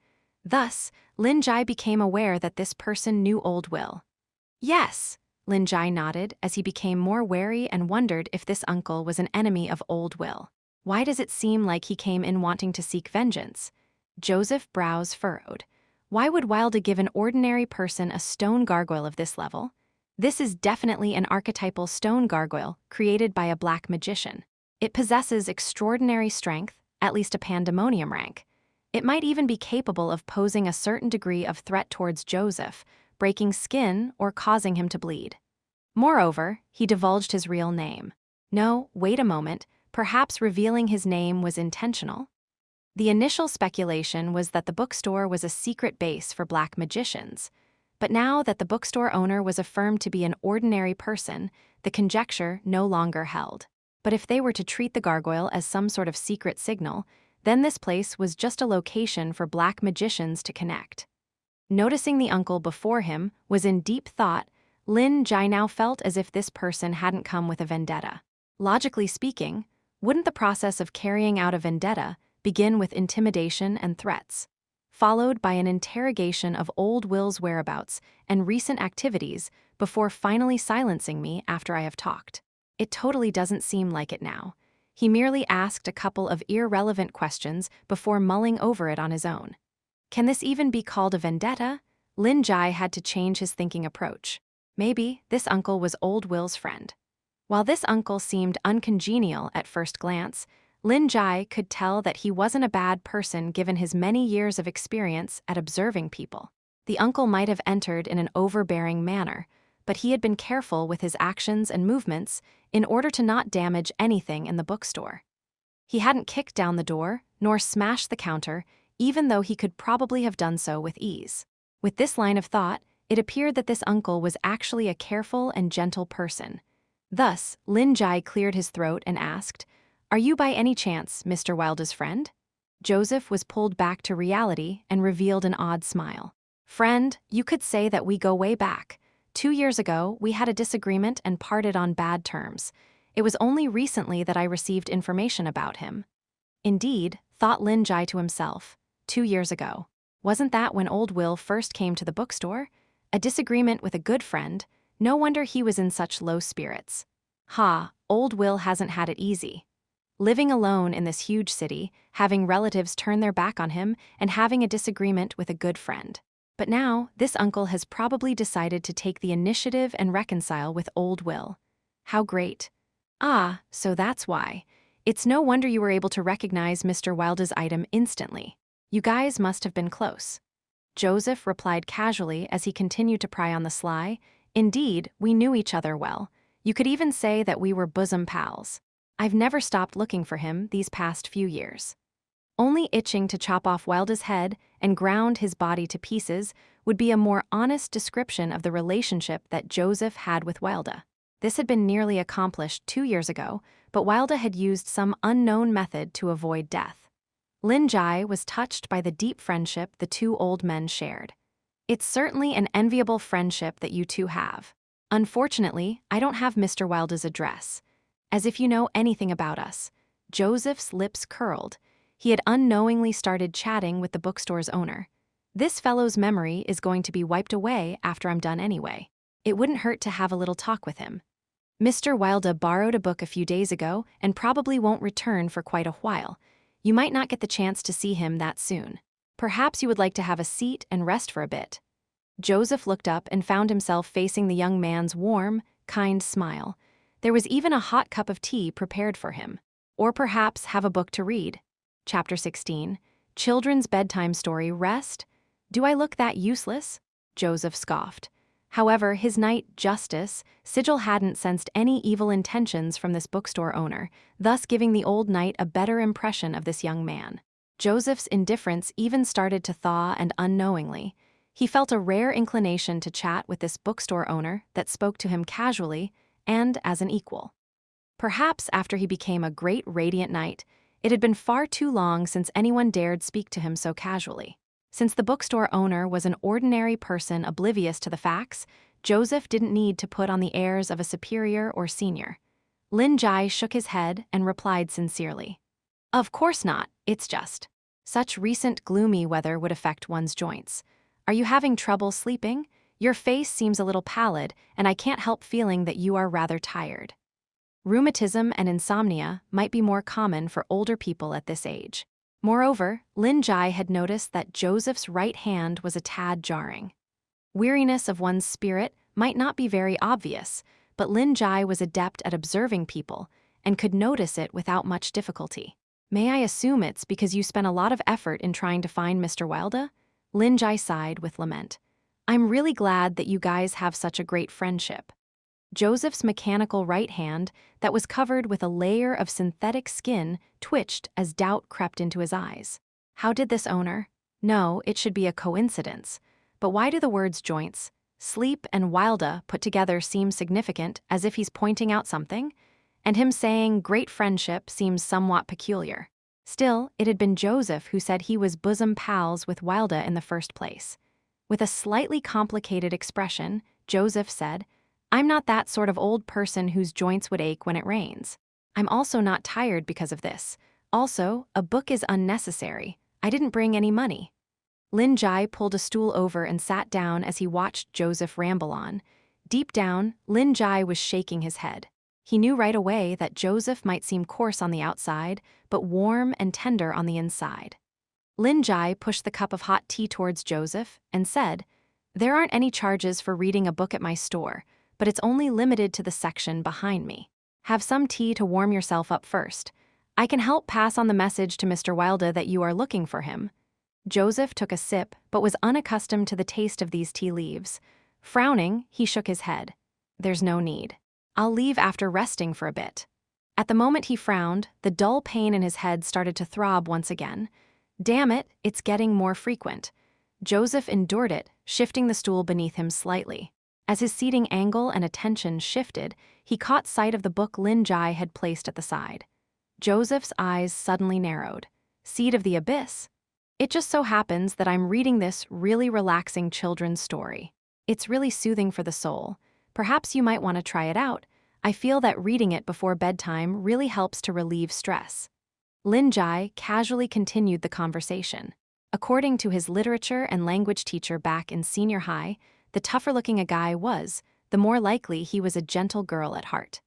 S1: Thus, Lin Jie became aware that this person knew old Will. Yes, Lin Jie nodded as he became more wary and wondered if this uncle was an enemy of old Will. Why does it seem like he came in wanting to seek vengeance? Joseph's brows furrowed. Why would Wilda give an ordinary person a stone gargoyle of this level? This is definitely an archetypal stone gargoyle created by a black magician. It possesses extraordinary strength, at least a pandemonium rank. It might even be capable of posing a certain degree of threat towards Joseph, breaking skin or causing him to bleed. Moreover, he divulged his real name. No, wait a moment, perhaps revealing his name was intentional? The initial speculation was that the bookstore was a secret base for black magicians, but now that the bookstore owner was affirmed to be an ordinary person, the conjecture no longer held. But if they were to treat the gargoyle as some sort of secret signal, then this place was just a location for black magicians to connect. Noticing the uncle before him was in deep thought, Lin Jie now felt as if this person hadn't come with a vendetta. Logically speaking, wouldn't the process of carrying out a vendetta begin with intimidation and threats, followed by an interrogation of old Will's whereabouts and recent activities before finally silencing me after I have talked. It totally doesn't seem like it now. He merely asked a couple of irrelevant questions before mulling over it on his own. Can this even be called a vendetta? Lin Jie had to change his thinking approach. Maybe this uncle was old Will's friend. While this uncle seemed uncongenial at first glance, Lin Jie could tell that he wasn't a bad person given his many years of experience at observing people. The uncle might have entered in an overbearing manner, but he had been careful with his actions and movements in order to not damage anything in the bookstore. He hadn't kicked down the door, nor smashed the counter, even though he could probably have done so with ease. With this line of thought, it appeared that this uncle was actually a careful and gentle person. Thus, Lin Jie cleared his throat and asked, "Are you by any chance Mr. Wilde's friend?" Joseph was pulled back to reality and revealed an odd smile. "Friend, you could say that we go way back. 2 years ago, we had a disagreement and parted on bad terms. It was only recently that I received information about him." Indeed, thought Lin Jie to himself, 2 years ago. Wasn't that when old Will first came to the bookstore? A disagreement with a good friend. No wonder he was in such low spirits. Old Will hasn't had it easy. Living alone in this huge city, having relatives turn their back on him, and having a disagreement with a good friend. But now, this uncle has probably decided to take the initiative and reconcile with old Will. How great. So that's why. It's no wonder you were able to recognize Mr. Wilde's item instantly. You guys must have been close. Joseph replied casually as he continued to pry on the sly. Indeed, we knew each other well. You could even say that we were bosom pals. I've never stopped looking for him these past few years. Only itching to chop off Wilde's head and ground his body to pieces would be a more honest description of the relationship that Joseph had with Wilde. This had been nearly accomplished 2 years ago, but Wilde had used some unknown method to avoid death. Lin Jie was touched by the deep friendship the two old men shared. "It's certainly an enviable friendship that you two have. Unfortunately, I don't have Mr. Wilde's address. As if you know anything about us." Joseph's lips curled. He had unknowingly started chatting with the bookstore's owner. This fellow's memory is going to be wiped away after I'm done anyway. It wouldn't hurt to have a little talk with him. "Mr. Wilde borrowed a book a few days ago and probably won't return for quite a while. You might not get the chance to see him that soon. Perhaps you would like to have a seat and rest for a bit." Joseph looked up and found himself facing the young man's warm, kind smile. There was even a hot cup of tea prepared for him. Or perhaps have a book to read. Chapter 16, Children's Bedtime Story Rest? Do I look that useless? Joseph scoffed. However, his knight Justice Sigil hadn't sensed any evil intentions from this bookstore owner, thus giving the old knight a better impression of this young man. Joseph's indifference even started to thaw, and unknowingly, he felt a rare inclination to chat with this bookstore owner that spoke to him casually and as an equal. Perhaps after he became a great radiant knight, it had been far too long since anyone dared speak to him so casually. Since the bookstore owner was an ordinary person oblivious to the facts, Joseph didn't need to put on the airs of a superior or senior. Lin Jie shook his head and replied sincerely, "Of course not, it's just. Such recent gloomy weather would affect one's joints. Are you having trouble sleeping? Your face seems a little pallid, and I can't help feeling that you are rather tired." Rheumatism and insomnia might be more common for older people at this age. Moreover, Lin Jie had noticed that Joseph's right hand was a tad jarring. Weariness of one's spirit might not be very obvious, but Lin Jie was adept at observing people and could notice it without much difficulty. "May I assume it's because you spent a lot of effort in trying to find Mr. Wilde?" Lin Jie sighed with lament. "I'm really glad that you guys have such a great friendship." Joseph's mechanical right hand, that was covered with a layer of synthetic skin, twitched as doubt crept into his eyes. How did this owner? No, it should be a coincidence. But why do the words joints, sleep, and Wilde put together seem significant, as if he's pointing out something? And him saying great friendship seems somewhat peculiar. Still, it had been Joseph who said he was bosom pals with Wilde in the first place. With a slightly complicated expression, Joseph said, "I'm not that sort of old person whose joints would ache when it rains. I'm also not tired because of this. Also, a book is unnecessary. I didn't bring any money." Lin Jie pulled a stool over and sat down as he watched Joseph ramble on. Deep down, Lin Jie was shaking his head. He knew right away that Joseph might seem coarse on the outside, but warm and tender on the inside. Lin Jie pushed the cup of hot tea towards Joseph and said, "There aren't any charges for reading a book at my store, but it's only limited to the section behind me. Have some tea to warm yourself up first. I can help pass on the message to Mr. Wilde that you are looking for him." Joseph took a sip but was unaccustomed to the taste of these tea leaves. Frowning, he shook his head. "There's no need. I'll leave after resting for a bit." At the moment he frowned, the dull pain in his head started to throb once again. Damn it, it's getting more frequent. Joseph endured it, shifting the stool beneath him slightly. As his seating angle and attention shifted, he caught sight of the book Lin Jie had placed at the side. Joseph's eyes suddenly narrowed. Seed of the Abyss? It just so happens that I'm reading this really relaxing children's story. It's really soothing for the soul. Perhaps you might want to try it out. I feel that reading it before bedtime really helps to relieve stress. Lin Jie casually continued the conversation. According to his literature and language teacher back in senior high, the tougher-looking a guy was, the more likely he was a gentle girl at heart.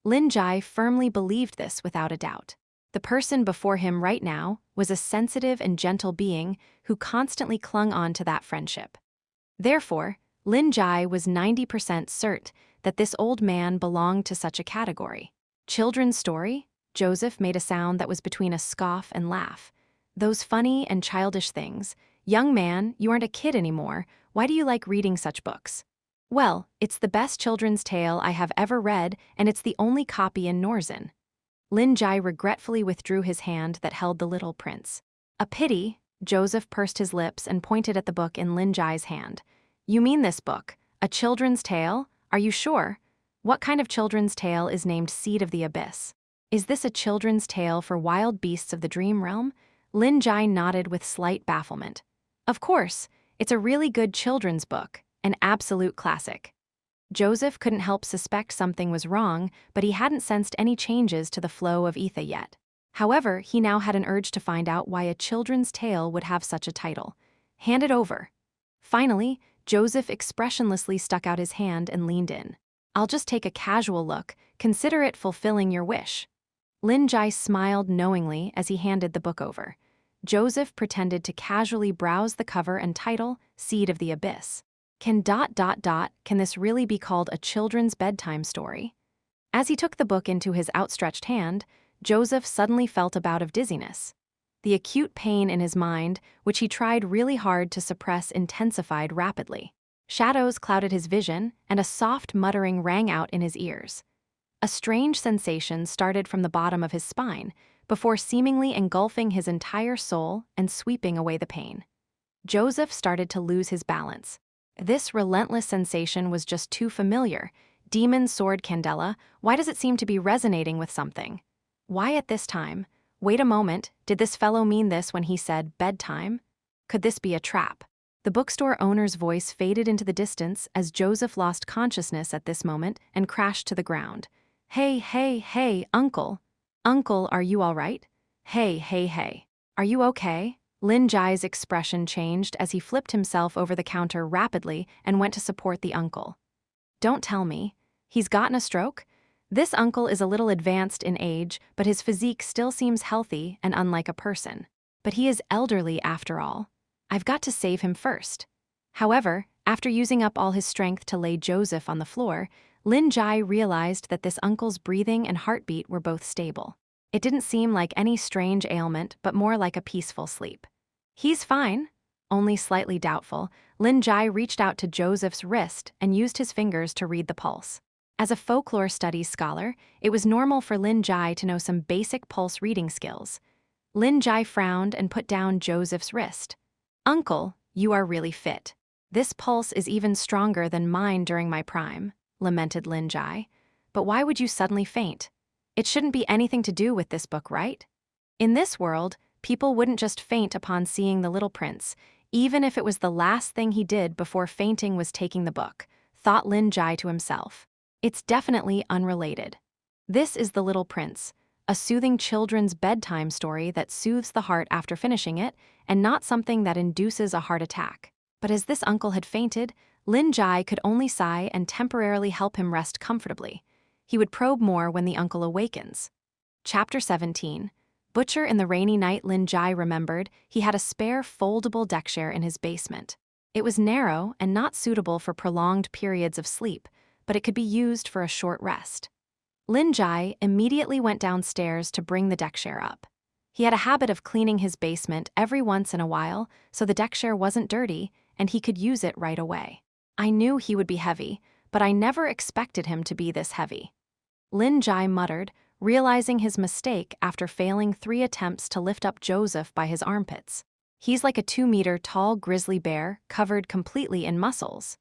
S1: Lin Jie firmly believed this without a doubt. The person before him right now was a sensitive and gentle being who constantly clung on to that friendship. Therefore, Lin Jie was 90% certain that this old man belonged to such a category. Children's story? Joseph made a sound that was between a scoff and laugh. Those funny and childish things. Young man, you aren't a kid anymore. Why do you like reading such books? Well, it's the best children's tale I have ever read, and it's the only copy in Norsen. Lin Jie regretfully withdrew his hand that held the little prince. A pity, Joseph pursed his lips and pointed at the book in Lin Jie's hand. You mean this book? A children's tale? Are you sure? What kind of children's tale is named Seed of the Abyss? Is this a children's tale for wild beasts of the dream realm? Lin Jie nodded with slight bafflement. Of course, it's a really good children's book, an absolute classic. Joseph couldn't help suspect something was wrong, but he hadn't sensed any changes to the flow of ether yet. However, he now had an urge to find out why a children's tale would have such a title. Hand it over. Finally, Joseph expressionlessly stuck out his hand and leaned in. I'll just take a casual look. Consider it fulfilling your wish. Lin Jie smiled knowingly as he handed the book over. Joseph pretended to casually browse the cover and title, Seed of the Abyss. Can this really be called a children's bedtime story? As he took the book into his outstretched hand, Joseph suddenly felt a bout of dizziness. The acute pain in his mind, which he tried really hard to suppress, intensified rapidly. Shadows clouded his vision, and a soft muttering rang out in his ears. A strange sensation started from the bottom of his spine, before seemingly engulfing his entire soul and sweeping away the pain. Joseph started to lose his balance. This relentless sensation was just too familiar. Demon Sword Candela, why does it seem to be resonating with something? Why at this time? Wait a moment, did this fellow mean this when he said bedtime? Could this be a trap? The bookstore owner's voice faded into the distance as Joseph lost consciousness at this moment and crashed to the ground. Hey, uncle. Uncle, are you all right? Hey. Are you okay? Lin Jie's expression changed as he flipped himself over the counter rapidly and went to support the uncle. Don't tell me. He's gotten a stroke? This uncle is a little advanced in age, but his physique still seems healthy and unlike a person. But he is elderly after all. I've got to save him first. However, after using up all his strength to lay Joseph on the floor, Lin Jie realized that this uncle's breathing and heartbeat were both stable. It didn't seem like any strange ailment, but more like a peaceful sleep. He's fine. Only slightly doubtful, Lin Jie reached out to Joseph's wrist and used his fingers to read the pulse. As a folklore studies scholar, it was normal for Lin Jie to know some basic pulse reading skills. Lin Jie frowned and put down Joseph's wrist. Uncle, you are really fit. This pulse is even stronger than mine during my prime, lamented Lin Jie. But why would you suddenly faint? It shouldn't be anything to do with this book, right? In this world, people wouldn't just faint upon seeing the little prince, even if it was the last thing he did before fainting was taking the book, thought Lin Jie to himself. It's definitely unrelated. This is The Little Prince, a soothing children's bedtime story that soothes the heart after finishing it, and not something that induces a heart attack. But as this uncle had fainted, Lin Jie could only sigh and temporarily help him rest comfortably. He would probe more when the uncle awakens. Chapter 17. Butcher in the rainy night. Lin Jie remembered he had a spare foldable deckchair in his basement. It was narrow and not suitable for prolonged periods of sleep, but it could be used for a short rest. Lin Jie immediately went downstairs to bring the deckchair up. He had a habit of cleaning his basement every once in a while, so the deckchair wasn't dirty and he could use it right away. I knew he would be heavy, but I never expected him to be this heavy. Lin Jie muttered, realizing his mistake after failing 3 attempts to lift up Joseph by his armpits. He's like a 2-meter tall grizzly bear covered completely in muscles.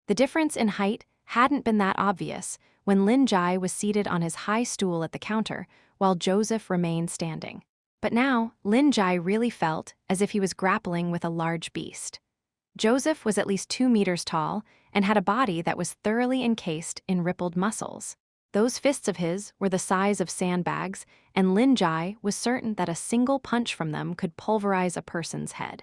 S1: The difference in height hadn't been that obvious when Lin Jie was seated on his high stool at the counter while Joseph remained standing. But now, Lin Jie really felt as if he was grappling with a large beast. Joseph was at least 2 meters tall and had a body that was thoroughly encased in rippled muscles. Those fists of his were the size of sandbags, and Lin Jie was certain that a single punch from them could pulverize a person's head.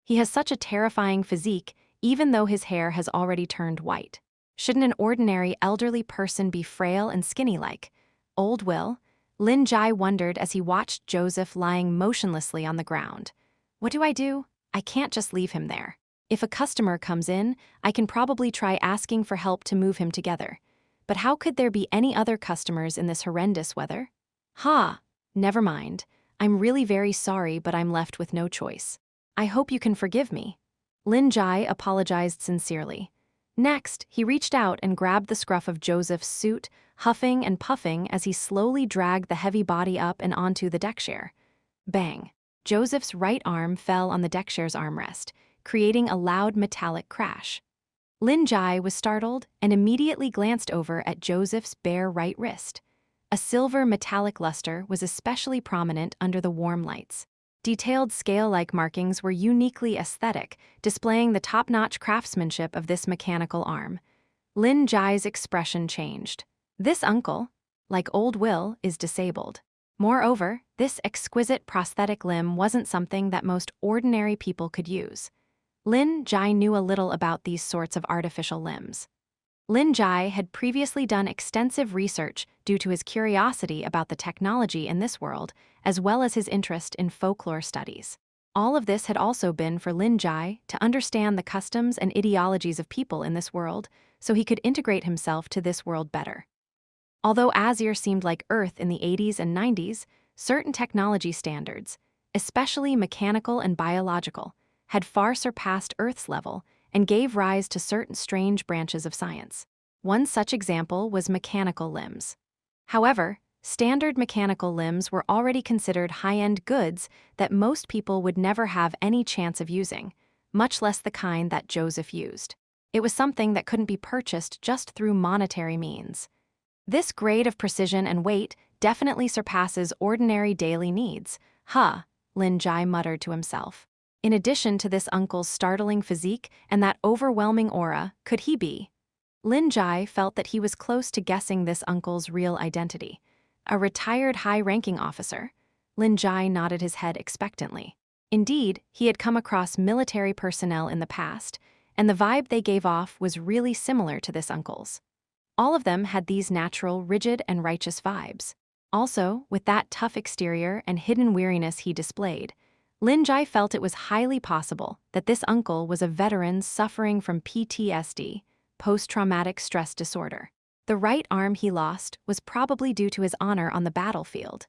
S1: He has such a terrifying physique, even though his hair has already turned white. Shouldn't an ordinary elderly person be frail and skinny like Old Will? Lin Jie wondered as he watched Joseph lying motionlessly on the ground. What do? I can't just leave him there. If a customer comes in, I can probably try asking for help to move him together. But how could there be any other customers in this horrendous weather? Never mind. I'm really very sorry, but I'm left with no choice. I hope you can forgive me. Lin Jie apologized sincerely. Next, he reached out and grabbed the scruff of Joseph's suit, huffing and puffing as he slowly dragged the heavy body up and onto the deckchair. Bang! Joseph's right arm fell on the deckchair's armrest, creating a loud metallic crash. Lin Jie was startled and immediately glanced over at Joseph's bare right wrist. A silver metallic luster was especially prominent under the warm lights. Detailed scale-like markings were uniquely aesthetic, displaying the top-notch craftsmanship of this mechanical arm. Lin Jie's expression changed. This uncle, like Old Will, is disabled. Moreover, this exquisite prosthetic limb wasn't something that most ordinary people could use. Lin Jie knew a little about these sorts of artificial limbs. Lin Jie had previously done extensive research due to his curiosity about the technology in this world, as well as his interest in folklore studies. All of this had also been for Lin Jie to understand the customs and ideologies of people in this world, so he could integrate himself to this world better. Although Azir seemed like Earth in the 80s and 90s, certain technology standards, especially mechanical and biological, had far surpassed Earth's level and gave rise to certain strange branches of science. One such example was mechanical limbs. However, standard mechanical limbs were already considered high-end goods that most people would never have any chance of using, much less the kind that Joseph used. It was something that couldn't be purchased just through monetary means. This grade of precision and weight definitely surpasses ordinary daily needs. Lin Jie muttered to himself. In addition to this uncle's startling physique and that overwhelming aura, could he be? Lin Jie felt that he was close to guessing this uncle's real identity. A retired high-ranking officer? Lin Jie nodded his head expectantly. Indeed, he had come across military personnel in the past, and the vibe they gave off was really similar to this uncle's. All of them had these natural, rigid, and righteous vibes. Also, with that tough exterior and hidden weariness he displayed, Lin Jie felt it was highly possible that this uncle was a veteran suffering from PTSD, post-traumatic stress disorder. The right arm he lost was probably due to his honor on the battlefield.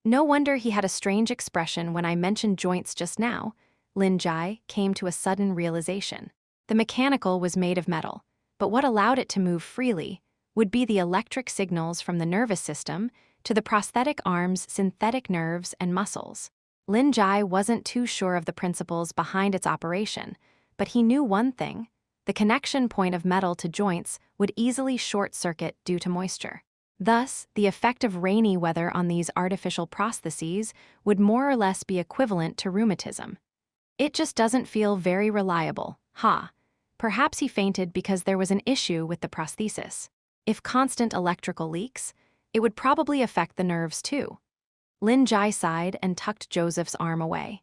S1: No wonder he had a strange expression when I mentioned joints just now. Lin Jie came to a sudden realization. The mechanical was made of metal, but what allowed it to move freely would be the electric signals from the nervous system to the prosthetic arm's synthetic nerves and muscles. Lin Jie wasn't too sure of the principles behind its operation, but he knew one thing: the connection point of metal to joints would easily short-circuit due to moisture. Thus, the effect of rainy weather on these artificial prostheses would more or less be equivalent to rheumatism. It just doesn't feel very reliable. Perhaps he fainted because there was an issue with the prosthesis. If constant electrical leaks, it would probably affect the nerves too. Lin Jie sighed and tucked Joseph's arm away.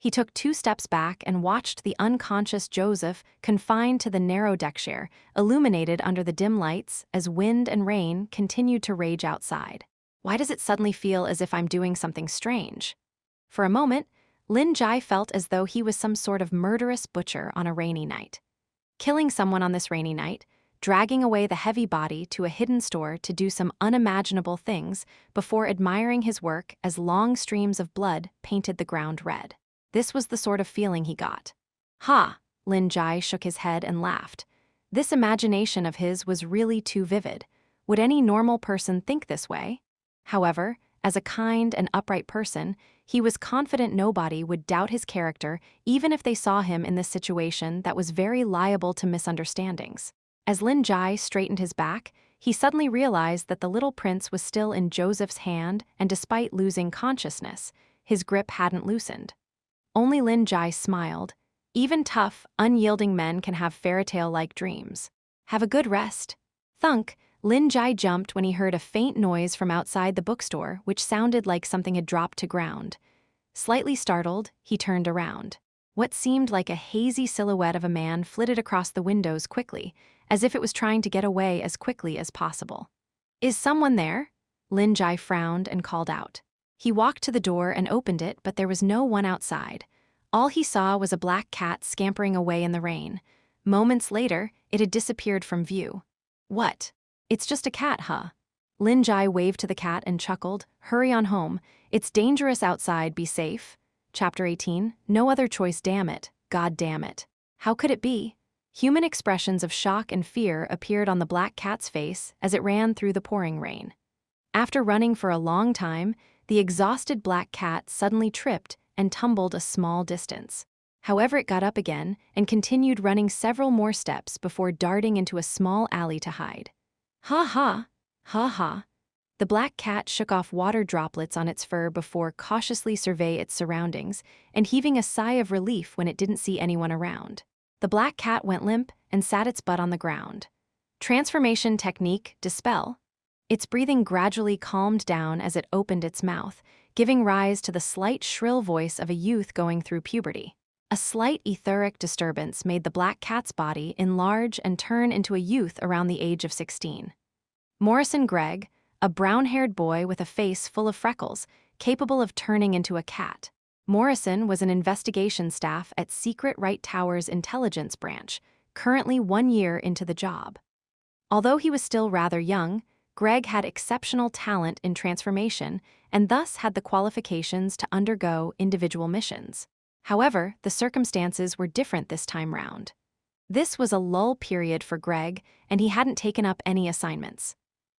S1: He took 2 steps back and watched the unconscious Joseph confined to the narrow deck chair, illuminated under the dim lights as wind and rain continued to rage outside. Why does it suddenly feel as if I'm doing something strange? For a moment, Lin Jie felt as though he was some sort of murderous butcher on a rainy night. Killing someone on this rainy night, dragging away the heavy body to a hidden store to do some unimaginable things before admiring his work as long streams of blood painted the ground red. This was the sort of feeling he got. Ha! Lin Jie shook his head and laughed. This imagination of his was really too vivid. Would any normal person think this way? However, as a kind and upright person, he was confident nobody would doubt his character even if they saw him in this situation that was very liable to misunderstandings. As Lin Jie straightened his back, he suddenly realized that the little prince was still in Joseph's hand, and despite losing consciousness, his grip hadn't loosened. Only Lin Jie smiled. Even tough, unyielding men can have fairy-tale-like dreams. Have a good rest. Thunk, Lin Jie jumped when he heard a faint noise from outside the bookstore, which sounded like something had dropped to ground. Slightly startled, he turned around. What seemed like a hazy silhouette of a man flitted across the windows quickly, as if it was trying to get away as quickly as possible. Is someone there? Lin Jie frowned and called out. He walked to the door and opened it, but there was no one outside. All he saw was a black cat scampering away in the rain. Moments later, it had disappeared from view. What? It's just a cat, huh? Lin Jie waved to the cat and chuckled. Hurry on home. It's dangerous outside, be safe. Chapter 18, No Other Choice, damn it. God damn it. How could it be? Human expressions of shock and fear appeared on the black cat's face as it ran through the pouring rain. After running for a long time, the exhausted black cat suddenly tripped and tumbled a small distance. However, it got up again and continued running several more steps before darting into a small alley to hide. Ha ha, ha ha. The black cat shook off water droplets on its fur before cautiously surveying its surroundings and heaving a sigh of relief when it didn't see anyone around. The black cat went limp and sat its butt on the ground. Transformation technique, dispel. Its breathing gradually calmed down as it opened its mouth, giving rise to the slight shrill voice of a youth going through puberty. A slight etheric disturbance made the black cat's body enlarge and turn into a youth around the age of 16. Morrison Gregg, a brown-haired boy with a face full of freckles, capable of turning into a cat. Morrison was an investigation staff at Secret Right Tower's intelligence branch, currently 1 year into the job. Although he was still rather young, Gregg had exceptional talent in transformation and thus had the qualifications to undergo individual missions. However, the circumstances were different this time round. This was a lull period for Gregg, and he hadn't taken up any assignments.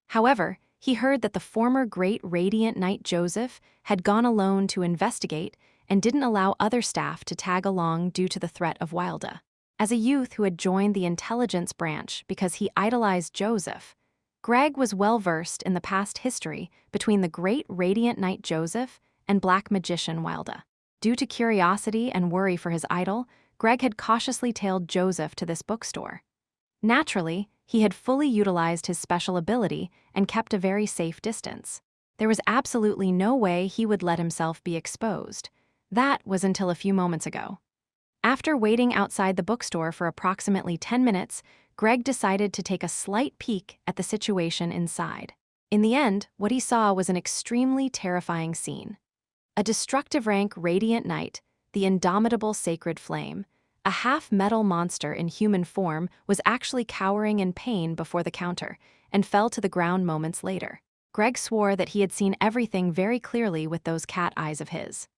S1: However, he heard that the former Great Radiant Knight Joseph had gone alone to investigate and didn't allow other staff to tag along due to the threat of Wilda. As a youth who had joined the intelligence branch because he idolized Joseph, Gregg was well-versed in the past history between the Great Radiant Knight Joseph and Black Magician Wilda. Due to curiosity and worry for his idol, Gregg had cautiously tailed Joseph to this bookstore. Naturally, he had fully utilized his special ability and kept a very safe distance. There was absolutely no way he would let himself be exposed. That was until a few moments ago. After waiting outside the bookstore for approximately 10 minutes, Gregg decided to take a slight peek at the situation inside. In the end, what he saw was an extremely terrifying scene. A destructive rank Radiant Knight, the indomitable Sacred Flame, a half-metal monster in human form, was actually cowering in pain before the counter and fell to the ground moments later. Gregg swore that he had seen everything very clearly with those cat eyes of his.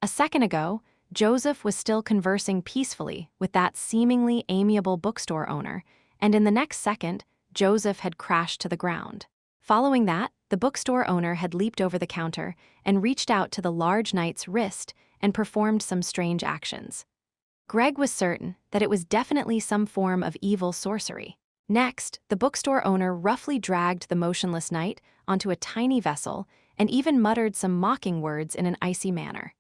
S1: A second ago, Joseph was still conversing peacefully with that seemingly amiable bookstore owner, and in the next second, Joseph had crashed to the ground. Following that, the bookstore owner had leaped over the counter and reached out to the large knight's wrist and performed some strange actions. Gregg was certain that it was definitely some form of evil sorcery. Next, the bookstore owner roughly dragged the motionless knight onto a tiny vessel and even muttered some mocking words in an icy manner.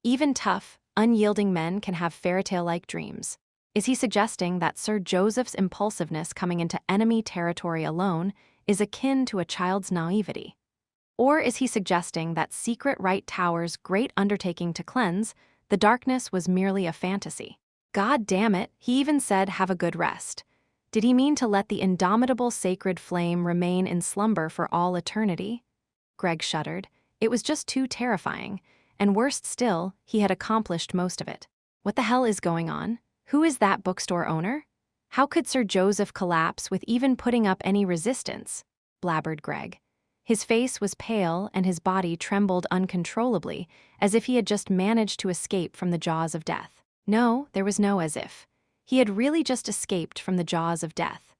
S1: Even tough, unyielding men can have fairy-tale-like dreams. Is he suggesting that Sir Joseph's impulsiveness coming into enemy territory alone is akin to a child's naivety? Or is he suggesting that Secret Right Tower's great undertaking to cleanse, The darkness was merely a fantasy. God damn it, he even said have a good rest. Did he mean to let the indomitable sacred flame remain in slumber for all eternity? Greg shuddered. It was just too terrifying, and worst still, he had accomplished most of it. What the hell is going on? Who is that bookstore owner? How could Sir Joseph collapse with even putting up any resistance? Blabbered Greg. His face was pale and his body trembled uncontrollably, as if he had just managed to escape from the jaws of death. No, there was no as if. He had really just escaped from the jaws of death.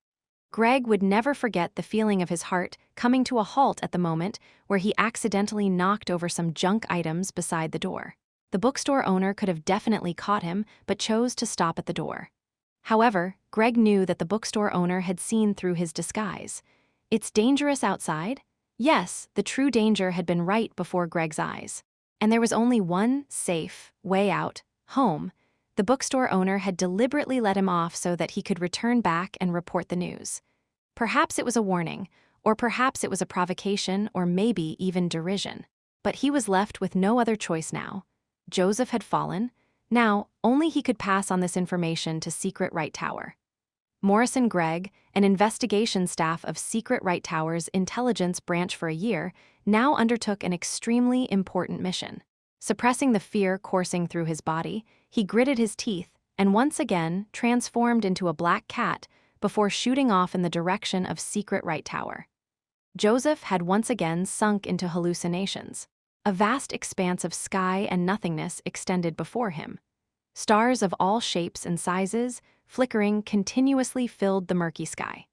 S1: Greg would never forget the feeling of his heart coming to a halt at the moment where he accidentally knocked over some junk items beside the door. The bookstore owner could have definitely caught him, but chose to stop at the door. However, Greg knew that the bookstore owner had seen through his disguise. It's dangerous outside? Yes, the true danger had been right before Greg's eyes. And there was only one safe way out, home. The bookstore owner had deliberately let him off so that he could return back and report the news. Perhaps it was a warning, or perhaps it was a provocation, or maybe even derision. But he was left with no other choice now. Joseph had fallen. Now, only he could pass on this information to Secret Right Tower. Morris and Greg, an investigation staff of Secret Right Tower's intelligence branch for a year, now undertook an extremely important mission. Suppressing the fear coursing through his body, he gritted his teeth and once again transformed into a black cat before shooting off in the direction of Secret Right Tower. Joseph had once again sunk into hallucinations. A vast expanse of sky and nothingness extended before him. Stars of all shapes and sizes, flickering, continuously filled the murky sky.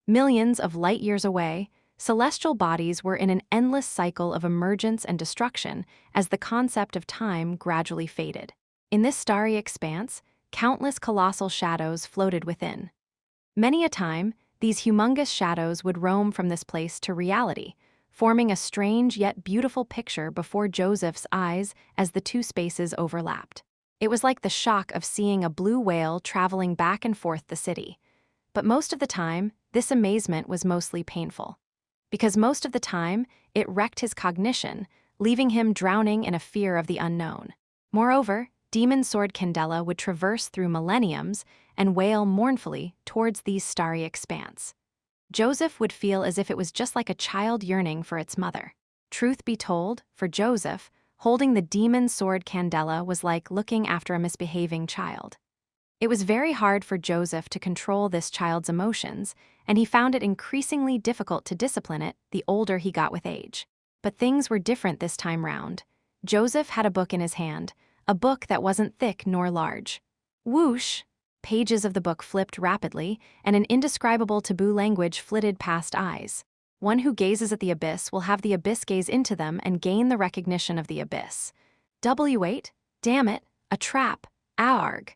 S1: Millions of light years away, celestial bodies were in an endless cycle of emergence and destruction as the concept of time gradually faded. In this starry expanse, countless colossal shadows floated within. Many a time, these humongous shadows would roam from this place to reality, forming a strange yet beautiful picture before Joseph's eyes as the two spaces overlapped. It was like the shock of seeing a blue whale traveling back and forth the city. But most of the time, this amazement was mostly painful. Because most of the time, it wrecked his cognition, leaving him drowning in a fear of the unknown. Moreover, Demon Sword Candela would traverse through millenniums and wail mournfully towards these starry expanse. Joseph would feel as if it was just like a child yearning for its mother. Truth be told, for Joseph, holding the Demon Sword Candela was like looking after a misbehaving child. It was very hard for Joseph to control this child's emotions, and he found it increasingly difficult to discipline it the older he got with age. But things were different this time round. Joseph had a book in his hand, a book that wasn't thick nor large. Whoosh! Pages of the book flipped rapidly, and an indescribable taboo language flitted past eyes. One who gazes at the abyss will have the abyss gaze into them and gain the recognition of the abyss. W8, damn it, a trap, arg.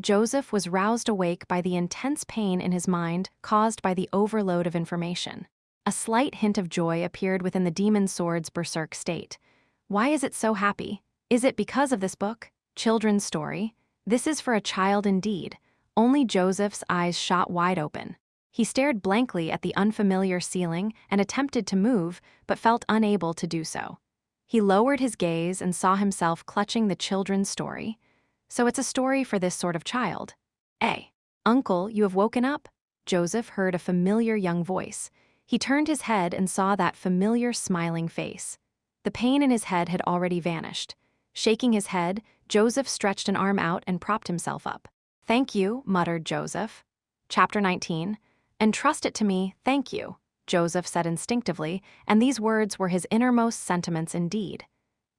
S1: Joseph was roused awake by the intense pain in his mind caused by the overload of information. A slight hint of joy appeared within the demon sword's berserk state. Why is it so happy? Is it because of this book? Children's story? This is for a child indeed. Only Joseph's eyes shot wide open. He stared blankly at the unfamiliar ceiling and attempted to move, but felt unable to do so. He lowered his gaze and saw himself clutching the children's story. So it's a story for this sort of child. Uncle, you have woken up? Joseph heard a familiar young voice. He turned his head and saw that familiar smiling face. The pain in his head had already vanished. Shaking his head, Joseph stretched an arm out and propped himself up. Thank you, muttered Joseph. Chapter 19. Entrust it to me, thank you, Joseph said instinctively, and these words were his innermost sentiments indeed.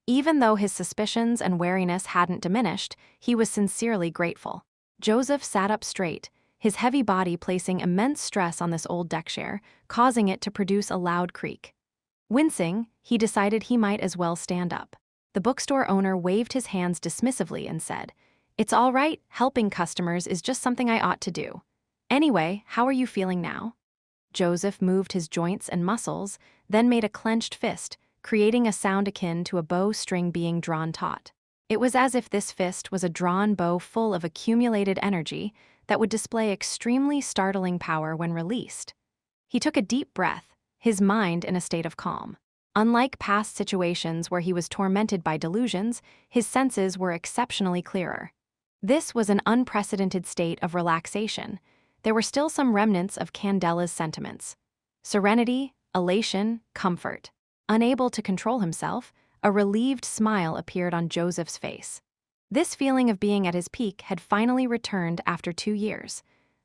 S1: Even though his suspicions and wariness hadn't diminished, he was sincerely grateful. Joseph sat up straight, his heavy body placing immense stress on this old deck chair, causing it to produce a loud creak. Wincing, he decided he might as well stand up. The bookstore owner waved his hands dismissively and said, "It's all right, helping customers is just something I ought to do. Anyway, how are you feeling now?" Joseph moved his joints and muscles, then made a clenched fist, creating a sound akin to a bow string being drawn taut. It was as if this fist was a drawn bow full of accumulated energy that would display extremely startling power when released. He took a deep breath, his mind in a state of calm. Unlike past situations where he was tormented by delusions, his senses were exceptionally clearer. This was an unprecedented state of relaxation. There were still some remnants of Candela's sentiments: serenity, elation, comfort. Unable to control himself, a relieved smile appeared on Joseph's face. This feeling of being at his peak had finally returned after 2 years.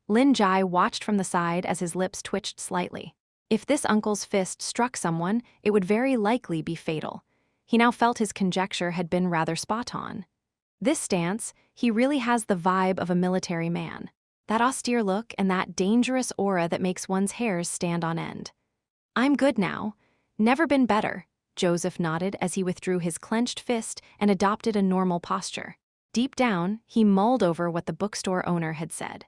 S1: Lin Jie watched from the side as his lips twitched slightly. If this uncle's fist struck someone, it would very likely be fatal. He now felt his conjecture had been rather spot on. This stance, he really has the vibe of a military man. That austere look and that dangerous aura that makes one's hairs stand on end. "I'm good now. Never been better," Joseph nodded as he withdrew his clenched fist and adopted a normal posture. Deep down, he mulled over what the bookstore owner had said.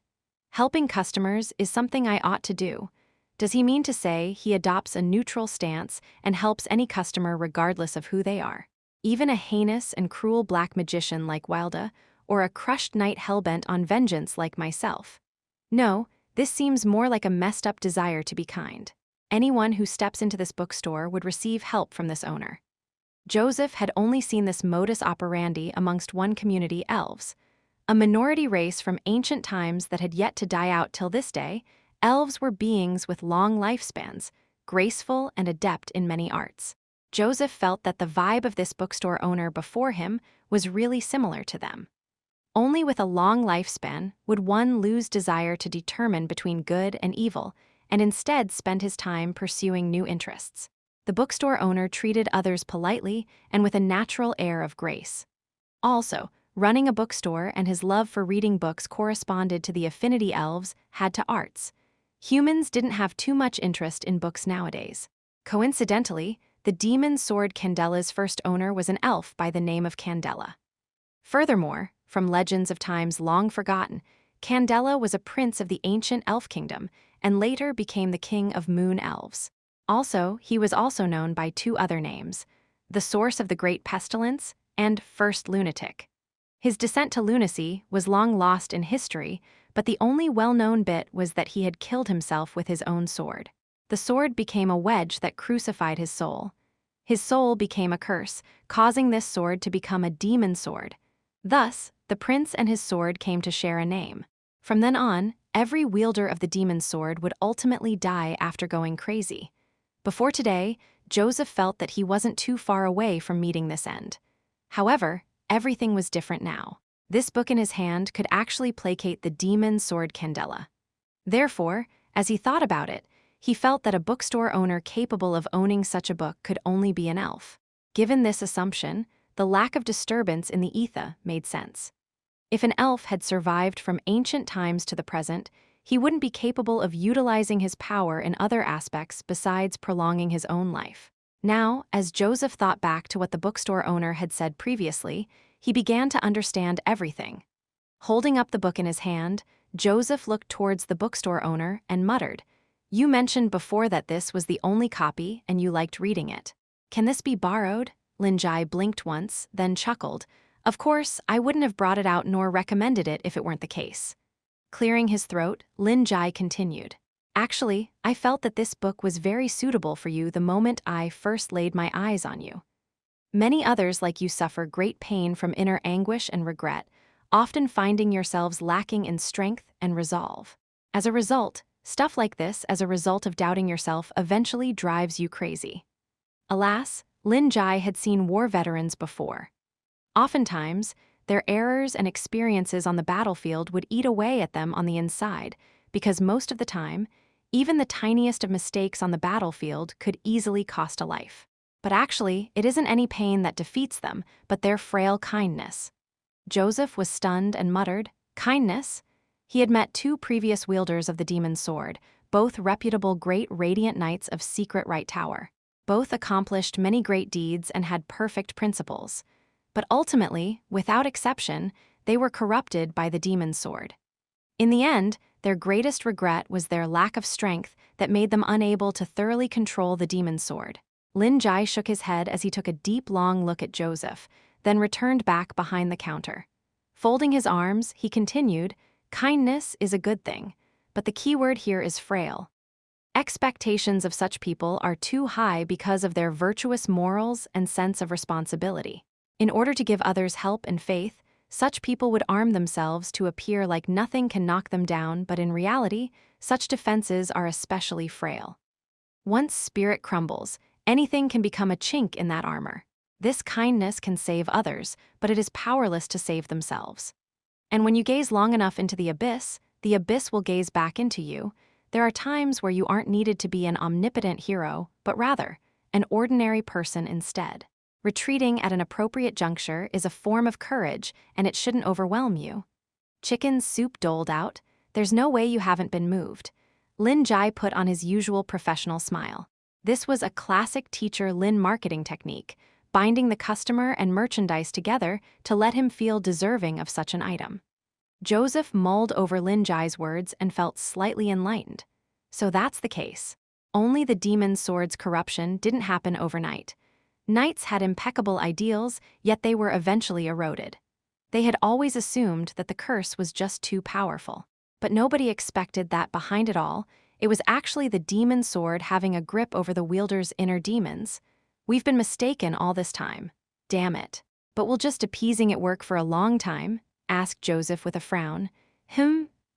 S1: Helping customers is something I ought to do. Does he mean to say he adopts a neutral stance and helps any customer regardless of who they are? Even a heinous and cruel black magician like Wilda, or a crushed knight hellbent on vengeance like myself? No, this seems more like a messed up desire to be kind. Anyone who steps into this bookstore would receive help from this owner. Joseph had only seen this modus operandi amongst one community, elves. A minority race from ancient times that had yet to die out till this day. Elves were beings with long lifespans, graceful and adept in many arts. Joseph felt that the vibe of this bookstore owner before him was really similar to them. Only with a long lifespan would one lose desire to determine between good and evil, and instead spend his time pursuing new interests. The bookstore owner treated others politely and with a natural air of grace. Also, running a bookstore and his love for reading books corresponded to the affinity elves had to arts. Humans didn't have too much interest in books nowadays. Coincidentally, the demon sword Candela's first owner was an elf by the name of Candela. Furthermore, from legends of times long forgotten, Candela was a prince of the ancient elf kingdom and later became the king of moon elves. Also, he was also known by 2 other names: the source of the great pestilence and first lunatic. His descent to lunacy was long lost in history, but the only well-known bit was that he had killed himself with his own sword. The sword became a wedge that crucified his soul. His soul became a curse, causing this sword to become a demon sword. Thus, the prince and his sword came to share a name. From then on, every wielder of the demon sword would ultimately die after going crazy. Before today, Joseph felt that he wasn't too far away from meeting this end. However, everything was different now. This book in his hand could actually placate the demon sword Candela. Therefore, as he thought about it, he felt that a bookstore owner capable of owning such a book could only be an elf. Given this assumption, the lack of disturbance in the ether made sense. If an elf had survived from ancient times to the present, he wouldn't be capable of utilizing his power in other aspects besides prolonging his own life. Now, as Joseph thought back to what the bookstore owner had said previously, he began to understand everything. Holding up the book in his hand, Joseph looked towards the bookstore owner and muttered, "You mentioned before that this was the only copy and you liked reading it. Can this be borrowed?" Lin Jie blinked once, then chuckled. "Of course, I wouldn't have brought it out nor recommended it if it weren't the case." Clearing his throat, Lin Jie continued, "Actually, I felt that this book was very suitable for you the moment I first laid my eyes on you. Many others like you suffer great pain from inner anguish and regret, often finding yourselves lacking in strength and resolve. As a result, stuff like this as a result of doubting yourself eventually drives you crazy." Alas, Lin Jie had seen war veterans before. Oftentimes, their errors and experiences on the battlefield would eat away at them on the inside, because most of the time, even the tiniest of mistakes on the battlefield could easily cost a life. But actually, it isn't any pain that defeats them, but their frail kindness. Joseph was stunned and muttered, "Kindness?" He had met 2 previous wielders of the demon's sword, both reputable great radiant knights of Secret Right Tower. Both accomplished many great deeds and had perfect principles. But ultimately, without exception, they were corrupted by the demon's sword. In the end, their greatest regret was their lack of strength that made them unable to thoroughly control the demon's sword. Lin Jie shook his head as he took a deep, long look at Joseph, then returned back behind the counter. Folding his arms, he continued, "Kindness is a good thing, but the key word here is frail. Expectations of such people are too high because of their virtuous morals and sense of responsibility. In order to give others help and faith, such people would arm themselves to appear like nothing can knock them down, but in reality, such defenses are especially frail. Once spirit crumbles, anything can become a chink in that armor. This kindness can save others, but it is powerless to save themselves. And when you gaze long enough into the abyss will gaze back into you. There are times where you aren't needed to be an omnipotent hero, but rather, an ordinary person instead. Retreating at an appropriate juncture is a form of courage, and it shouldn't overwhelm you. Chicken soup doled out, there's no way you haven't been moved. Lin Jie put on his usual professional smile. This was a classic teacher Lin marketing technique, binding the customer and merchandise together to let him feel deserving of such an item. Joseph mulled over Lin Jie's words and felt slightly enlightened. So that's the case. Only the demon sword's corruption didn't happen overnight. Knights had impeccable ideals, yet they were eventually eroded. They had always assumed that the curse was just too powerful. But nobody expected that behind it all, it was actually the demon sword having a grip over the wielder's inner demons. We've been mistaken all this time. Damn it. But will just appeasing it work for a long time? Asked Joseph with a frown.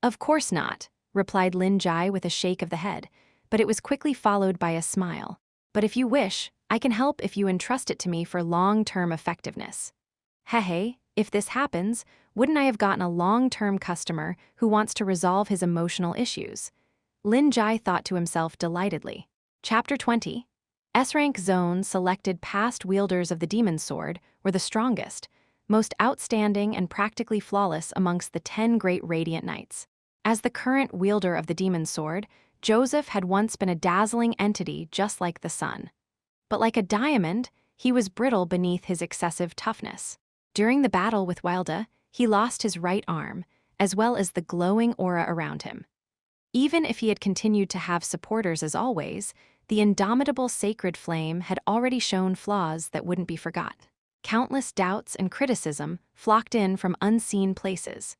S1: Of course not, replied Lin Jie with a shake of the head, but it was quickly followed by a smile. But if you wish, I can help if you entrust it to me for long-term effectiveness. Hey, if this happens, wouldn't I have gotten a long-term customer who wants to resolve his emotional issues? Lin Jie thought to himself delightedly. Chapter 20. S-rank zone selected past wielders of the demon sword were the strongest, most outstanding and practically flawless amongst the 10 great radiant knights. As the current wielder of the demon sword, Joseph had once been a dazzling entity just like the sun. But like a diamond, he was brittle beneath his excessive toughness. During the battle with Wilda, he lost his right arm, as well as the glowing aura around him. Even if he had continued to have supporters as always, the indomitable sacred flame had already shown flaws that wouldn't be forgot. Countless doubts and criticism flocked in from unseen places.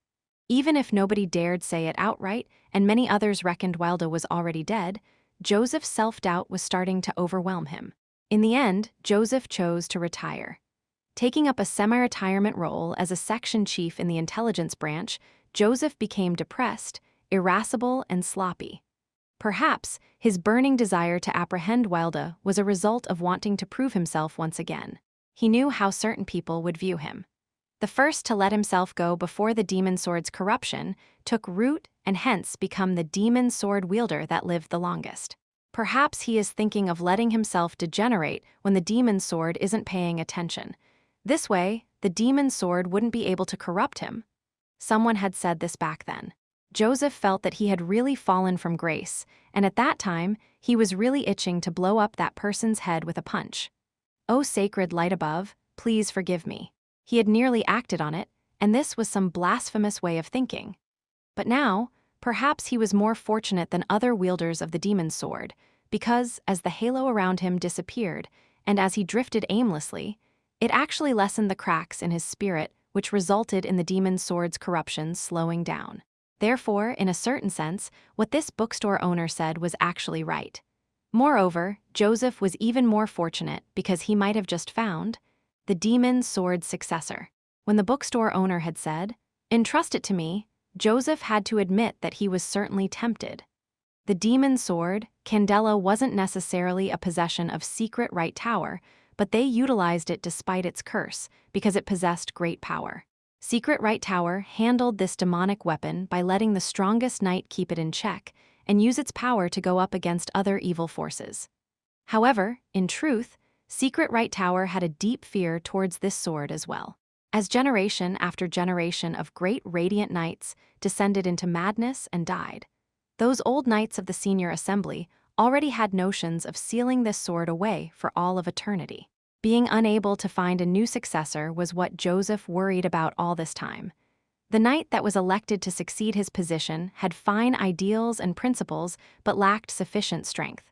S1: Even if nobody dared say it outright, and many others reckoned Wilda was already dead, Joseph's self-doubt was starting to overwhelm him. In the end, Joseph chose to retire. Taking up a semi-retirement role as a section chief in the intelligence branch, Joseph became depressed, irascible, and sloppy. Perhaps his burning desire to apprehend Wilda was a result of wanting to prove himself once again. He knew how certain people would view him. The first to let himself go before the demon sword's corruption took root and hence become the demon sword wielder that lived the longest. Perhaps he is thinking of letting himself degenerate when the demon sword isn't paying attention. This way, the demon sword wouldn't be able to corrupt him. Someone had said this back then. Joseph felt that he had really fallen from grace, and at that time, he was really itching to blow up that person's head with a punch. "O sacred light above, please forgive me." He had nearly acted on it, and this was some blasphemous way of thinking. But now, perhaps he was more fortunate than other wielders of the demon sword, because, as the halo around him disappeared, and as he drifted aimlessly, it actually lessened the cracks in his spirit, which resulted in the demon sword's corruption slowing down. Therefore, in a certain sense, what this bookstore owner said was actually right. Moreover, Joseph was even more fortunate because he might have just found the demon sword's successor. When the bookstore owner had said, "Entrust it to me," Joseph had to admit that he was certainly tempted. The demon sword, Candela, wasn't necessarily a possession of Secret Right Tower, but they utilized it despite its curse, because it possessed great power. Secret Right Tower handled this demonic weapon by letting the strongest knight keep it in check and use its power to go up against other evil forces. However, in truth, Secret Right Tower had a deep fear towards this sword as well. As generation after generation of great radiant knights descended into madness and died, those old knights of the senior assembly already had notions of sealing this sword away for all of eternity. Being unable to find a new successor was what Joseph worried about all this time. The knight that was elected to succeed his position had fine ideals and principles but lacked sufficient strength.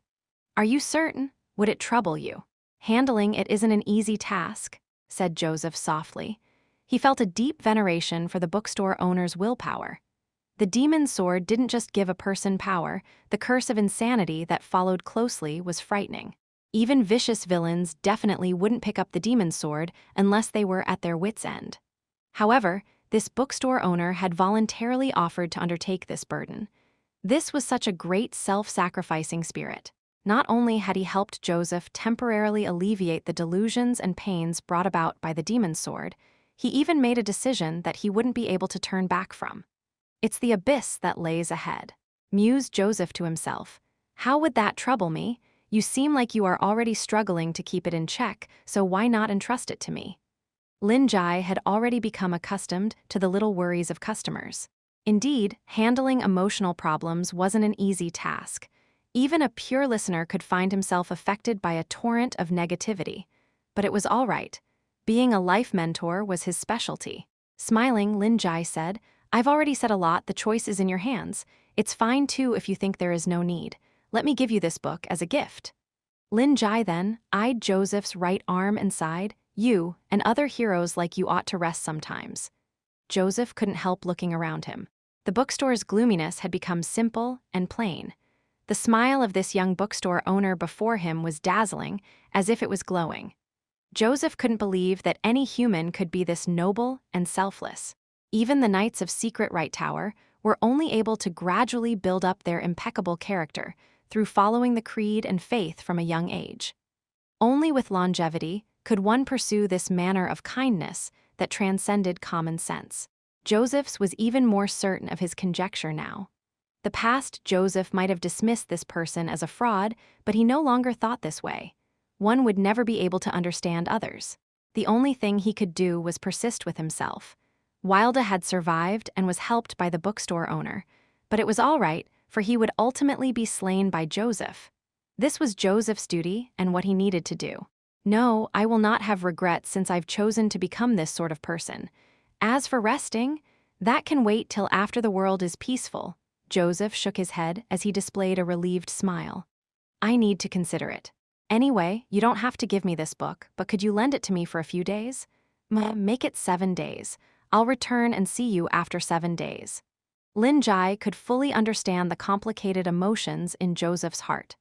S1: "Are you certain? Would it trouble you?" "Handling it isn't an easy task," said Joseph softly. He felt a deep veneration for the bookstore owner's willpower. The demon's sword didn't just give a person power, the curse of insanity that followed closely was frightening. Even vicious villains definitely wouldn't pick up the demon's sword unless they were at their wits' end. However, this bookstore owner had voluntarily offered to undertake this burden. This was such a great self-sacrificing spirit. Not only had he helped Joseph temporarily alleviate the delusions and pains brought about by the demon's sword, he even made a decision that he wouldn't be able to turn back from. It's the abyss that lays ahead, mused Joseph to himself. How would that trouble me? You seem like you are already struggling to keep it in check, so why not entrust it to me? Lin Jie had already become accustomed to the little worries of customers. Indeed, handling emotional problems wasn't an easy task. Even a pure listener could find himself affected by a torrent of negativity. But it was all right. Being a life mentor was his specialty. Smiling, Lin Jie said, "I've already said a lot, the choice is in your hands. It's fine too if you think there is no need. Let me give you this book as a gift." Lin Jie then eyed Joseph's right arm and sighed, "You and other heroes like you ought to rest sometimes." Joseph couldn't help looking around him. The bookstore's gloominess had become simple and plain. The smile of this young bookstore owner before him was dazzling, as if it was glowing. Joseph couldn't believe that any human could be this noble and selfless. Even the Knights of Secret Right Tower were only able to gradually build up their impeccable character through following the creed and faith from a young age. Only with longevity could one pursue this manner of kindness that transcended common sense. Joseph's was even more certain of his conjecture now. The past Joseph might have dismissed this person as a fraud, but he no longer thought this way. One would never be able to understand others. The only thing he could do was persist with himself. Wilda had survived and was helped by the bookstore owner, but it was all right, for he would ultimately be slain by Joseph. This was Joseph's duty and what he needed to do. "No, I will not have regrets since I've chosen to become this sort of person. As for resting, that can wait till after the world is peaceful." Joseph shook his head as he displayed a relieved smile. "I need to consider it. Anyway, you don't have to give me this book, but could you lend it to me for a few days? Make it 7 days. I'll return and see you after 7 days." Lin Jie could fully understand the complicated emotions in Joseph's heart.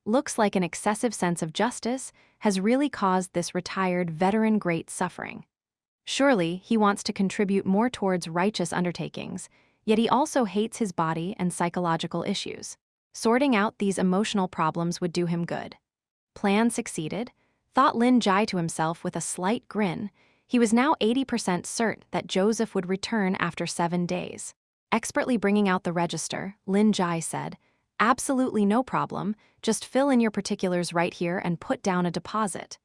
S1: Looks like an excessive sense of justice has really caused this retired veteran great suffering. Surely, he wants to contribute more towards righteous undertakings, yet he also hates his body and psychological issues. Sorting out these emotional problems would do him good. Plan succeeded, thought Lin Jie to himself with a slight grin. He was now 80% certain that Joseph would return after 7 days. Expertly bringing out the register, Lin Jie said, "Absolutely no problem, just fill in your particulars right here and put down a deposit.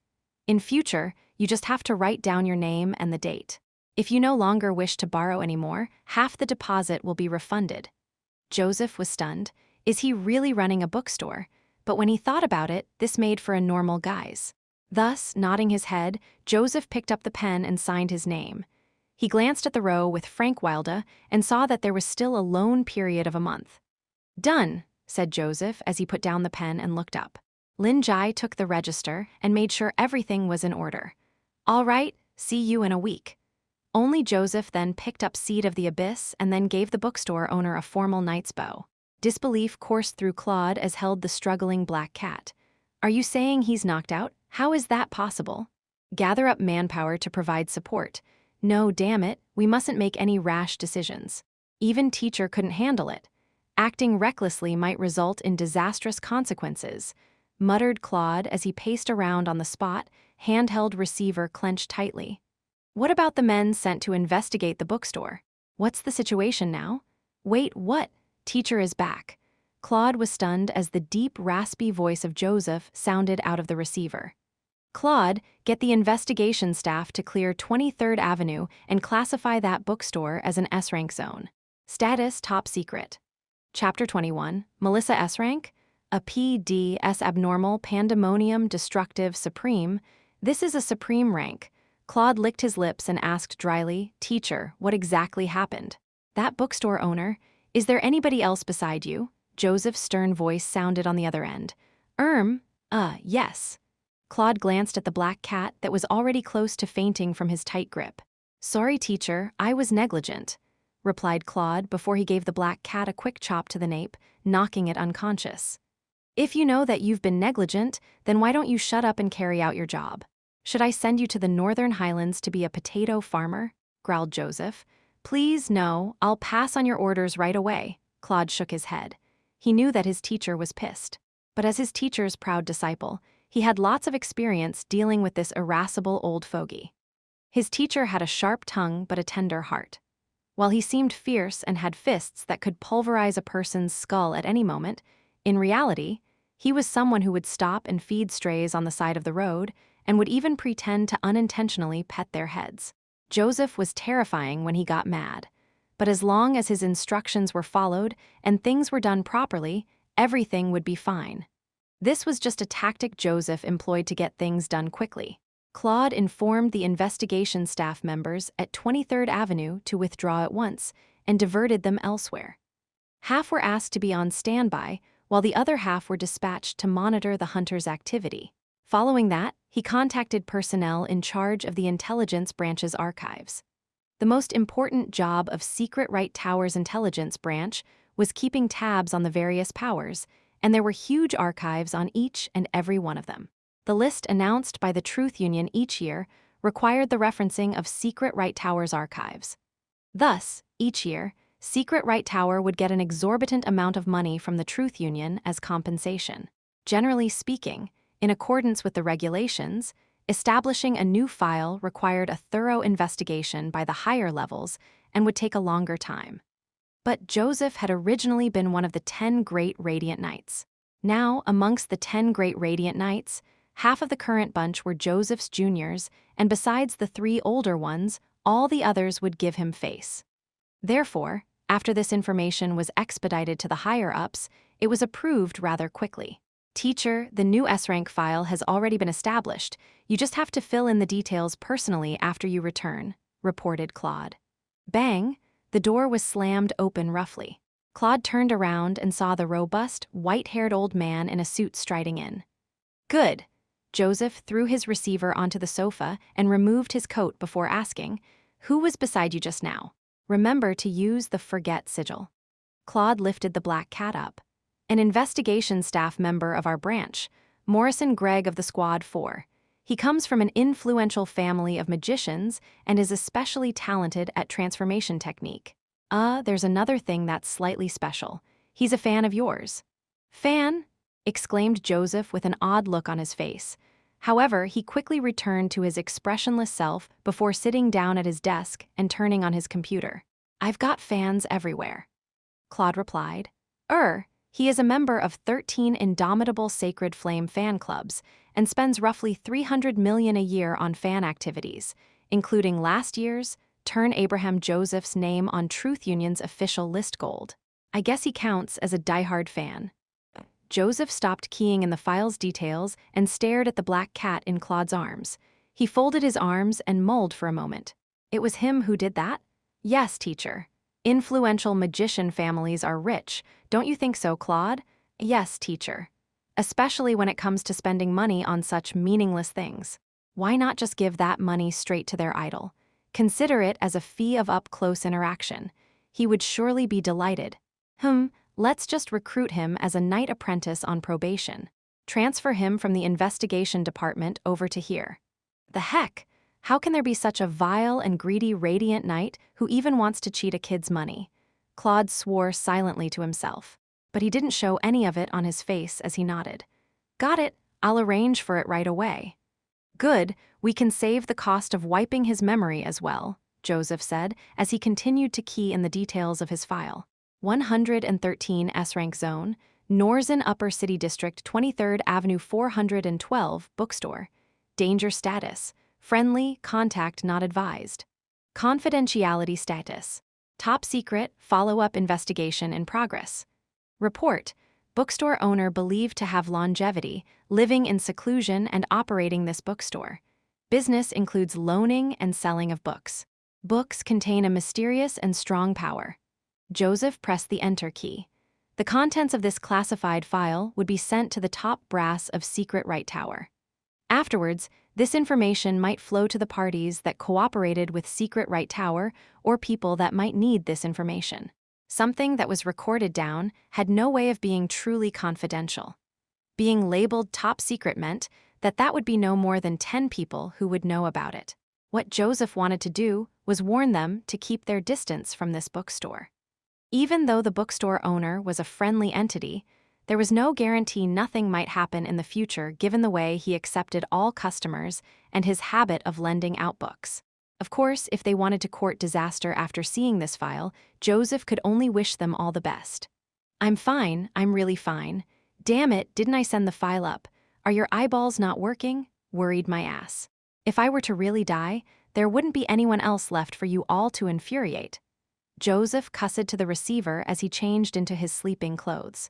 S1: In future, you just have to write down your name and the date. If you no longer wish to borrow anymore, half the deposit will be refunded." Joseph was stunned. Is he really running a bookstore? But when he thought about it, this made for a normal guise. Thus, nodding his head, Joseph picked up the pen and signed his name. He glanced at the row with Frank Wilda and saw that there was still a loan period of a month. "Done," said Joseph as he put down the pen and looked up. Lin Jie took the register and made sure everything was in order. "All right, see you in a week." Only Joseph then picked up Seed of the Abyss and then gave the bookstore owner a formal knight's bow. Disbelief coursed through Claude as held the struggling black cat. "Are you saying he's knocked out? How is that possible?" "Gather up manpower to provide support. No, damn it, we mustn't make any rash decisions. Even teacher couldn't handle it. Acting recklessly might result in disastrous consequences," muttered Claude as he paced around on the spot, handheld receiver clenched tightly. "What about the men sent to investigate the bookstore? What's the situation now?" "Wait, what? Teacher is back." Claude was stunned as the deep, raspy voice of Joseph sounded out of the receiver. "Claude, get the investigation staff to clear 23rd Avenue and classify that bookstore as an S-rank zone. Status top secret." Chapter 21, Melissa S-rank? A PD-S abnormal, pandemonium, destructive, supreme. This is a supreme rank. Claude licked his lips and asked dryly, "Teacher, what exactly happened?" "That bookstore owner. Is there anybody else beside you?" Joseph's stern voice sounded on the other end. Yes." Claude glanced at the black cat that was already close to fainting from his tight grip. "Sorry, teacher, I was negligent." replied Claude before he gave the black cat a quick chop to the nape, knocking it unconscious. If you know that you've been negligent, then why don't you shut up and carry out your job? Should I send you to the Northern Highlands to be a potato farmer? Growled Joseph. Please, no, I'll pass on your orders right away. Claude shook his head. He knew that his teacher was pissed. But as his teacher's proud disciple, he had lots of experience dealing with this irascible old fogey. His teacher had a sharp tongue but a tender heart. While he seemed fierce and had fists that could pulverize a person's skull at any moment, in reality, he was someone who would stop and feed strays on the side of the road and would even pretend to unintentionally pet their heads. Joseph was terrifying when he got mad, but as long as his instructions were followed and things were done properly, everything would be fine. This was just a tactic Joseph employed to get things done quickly. Claude informed the investigation staff members at 23rd Avenue to withdraw at once and diverted them elsewhere. Half were asked to be on standby, while the other half were dispatched to monitor the hunter's activity. Following that, he contacted personnel in charge of the intelligence branch's archives. The most important job of Secret Right Tower's intelligence branch was keeping tabs on the various powers, and there were huge archives on each and every one of them. The list announced by the Truth Union each year required the referencing of Secret Right Tower's archives. Thus, each year, Secret Right Tower would get an exorbitant amount of money from the Truth Union as compensation. Generally speaking, in accordance with the regulations, establishing a new file required a thorough investigation by the higher levels and would take a longer time. But Joseph had originally been one of the 10 Great Radiant Knights. Now, amongst the 10 Great Radiant Knights, half of the current bunch were Joseph's juniors, and besides the 3 older ones, all the others would give him face. Therefore, after this information was expedited to the higher-ups, it was approved rather quickly. Teacher, the new S-rank file has already been established. You just have to fill in the details personally after you return, reported Claude. Bang! The door was slammed open roughly. Claude turned around and saw the robust, white-haired old man in a suit striding in. Good. Joseph threw his receiver onto the sofa and removed his coat before asking, "Who was beside you just now? Remember to use the forget sigil." Claude lifted the black cat up. An investigation staff member of our branch, Morrison Gregg of the Squad 4. He comes from an influential family of magicians and is especially talented at transformation technique. There's another thing that's slightly special. He's a fan of yours. Fan? Exclaimed Joseph with an odd look on his face. However, he quickly returned to his expressionless self before sitting down at his desk and turning on his computer. I've got fans everywhere. Claude replied. He is a member of 13 indomitable Sacred Flame fan clubs and spends roughly $300 million a year on fan activities, including last year's Turn Abraham Joseph's name on Truth Union's official list gold. I guess he counts as a diehard fan. Joseph stopped keying in the file's details and stared at the black cat in Claude's arms. He folded his arms and mulled for a moment. It was him who did that? Yes, teacher. Influential magician families are rich, don't you think so, Claude? Yes, teacher. Especially when it comes to spending money on such meaningless things. Why not just give that money straight to their idol? Consider it as a fee of up-close interaction. He would surely be delighted. Let's just recruit him as a knight apprentice on probation. Transfer him from the investigation department over to here. The heck? How can there be such a vile and greedy Radiant Knight who even wants to cheat a kid's money? Claude swore silently to himself, but he didn't show any of it on his face as he nodded. Got it, I'll arrange for it right away. Good, we can save the cost of wiping his memory as well, Joseph said as he continued to key in the details of his file. 113 S-rank zone, Norzen Upper City District 23rd Avenue 412, Bookstore. Danger status. Friendly, contact not advised. Confidentiality status. Top secret, follow-up investigation in progress. Report. Bookstore owner believed to have longevity, living in seclusion and operating this bookstore. Business includes loaning and selling of books. Books contain a mysterious and strong power. Joseph pressed the enter key. The contents of this classified file would be sent to the top brass of Secret Right Tower. Afterwards, this information might flow to the parties that cooperated with Secret Right Tower or people that might need this information. Something that was recorded down had no way of being truly confidential. Being labeled top secret meant that would be no more than 10 people who would know about it. What Joseph wanted to do was warn them to keep their distance from this bookstore. Even though the bookstore owner was a friendly entity, there was no guarantee nothing might happen in the future given the way he accepted all customers and his habit of lending out books. Of course, if they wanted to court disaster after seeing this file, Joseph could only wish them all the best. "I'm fine, I'm really fine. Damn it, didn't I send the file up? Are your eyeballs not working?" worried my ass. "If I were to really die, there wouldn't be anyone else left for you all to infuriate." Joseph cussed to the receiver as he changed into his sleeping clothes.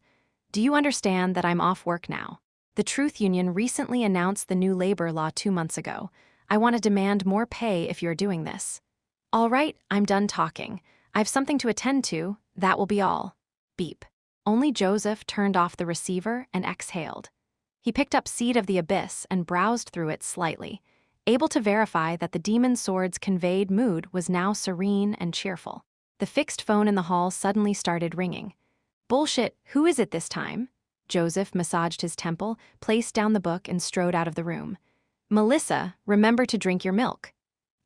S1: "Do you understand that I'm off work now? The Truth Union recently announced the new labor law 2 months ago. I want to demand more pay if you're doing this." "All right, I'm done talking. I've something to attend to, that will be all." Beep. Only Joseph turned off the receiver and exhaled. He picked up Seed of the Abyss and browsed through it slightly, able to verify that the demon sword's conveyed mood was now serene and cheerful. The fixed phone in the hall suddenly started ringing. "Bullshit, who is it this time?" Joseph massaged his temple, placed down the book, and strode out of the room. "Melissa, remember to drink your milk."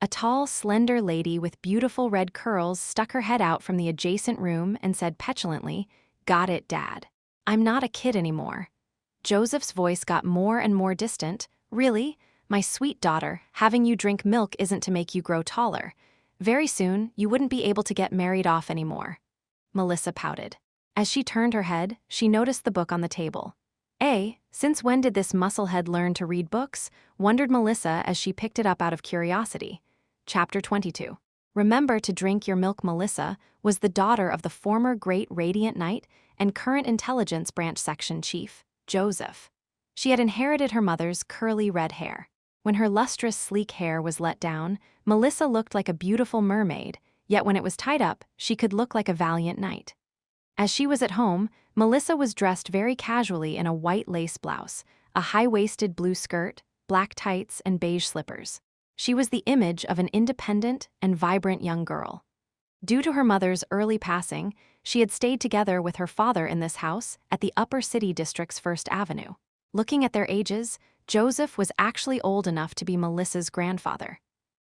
S1: A tall, slender lady with beautiful red curls stuck her head out from the adjacent room and said petulantly, "Got it, Dad. I'm not a kid anymore." Joseph's voice got more and more distant. "Really? My sweet daughter, having you drink milk isn't to make you grow taller. Very soon, you wouldn't be able to get married off anymore." Melissa pouted. As she turned her head, she noticed the book on the table. Since when did this musclehead learn to read books?" wondered Melissa as she picked it up out of curiosity. Chapter 22. Remember to drink your milk. Melissa was the daughter of the former Great Radiant Knight and current Intelligence Branch Section Chief, Joseph. She had inherited her mother's curly red hair. When her lustrous, sleek hair was let down, Melissa looked like a beautiful mermaid, yet when it was tied up, she could look like a valiant knight. As she was at home, Melissa was dressed very casually in a white lace blouse, a high-waisted blue skirt, black tights, and beige slippers. She was the image of an independent and vibrant young girl. Due to her mother's early passing, she had stayed together with her father in this house at the Upper City District's First Avenue. Looking at their ages, Joseph was actually old enough to be Melissa's grandfather.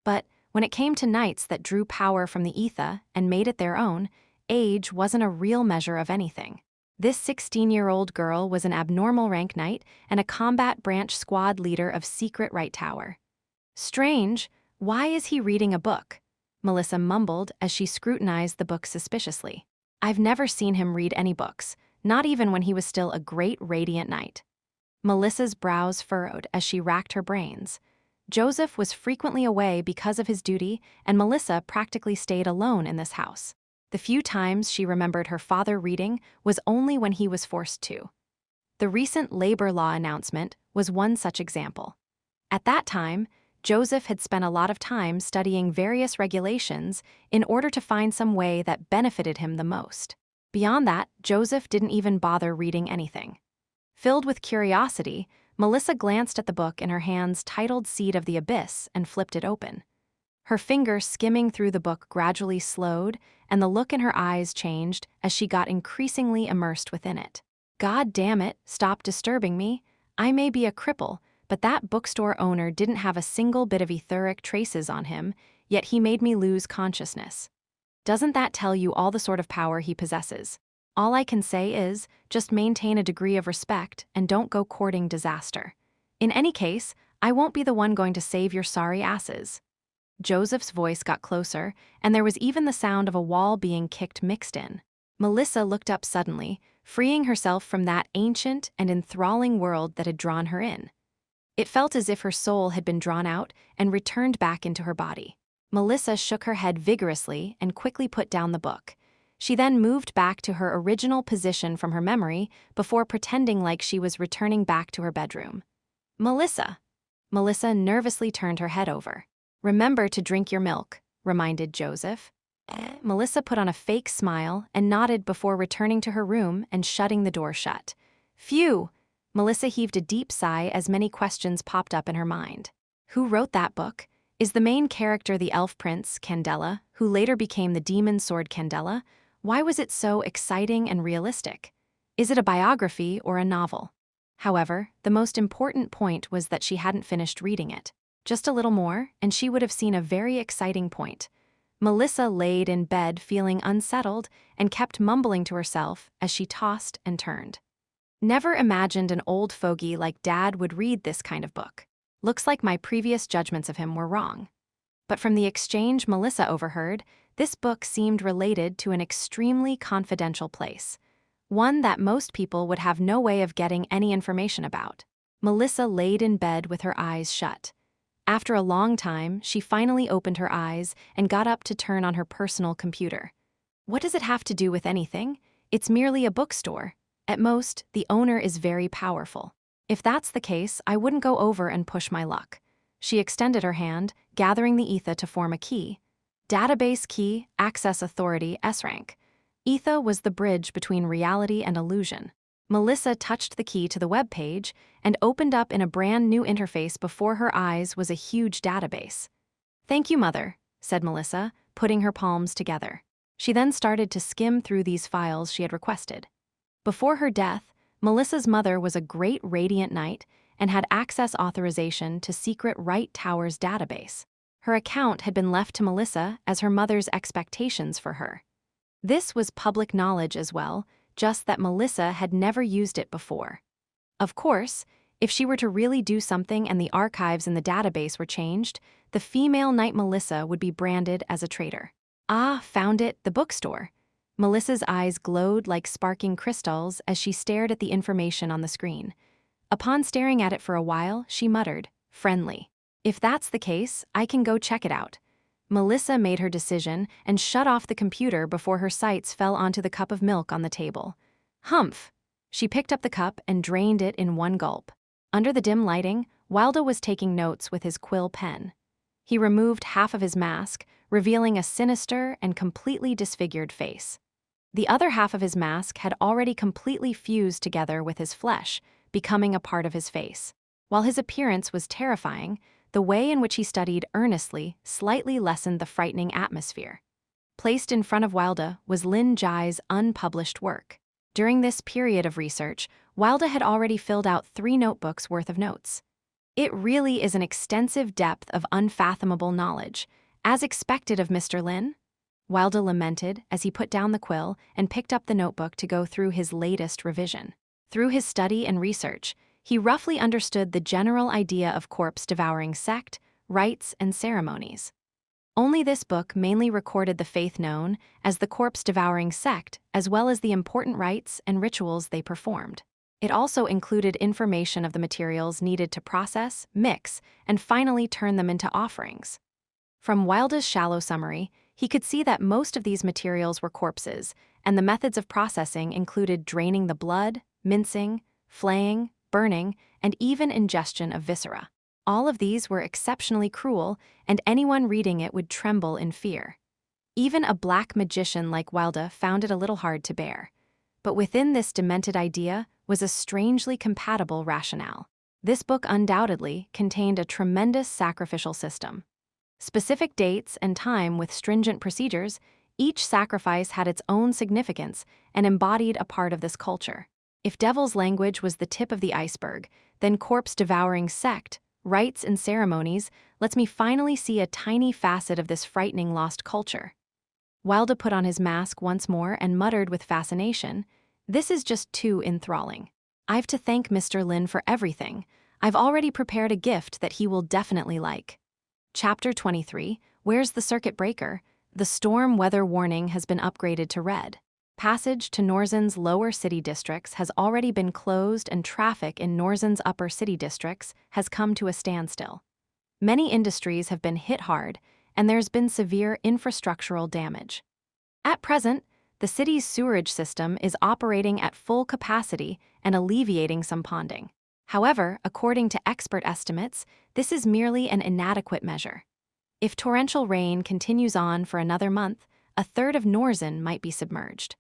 S1: But when it came to knights that drew power from the Etha and made it their own, age wasn't a real measure of anything. This 16-year-old girl was an abnormal rank knight and a combat branch squad leader of Secret Right Tower. "Strange, why is he reading a book?" Melissa mumbled as she scrutinized the book suspiciously. "I've never seen him read any books, not even when he was still a great radiant knight." Melissa's brows furrowed as she racked her brains. Joseph was frequently away because of his duty, and Melissa practically stayed alone in this house. The few times she remembered her father reading was only when he was forced to. The recent labor law announcement was one such example. At that time, Joseph had spent a lot of time studying various regulations in order to find some way that benefited him the most. Beyond that, Joseph didn't even bother reading anything. Filled with curiosity, Melissa glanced at the book in her hands titled Seed of the Abyss and flipped it open. Her finger skimming through the book gradually slowed, and the look in her eyes changed as she got increasingly immersed within it. "God damn it, stop disturbing me. I may be a cripple, but that bookstore owner didn't have a single bit of etheric traces on him, yet he made me lose consciousness. Doesn't that tell you all the sort of power he possesses? All I can say is, just maintain a degree of respect and don't go courting disaster. In any case, I won't be the one going to save your sorry asses." Joseph's voice got closer, and there was even the sound of a wall being kicked mixed in. Melissa looked up suddenly, freeing herself from that ancient and enthralling world that had drawn her in. It felt as if her soul had been drawn out and returned back into her body. Melissa shook her head vigorously and quickly put down the book. She then moved back to her original position from her memory before pretending like she was returning back to her bedroom. "Melissa." Melissa nervously turned her head over. "Remember to drink your milk," reminded Joseph. Melissa put on a fake smile and nodded before returning to her room and shutting the door shut. "Phew! Melissa heaved a deep sigh as many questions popped up in her mind. Who wrote that book? Is the main character the elf prince, Candela, who later became the demon sword Candela? Why was it so exciting and realistic? Is it a biography or a novel? However, the most important point was that she hadn't finished reading it. Just a little more, and she would have seen a very exciting point. Melissa laid in bed feeling unsettled and kept mumbling to herself as she tossed and turned. Never imagined an old fogey like Dad would read this kind of book. Looks like my previous judgments of him were wrong. But from the exchange Melissa overheard, this book seemed related to an extremely confidential place. One that most people would have no way of getting any information about. Melissa laid in bed with her eyes shut. After a long time, she finally opened her eyes and got up to turn on her personal computer. What does it have to do with anything? It's merely a bookstore. At most, the owner is very powerful. If that's the case, I wouldn't go over and push my luck. She extended her hand, gathering the etha to form a key. Database key, access authority, S-rank. Etha was the bridge between reality and illusion. Melissa touched the key to the web page and opened up in a brand new interface. Before her eyes was a huge database. "Thank you, Mother," said Melissa, putting her palms together. She then started to skim through these files she had requested. Before her death, Melissa's mother was a great radiant knight and had access authorization to secret Wright Tower's database. Her account had been left to Melissa as her mother's expectations for her. This was public knowledge as well, just that Melissa had never used it before. Of course, if she were to really do something and the archives in the database were changed, the female knight Melissa would be branded as a traitor. Ah, found it, the bookstore. Melissa's eyes glowed like sparking crystals as she stared at the information on the screen. Upon staring at it for a while, she muttered, "Friendly. If that's the case, I can go check it out." Melissa made her decision and shut off the computer before her sights fell onto the cup of milk on the table. Humph! She picked up the cup and drained it in one gulp. Under the dim lighting, Wilda was taking notes with his quill pen. He removed half of his mask, revealing a sinister and completely disfigured face. The other half of his mask had already completely fused together with his flesh, becoming a part of his face. While his appearance was terrifying, the way in which he studied earnestly slightly lessened the frightening atmosphere. Placed in front of Wilda was Lin Jie's unpublished work. During this period of research, Wilda had already filled out 3 notebooks worth of notes. It really is an extensive depth of unfathomable knowledge, as expected of Mr. Lin. Wilda lamented as he put down the quill and picked up the notebook to go through his latest revision. Through his study and research, he roughly understood the general idea of corpse-devouring sect, rites, and ceremonies. Only this book mainly recorded the faith known as the corpse-devouring sect, as well as the important rites and rituals they performed. It also included information of the materials needed to process, mix, and finally turn them into offerings. From Wilda's shallow summary, he could see that most of these materials were corpses, and the methods of processing included draining the blood, mincing, flaying, burning, and even ingestion of viscera. All of these were exceptionally cruel, and anyone reading it would tremble in fear. Even a black magician like Wilda found it a little hard to bear. But within this demented idea was a strangely compatible rationale. This book undoubtedly contained a tremendous sacrificial system. Specific dates and time with stringent procedures, each sacrifice had its own significance and embodied a part of this culture. If devil's language was the tip of the iceberg, then corpse-devouring sect, rites and ceremonies lets me finally see a tiny facet of this frightening lost culture. Wilda put on his mask once more and muttered with fascination, "This is just too enthralling. I've to thank Mr. Lin for everything. I've already prepared a gift that he will definitely like." Chapter 23, Where's the Circuit Breaker? The storm weather warning has been upgraded to red. Passage to Norzen's lower city districts has already been closed and traffic in Norzen's upper city districts has come to a standstill. Many industries have been hit hard, and there's been severe infrastructural damage. At present, the city's sewerage system is operating at full capacity and alleviating some ponding. However, according to expert estimates, this is merely an inadequate measure. If torrential rain continues on for another month, a third of Norzen might be submerged.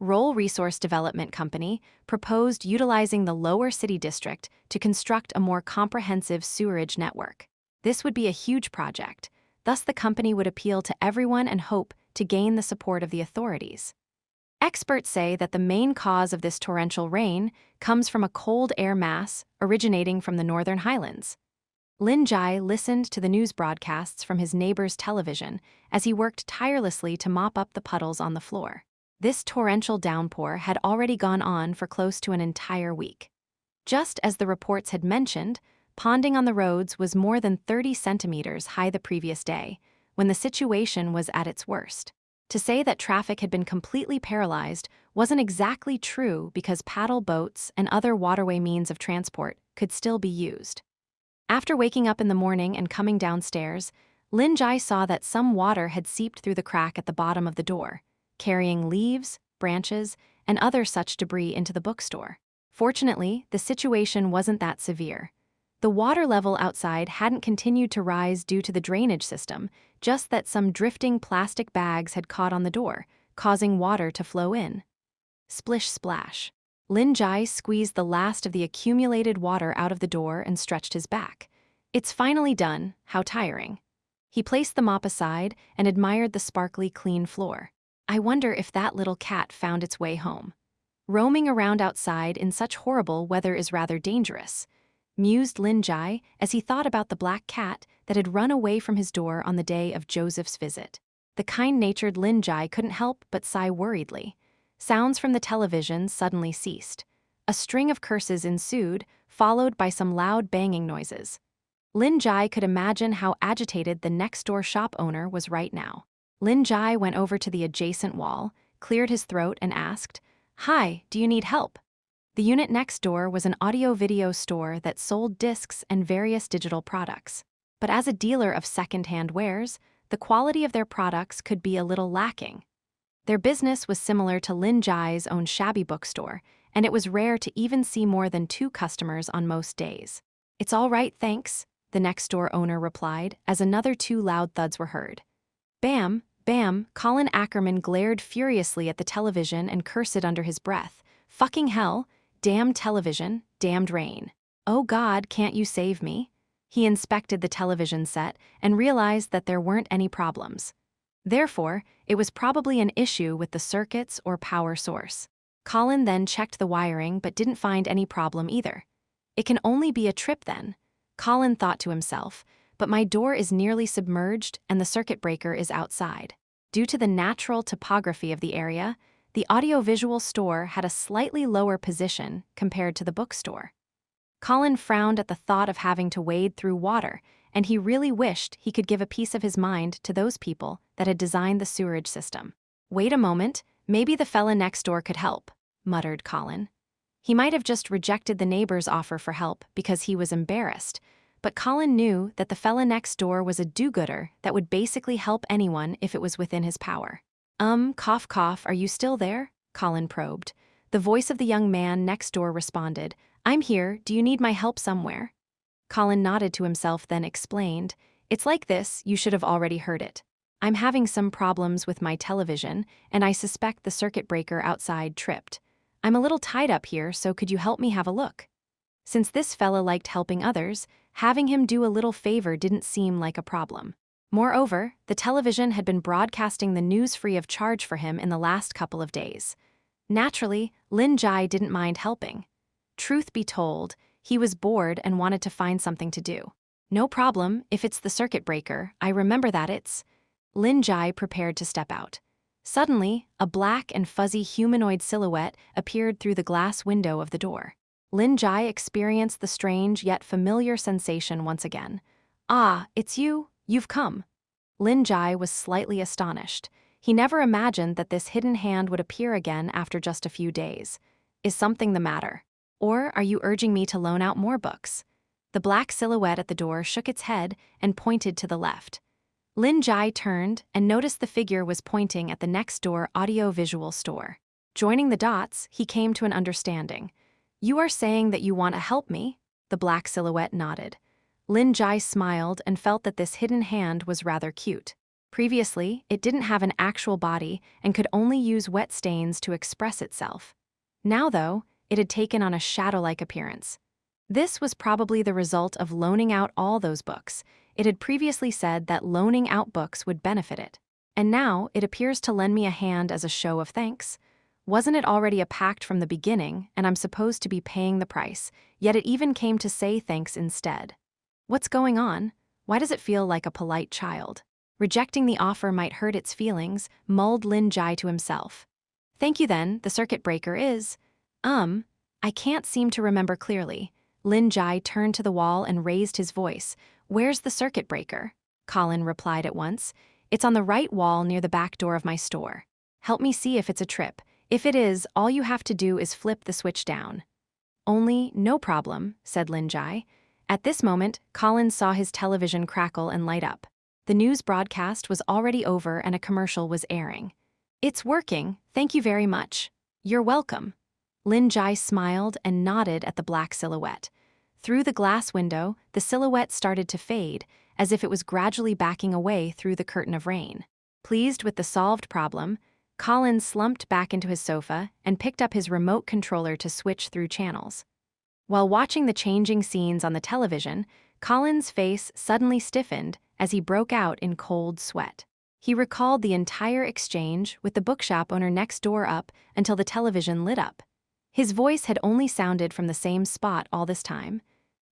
S1: Roll Resource Development Company proposed utilizing the lower city district to construct a more comprehensive sewerage network. This would be a huge project, thus the company would appeal to everyone and hope to gain the support of the authorities. Experts say that the main cause of this torrential rain comes from a cold air mass originating from the northern highlands. Lin Jie listened to the news broadcasts from his neighbor's television as he worked tirelessly to mop up the puddles on the floor. This torrential downpour had already gone on for close to an entire week. Just as the reports had mentioned, ponding on the roads was more than 30 centimeters high the previous day, when the situation was at its worst. To say that traffic had been completely paralyzed wasn't exactly true because paddle boats and other waterway means of transport could still be used. After waking up in the morning and coming downstairs, Lin Jie saw that some water had seeped through the crack at the bottom of the door, carrying leaves, branches, and other such debris into the bookstore. Fortunately, the situation wasn't that severe. The water level outside hadn't continued to rise due to the drainage system, just that some drifting plastic bags had caught on the door, causing water to flow in. Splish splash. Lin Jie squeezed the last of the accumulated water out of the door and stretched his back. It's finally done, how tiring. He placed the mop aside and admired the sparkly clean floor. I wonder if that little cat found its way home. Roaming around outside in such horrible weather is rather dangerous, mused Lin Jie as he thought about the black cat that had run away from his door on the day of Joseph's visit. The kind-natured Lin Jie couldn't help but sigh worriedly. Sounds from the television suddenly ceased. A string of curses ensued, followed by some loud banging noises. Lin Jie could imagine how agitated the next-door shop owner was right now. Lin Jie went over to the adjacent wall, cleared his throat and asked, "Hi, do you need help?" The unit next door was an audio-video store that sold discs and various digital products. But as a dealer of second-hand wares, the quality of their products could be a little lacking. Their business was similar to Lin Jie's own shabby bookstore, and it was rare to even see more than 2 customers on most days. "It's all right, thanks," the next-door owner replied as another 2 loud thuds were heard. Bam, bam, Colin Ackerman glared furiously at the television and cursed under his breath. "Fucking hell, damned television, damned rain. Oh God, can't you save me?" He inspected the television set and realized that there weren't any problems. Therefore, it was probably an issue with the circuits or power source. Colin then checked the wiring but didn't find any problem either. "It can only be a trip then," Colin thought to himself, "but my door is nearly submerged and the circuit breaker is outside." Due to the natural topography of the area, the audiovisual store had a slightly lower position compared to the bookstore. Colin frowned at the thought of having to wade through water, and he really wished he could give a piece of his mind to those people that had designed the sewerage system. "Wait a moment, maybe the fella next door could help," muttered Colin. He might have just rejected the neighbor's offer for help because he was embarrassed, but Colin knew that the fella next door was a do-gooder that would basically help anyone if it was within his power. Cough cough, are you still there?" Colin probed. The voice of the young man next door responded, "I'm here, do you need my help somewhere?" Colin nodded to himself then explained, "It's like this, you should have already heard it. I'm having some problems with my television, and I suspect the circuit breaker outside tripped. I'm a little tied up here, so could you help me have a look?" Since this fella liked helping others, having him do a little favor didn't seem like a problem. Moreover, the television had been broadcasting the news free of charge for him in the last couple of days. Naturally, Lin Jie didn't mind helping. Truth be told, he was bored and wanted to find something to do. "No problem, if it's the circuit breaker, I remember that it's..." Lin Jie prepared to step out. Suddenly, a black and fuzzy humanoid silhouette appeared through the glass window of the door. Lin Jie experienced the strange yet familiar sensation once again. "Ah, it's you? You've come." Lin Jie was slightly astonished. He never imagined that this hidden hand would appear again after just a few days. "Is something the matter? Or are you urging me to loan out more books?" The black silhouette at the door shook its head and pointed to the left. Lin Jie turned and noticed the figure was pointing at the next-door audio-visual store. Joining the dots, he came to an understanding. "You are saying that you want to help me?" The black silhouette nodded. Lin Jie smiled and felt that this hidden hand was rather cute. Previously, it didn't have an actual body and could only use wet stains to express itself. Now, though, it had taken on a shadow-like appearance. This was probably the result of loaning out all those books. It had previously said that loaning out books would benefit it. And now, it appears to lend me a hand as a show of thanks. Wasn't it already a pact from the beginning, and I'm supposed to be paying the price, yet it even came to say thanks instead? What's going on? Why does it feel like a polite child? Rejecting the offer might hurt its feelings, mulled Lin Jie to himself. Thank you then, the circuit breaker is… I can't seem to remember clearly. Lin Jie turned to the wall and raised his voice. Where's the circuit breaker? Colin replied at once. It's on the right wall near the back door of my store. Help me see if it's a trip. If it is, all you have to do is flip the switch down. Only, no problem, said Lin Jie. At this moment, Colin saw his television crackle and light up. The news broadcast was already over and a commercial was airing. It's working, thank you very much. You're welcome. Lin Jie smiled and nodded at the black silhouette. Through the glass window, the silhouette started to fade, as if it was gradually backing away through the curtain of rain. Pleased with the solved problem, Colin slumped back into his sofa and picked up his remote controller to switch through channels. While watching the changing scenes on the television, Colin's face suddenly stiffened as he broke out in cold sweat. He recalled the entire exchange with the bookshop owner next door up until the television lit up. His voice had only sounded from the same spot all this time.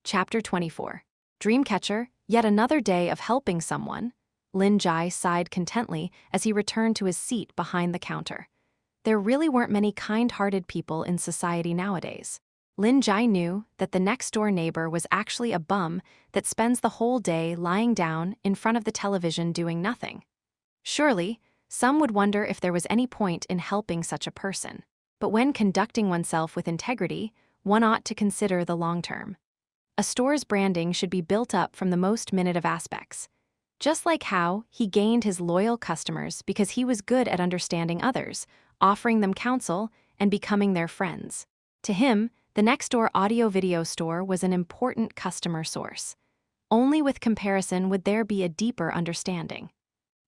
S1: Chapter 24. Dreamcatcher, yet another day of helping someone. Lin Jie sighed contently as he returned to his seat behind the counter. There really weren't many kind-hearted people in society nowadays. Lin Jie knew that the next-door neighbor was actually a bum that spends the whole day lying down in front of the television doing nothing. Surely, some would wonder if there was any point in helping such a person. But when conducting oneself with integrity, one ought to consider the long term. A store's branding should be built up from the most minute of aspects. Just like how he gained his loyal customers because he was good at understanding others, offering them counsel, and becoming their friends. To him, the next-door audio-video store was an important customer source. Only with comparison would there be a deeper understanding.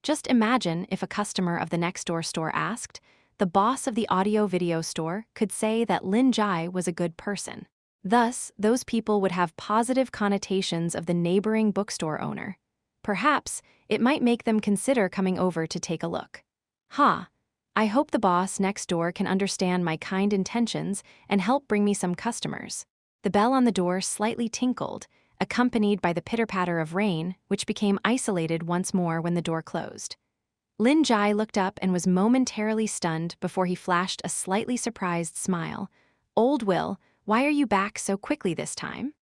S1: Just imagine if a customer of the next-door store asked, the boss of the audio-video store could say that Lin Jie was a good person. Thus, those people would have positive connotations of the neighboring bookstore owner. Perhaps, it might make them consider coming over to take a look. I hope the boss next door can understand my kind intentions and help bring me some customers. The bell on the door slightly tinkled, accompanied by the pitter-patter of rain, which became isolated once more when the door closed. Lin Jie looked up and was momentarily stunned before he flashed a slightly surprised smile. Old Will, why are you back so quickly this time?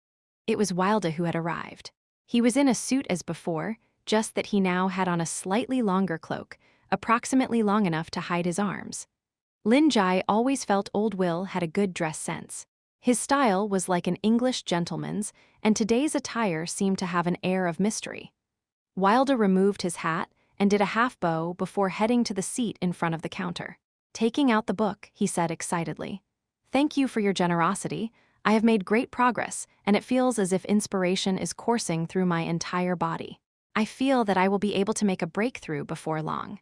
S1: It was Wilda who had arrived. He was in a suit as before, just that he now had on a slightly longer cloak, approximately long enough to hide his arms. Lin Jie always felt Old Will had a good dress sense. His style was like an English gentleman's, and today's attire seemed to have an air of mystery. Wilda removed his hat and did a half bow before heading to the seat in front of the counter. Taking out the book, he said excitedly, "Thank you for your generosity. I have made great progress, and it feels as if inspiration is coursing through my entire body. I feel that I will be able to make a breakthrough before long."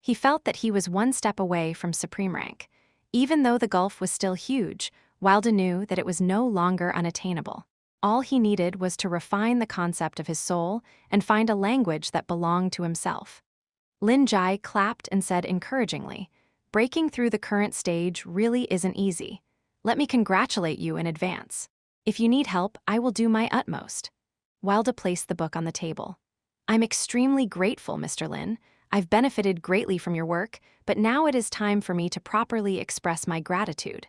S1: He felt that he was one step away from supreme rank. Even though the gulf was still huge, Wilda knew that it was no longer unattainable. All he needed was to refine the concept of his soul and find a language that belonged to himself. Lin Jie clapped and said encouragingly, "Breaking through the current stage really isn't easy. Let me congratulate you in advance. If you need help, I will do my utmost." Wilda placed the book on the table. "I'm extremely grateful, Mr. Lin. I've benefited greatly from your work, but now it is time for me to properly express my gratitude."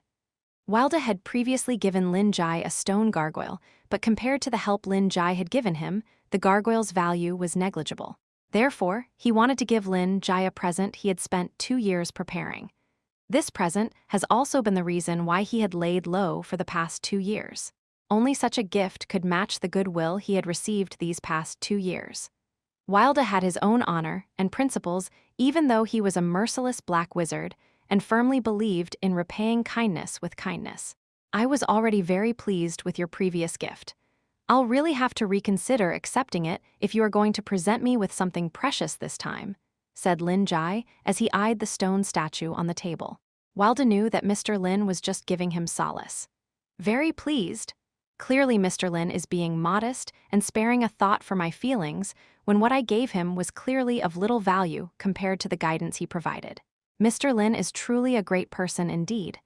S1: Wilda had previously given Lin Jie a stone gargoyle, but compared to the help Lin Jie had given him, the gargoyle's value was negligible. Therefore, he wanted to give Lin Jie a present he had spent 2 years preparing. This present has also been the reason why he had laid low for the past 2 years. Only such a gift could match the goodwill he had received these past 2 years. Wilda had his own honor and principles, even though he was a merciless black wizard, and firmly believed in repaying kindness with kindness. "I was already very pleased with your previous gift. I'll really have to reconsider accepting it if you are going to present me with something precious this time, said Lin Jie as he eyed the stone statue on the table. Wilda knew that Mr. Lin was just giving him solace. Very pleased. Clearly Mr. Lin is being modest and sparing a thought for my feelings when what I gave him was clearly of little value compared to the guidance he provided. Mr. Lin is truly a great person indeed.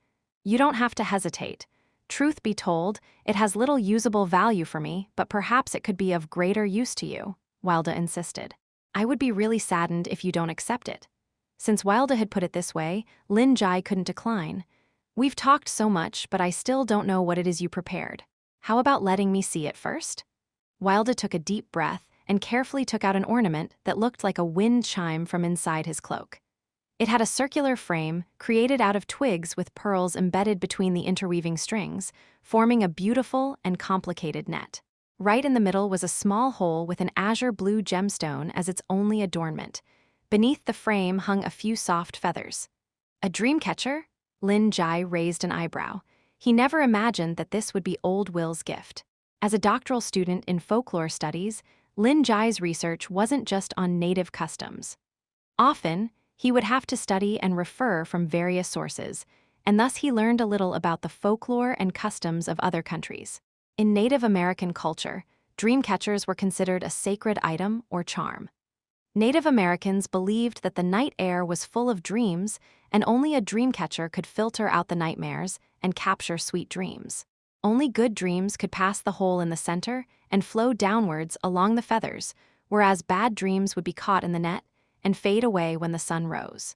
S1: You don't have to hesitate. Truth be told, it has little usable value for me, but perhaps it could be of greater use to you, Wilda insisted. I would be really saddened if you don't accept it. Since Wilda had put it this way, Lin Jie couldn't decline. We've talked so much, but I still don't know what it is you prepared. How about letting me see it first? Wilda took a deep breath and carefully took out an ornament that looked like a wind chime from inside his cloak. It had a circular frame created out of twigs with pearls embedded between the interweaving strings, forming a beautiful and complicated net. Right in the middle was a small hole with an azure blue gemstone as its only adornment. Beneath the frame hung a few soft feathers. A dream catcher? Lin Jie raised an eyebrow. He never imagined that this would be Old Will's gift. As a doctoral student in folklore studies, Lin Jie's research wasn't just on native customs. Often, he would have to study and refer from various sources, and thus he learned a little about the folklore and customs of other countries. In Native American culture, dream catchers were considered a sacred item or charm. Native Americans believed that the night air was full of dreams, and only a dream catcher could filter out the nightmares and capture sweet dreams. Only good dreams could pass the hole in the center and flow downwards along the feathers, whereas bad dreams would be caught in the net and fade away when the sun rose.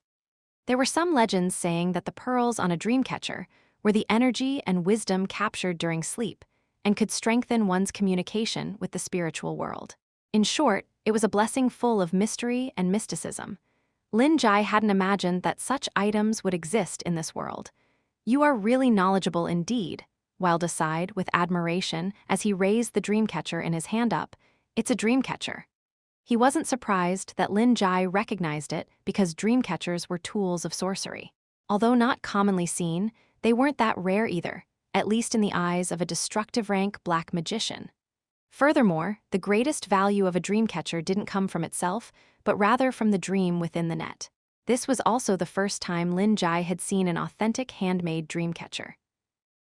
S1: There were some legends saying that the pearls on a dream catcher were the energy and wisdom captured during sleep and could strengthen one's communication with the spiritual world. In short, it was a blessing full of mystery and mysticism. Lin Jie hadn't imagined that such items would exist in this world. You are really knowledgeable indeed, Wilda sighed with admiration as he raised the dream catcher in his hand up. It's a dream catcher. He wasn't surprised that Lin Jie recognized it because dream catchers were tools of sorcery. Although not commonly seen, they weren't that rare either, at least in the eyes of a destructive rank black magician. Furthermore, the greatest value of a dream catcher didn't come from itself, but rather from the dream within the net. This was also the first time Lin Jie had seen an authentic handmade dream catcher.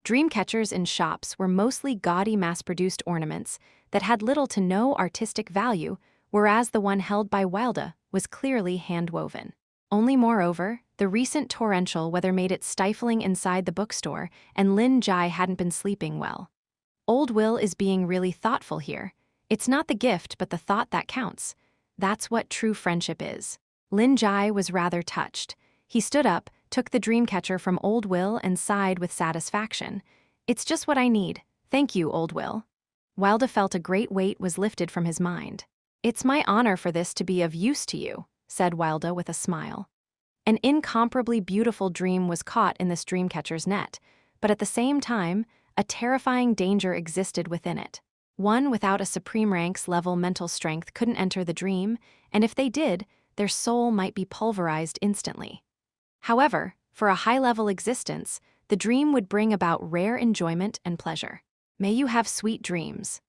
S1: Dream catchers in shops were mostly gaudy mass-produced ornaments that had little to no artistic value, whereas the one held by Wilda was clearly hand-woven. Only moreover, the recent torrential weather made it stifling inside the bookstore, and Lin Jie hadn't been sleeping well. Old Will is being really thoughtful here. It's not the gift but the thought that counts. That's what true friendship is. Lin Jie was rather touched. He stood up, took the dream catcher from Old Will and sighed with satisfaction. It's just what I need. Thank you, Old Will. Wilda felt a great weight was lifted from his mind. It's my honor for this to be of use to you, said Wilda with a smile. An incomparably beautiful dream was caught in this dream catcher's net, but at the same time, a terrifying danger existed within it. One without a supreme rank's level mental strength couldn't enter the dream, and if they did, their soul might be pulverized instantly. However, for a high-level existence, the dream would bring about rare enjoyment and pleasure. May you have sweet dreams.